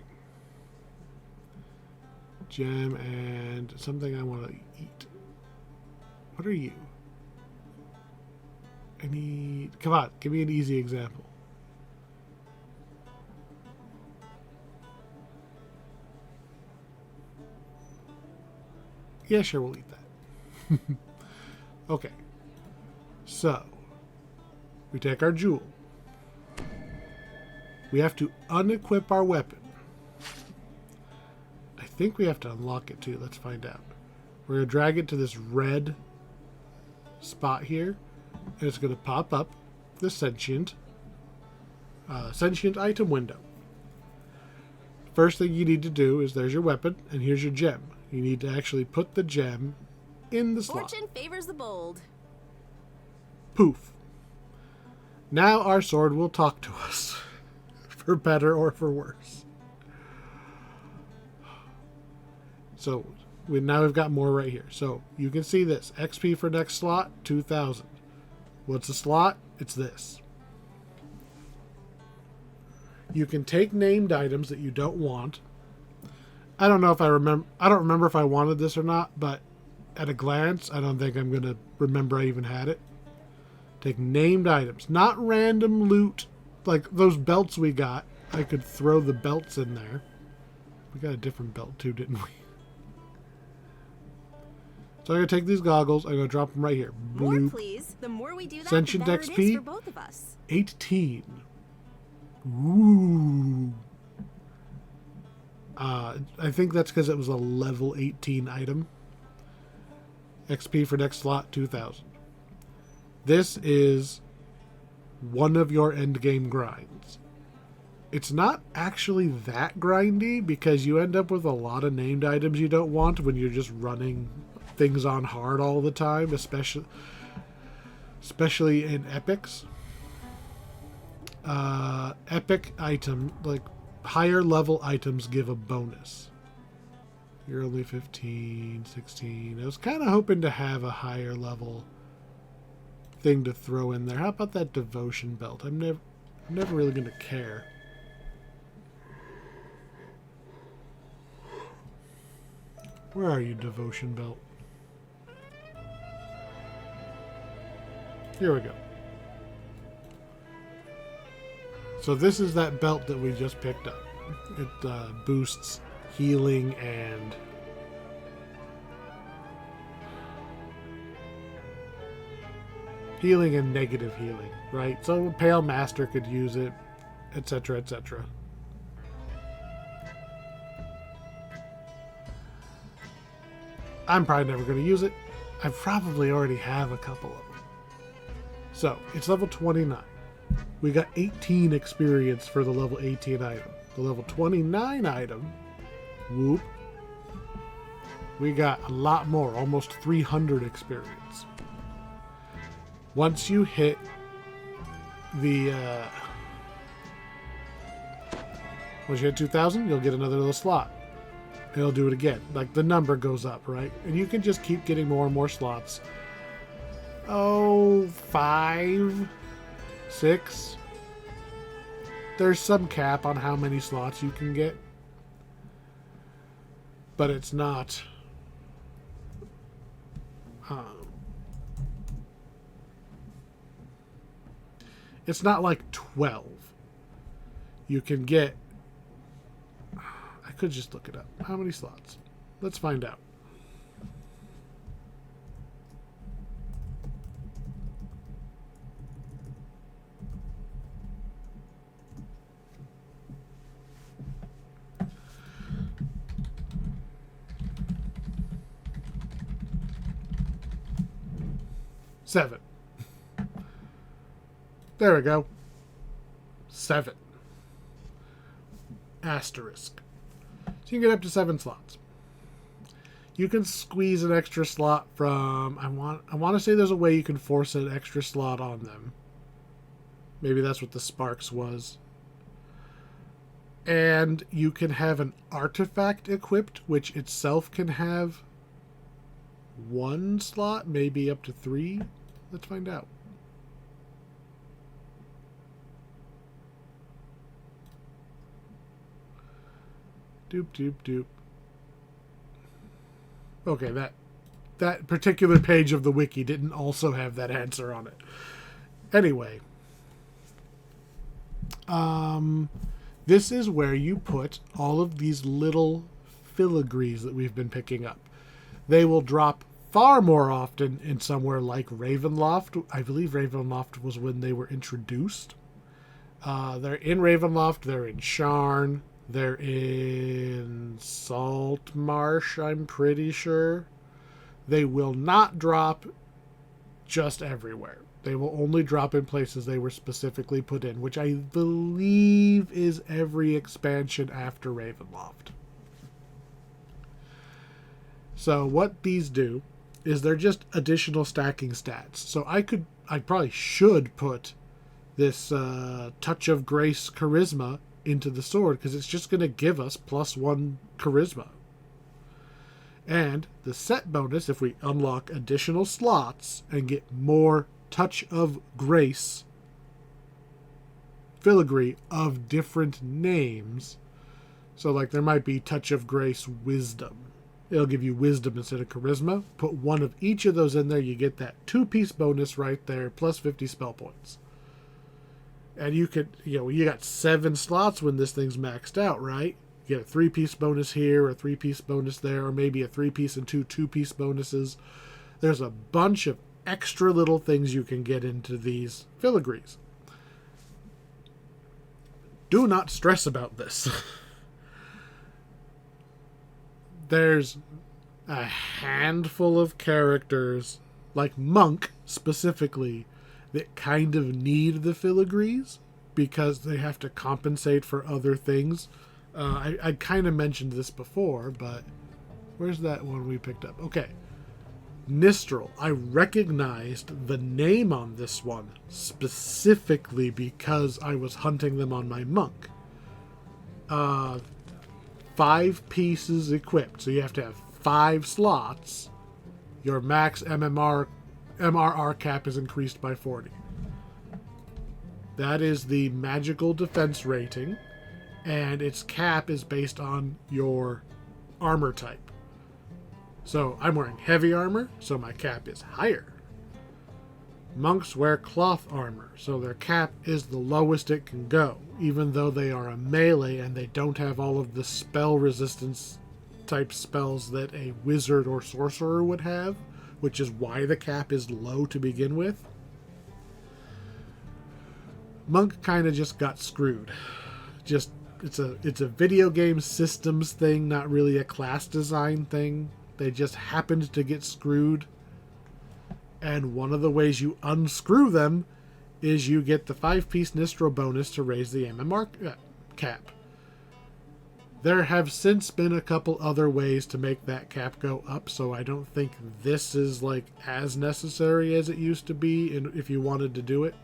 Gem and something I want to eat. What are you? I need... Come on, give me an easy example. Yeah, sure, we'll eat that. Okay. So, we take our jewel. We have to unequip our weapon. I think we have to unlock it too. Let's find out. We're going to drag it to this red spot here. And it's going to pop up the sentient item window. First thing you need to do is there's your weapon and here's your gem. You need to actually put the gem in the slot. Fortune favors the bold. Poof. Now our sword will talk to us. For better or for worse. So now we've got more right here. So you can see this. XP for next slot, 2,000. What's a slot? It's this. You can take named items that you don't want. I don't know if I remember. I don't remember if I wanted this or not, but at a glance, I don't think I'm going to remember I even had it. Take named items, not random loot like those belts we got. I could throw the belts in there. We got a different belt too, didn't we? So I'm going to take these goggles. I'm going to drop them right here. More, Bloop. please. The more we do that, Sentient the better XP? it is for both of us. 18. Ooh. I think that's because it was a level 18 item. XP for next slot, 2,000. This is one of your endgame grinds. It's not actually that grindy because you end up with a lot of named items you don't want when you're just running things on hard all the time, especially in epics. Epic item, like higher level items give a bonus. You're only 15, 16. I was kind of hoping to have a higher level thing to throw in there. How about that devotion belt? I'm never really going to care. Where are you, devotion belt? Here we go. So this is that belt that we just picked up. It boosts healing and negative healing, right? So a Pale Master could use it, etc., etc. I'm probably never going to use it. I probably already have a couple of them. So, it's level 29. We got 18 experience for the level 18 item. The level 29 item, whoop, we got a lot more, almost 300 experience. Once you hit the, once you hit 2,000, you'll get another little slot. It'll do it again. Like, the number goes up, right? And you can just keep getting more and more slots. Oh, 5, 6. there's some cap on how many slots you can get, but it's not. It's not like 12. You can get. I could just look it up. How many slots? Let's find out. Seven. There we go. 7. Asterisk. So you can get up to 7 slots. You can squeeze an extra slot from... I want to say there's a way you can force an extra slot on them. Maybe that's what the Sparks was. And you can have an artifact equipped, which itself can have 1 slot, maybe up to 3. Let's find out. Doop, doop, doop. Okay, that particular page of the wiki didn't also have that answer on it. Anyway. This is where you put all of these little filigrees that we've been picking up. They will drop far more often in somewhere like Ravenloft. I believe Ravenloft was when they were introduced. They're in Ravenloft. They're in Sharn. They're in Saltmarsh, I'm pretty sure. They will not drop just everywhere. They will only drop in places they were specifically put in, which I believe is every expansion after Ravenloft. So what these do is they're just additional stacking stats. So I probably should put this Touch of Grace Charisma into the sword, because it's just going to give us +1 charisma. And the set bonus, if we unlock additional slots and get more Touch of Grace filigree of different names, so like there might be Touch of Grace Wisdom. It'll give you wisdom instead of charisma. Put 1 of each of those in there, you get that 2-piece bonus right there, plus 50 spell points. And you could, you got 7 slots when this thing's maxed out, right? You get a 3-piece bonus here, a 3-piece bonus there, or maybe a 3-piece and 2 2-piece bonuses. There's a bunch of extra little things you can get into these filigrees. Do not stress about this. There's a handful of characters, like Monk specifically, that kind of need the filigrees because they have to compensate for other things. I kind of mentioned this before, but where's that one we picked up? Okay. Nistral. I recognized the name on this one specifically because I was hunting them on my Monk. 5 pieces equipped, so you have to have 5 slots. Your max MRR cap is increased by 40. That is the magical defense rating, and its cap is based on your armor type. So I'm wearing heavy armor, so my cap is higher. Monks wear cloth armor, so their cap is the lowest it can go, even though they are a melee and they don't have all of the spell resistance type spells that a wizard or sorcerer would have, which is why the cap is low to begin with. Monk kind of just got screwed. It's a video game systems thing, not really a class design thing. They just happened to get screwed. And one of the ways you unscrew them is you get the 5-piece Nistral bonus to raise the MMR cap. There have since been a couple other ways to make that cap go up, so I don't think this is like as necessary as it used to be if you wanted to do it.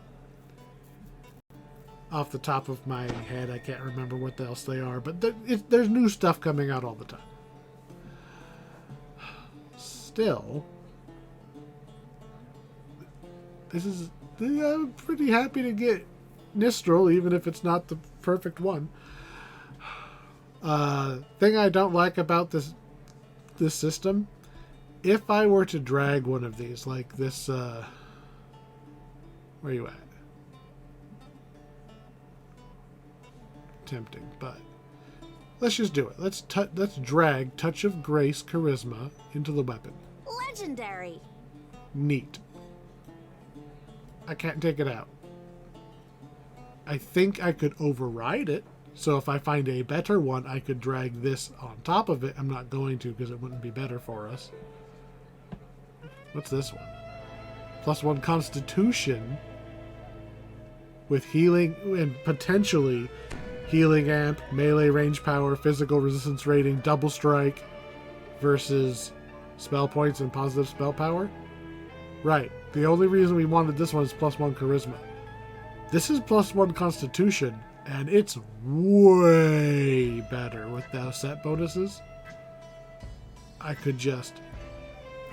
Off the top of my head, I can't remember what else they are, but there's new stuff coming out all the time. Still, I'm pretty happy to get Nistral, even if it's not the perfect one. Thing I don't like about this system, if I were to drag one of these, like this, where you at? Tempting, but let's just do it. Let's drag Touch of Grace Charisma into the weapon. Legendary. Neat. I can't take it out. I think I could override it. So if I find a better one, I could drag this on top of it. I'm not going to because it wouldn't be better for us. What's this one? +1 Constitution with healing and potentially healing amp, melee range power, physical resistance rating, double strike versus spell points and positive spell power. Right. The only reason we wanted this one is +1 Charisma. This is +1 Constitution, and it's way better with those set bonuses. I could just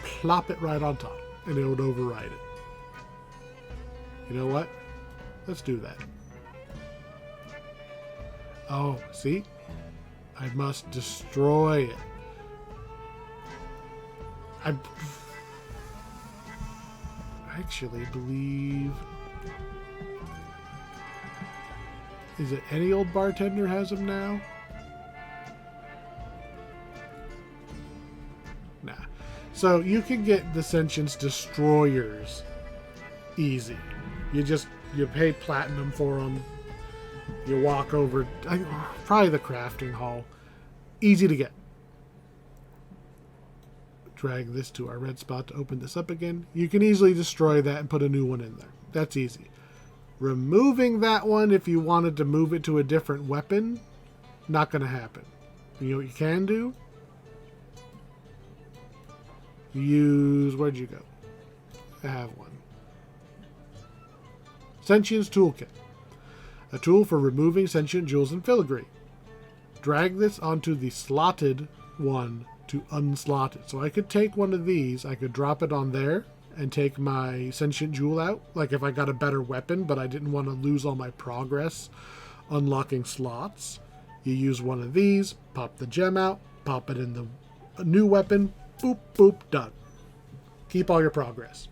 plop it right on top, and it would override it. You know what? Let's do that. Oh, see? I must destroy it. I actually believe... Is it any old bartender has them now? Nah. So you can get the Sentience Destroyers easy. You pay platinum for them. You walk over, probably the crafting hall. Easy to get. Drag this to our red spot to open this up again. You can easily destroy that and put a new one in there. That's easy. Removing that one, if you wanted to move it to a different weapon, not going to happen. You know what you can do? Use, where'd you go? I have one. Sentience Toolkit. A tool for removing sentient jewels and filigree. Drag this onto the slotted one to unslot it. So I could take one of these, I could drop it on there, and take my sentient jewel out. Like if I got a better weapon, but I didn't want to lose all my progress unlocking slots. You use one of these, pop the gem out, pop it in the new weapon, boop, boop, done. Keep all your progress.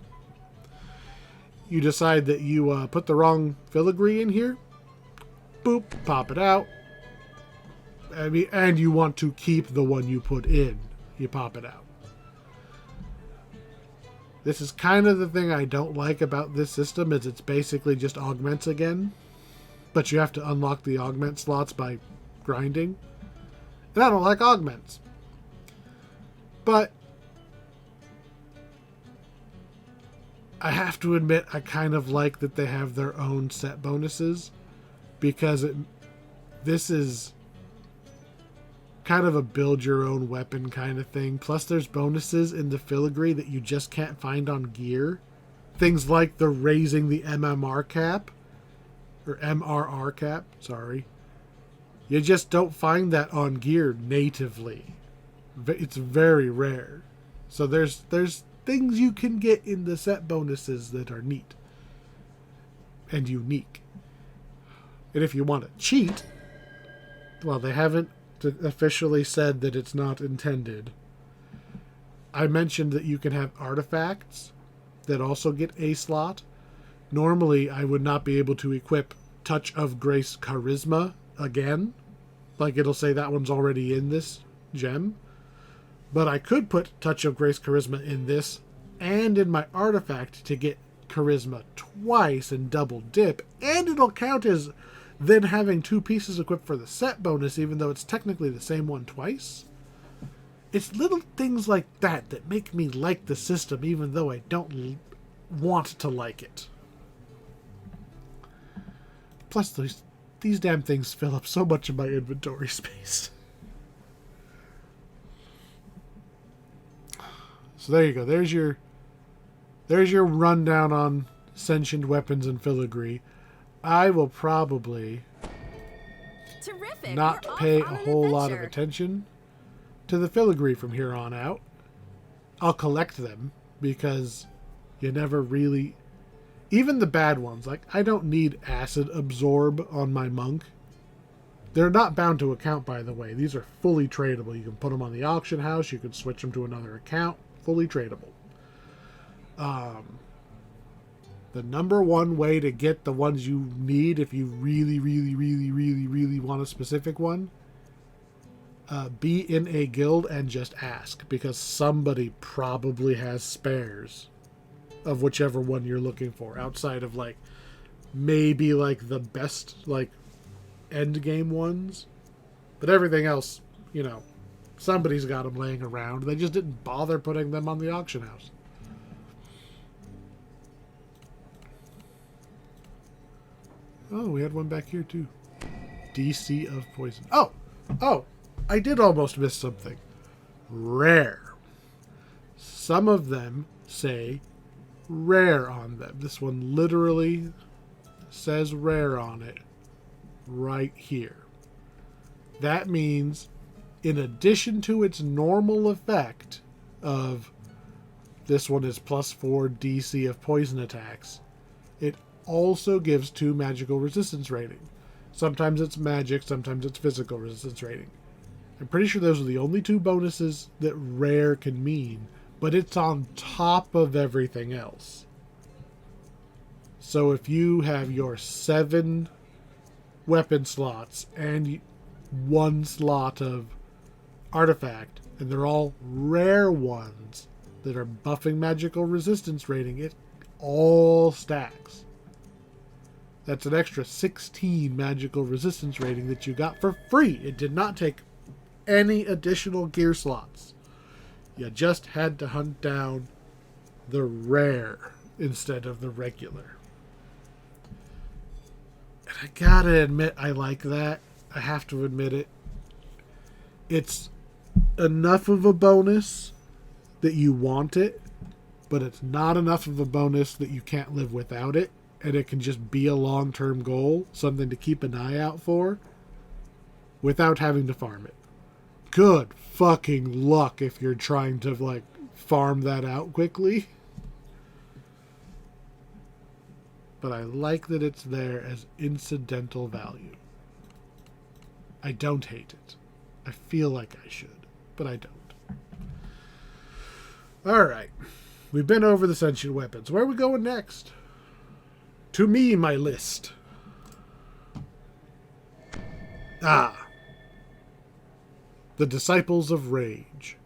You decide that you put the wrong filigree in here, boop, pop it out. And you want to keep the one you put in. You pop it out. This is kind of the thing I don't like about this system, is it's basically just augments again. But you have to unlock the augment slots by grinding. And I don't like augments. But I have to admit, I kind of like that they have their own set bonuses. Because this is kind of a build your own weapon kind of thing. Plus there's bonuses in the filigree that you just can't find on gear. Things like the raising the MMR cap. Or MRR cap, sorry. You just don't find that on gear natively. It's very rare. So there's things you can get in the set bonuses that are neat. And unique. And if you want to cheat, well, they haven't officially said that it's not intended. I mentioned that you can have artifacts that also get a slot. Normally, I would not be able to equip Touch of Grace Charisma again. Like, it'll say that one's already in this gem. But I could put Touch of Grace Charisma in this and in my artifact to get Charisma twice and double dip. And it'll count as then having two pieces equipped for the set bonus, even though it's technically the same one twice. It's little things like that that make me like the system, even though I don't want to like it. Plus, these damn things fill up so much of my inventory space. So there you go. There's your rundown on sentient weapons and filigree. I will probably not pay a whole lot of attention to the filigree from here on out. I'll collect them because you never really... Even the bad ones, like I don't need acid absorb on my monk They're not bound to account, by the way. These are fully tradable. You can put them on the auction house. You can switch them to another account. Fully tradable. The number one way to get the ones you need, if you really, really, really, really, really want a specific one, be in a guild and just ask, because somebody probably has spares of whichever one you're looking for, outside of like maybe like the best like end game ones, but everything else, you know, somebody's got them laying around. They just didn't bother putting them on the auction house. Oh, we had one back here too. DC of poison. Oh, I did almost miss something. Rare. Some of them say rare on them. This one literally says rare on it right here. That means in addition to its normal effect of this one is +4 DC of poison attacks, it also gives 2 magical resistance rating. Sometimes it's magic, sometimes it's physical resistance rating. I'm pretty sure those are the only 2 bonuses that rare can mean, but it's on top of everything else. So if you have your 7 weapon slots and 1 slot of artifact, and they're all rare ones that are buffing magical resistance rating, it all stacks. That's an extra 16 magical resistance rating that you got for free. It did not take any additional gear slots. You just had to hunt down the rare instead of the regular. And I gotta admit, I like that. I have to admit it. It's enough of a bonus that you want it, but it's not enough of a bonus that you can't live without it. And it can just be a long-term goal, something to keep an eye out for, without having to farm it. Good fucking luck if you're trying to, like, farm that out quickly. But I like that it's there as incidental value. I don't hate it. I feel like I should, but I don't. Alright. We've been over the sentient weapons. Where are we going next? To me, my list. The Disciples of Rage.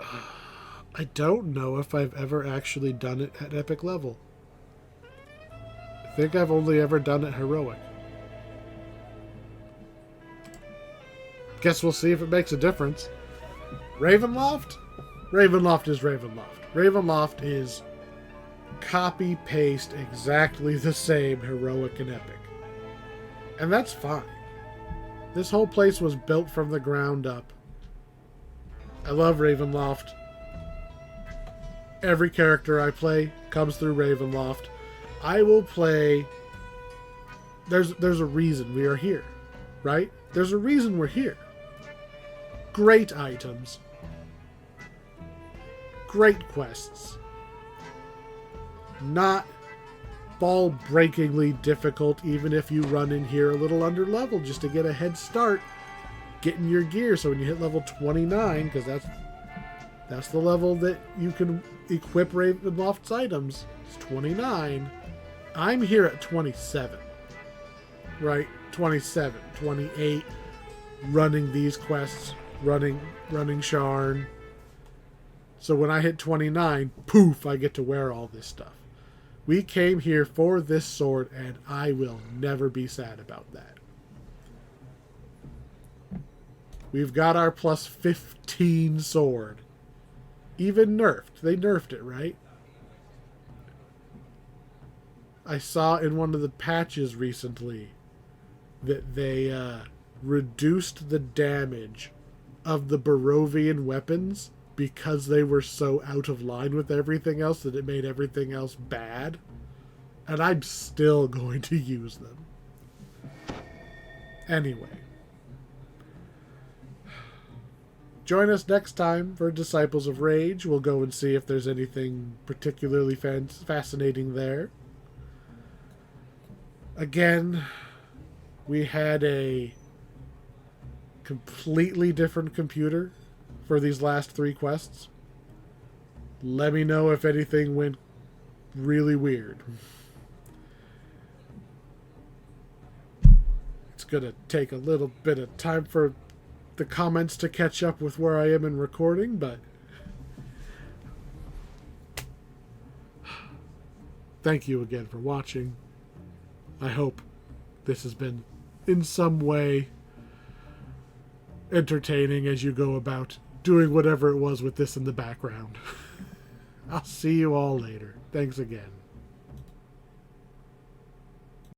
I don't know if I've ever actually done it at epic level. I think I've only ever done it heroic. Guess we'll see if it makes a difference. Ravenloft? Ravenloft is Ravenloft. Ravenloft is copy-paste exactly the same heroic and epic. And that's fine. This whole place was built from the ground up. I love Ravenloft. Every character I play comes through Ravenloft. I will play... There's a reason we are here, right? There's a reason we're here. Great items. Great quests. Not ball-breakingly difficult, even if you run in here a little under level just to get a head start getting your gear. So when you hit level 29, because that's the level that you can equip Ravenloft's items, it's 29. I'm here at 27, right? 27, 28, running these quests, running Sharn. So when I hit 29, poof, I get to wear all this stuff. We came here for this sword, and I will never be sad about that. We've got our plus 15 sword. Even nerfed. They nerfed it, right? I saw in one of the patches recently that they reduced the damage of the Barovian weapons because they were so out of line with everything else that it made everything else bad. And I'm still going to use them. Anyway. Join us next time for Disciples of Rage. We'll go and see if there's anything particularly fascinating there. Again, we had a completely different computer for these last 3 quests. Let me know if anything went really weird. It's gonna take a little bit of time for the comments to catch up with where I am in recording, but thank you again for watching. I hope this has been in some way entertaining as you go about doing whatever it was with this in the background. I'll see you all later. Thanks again.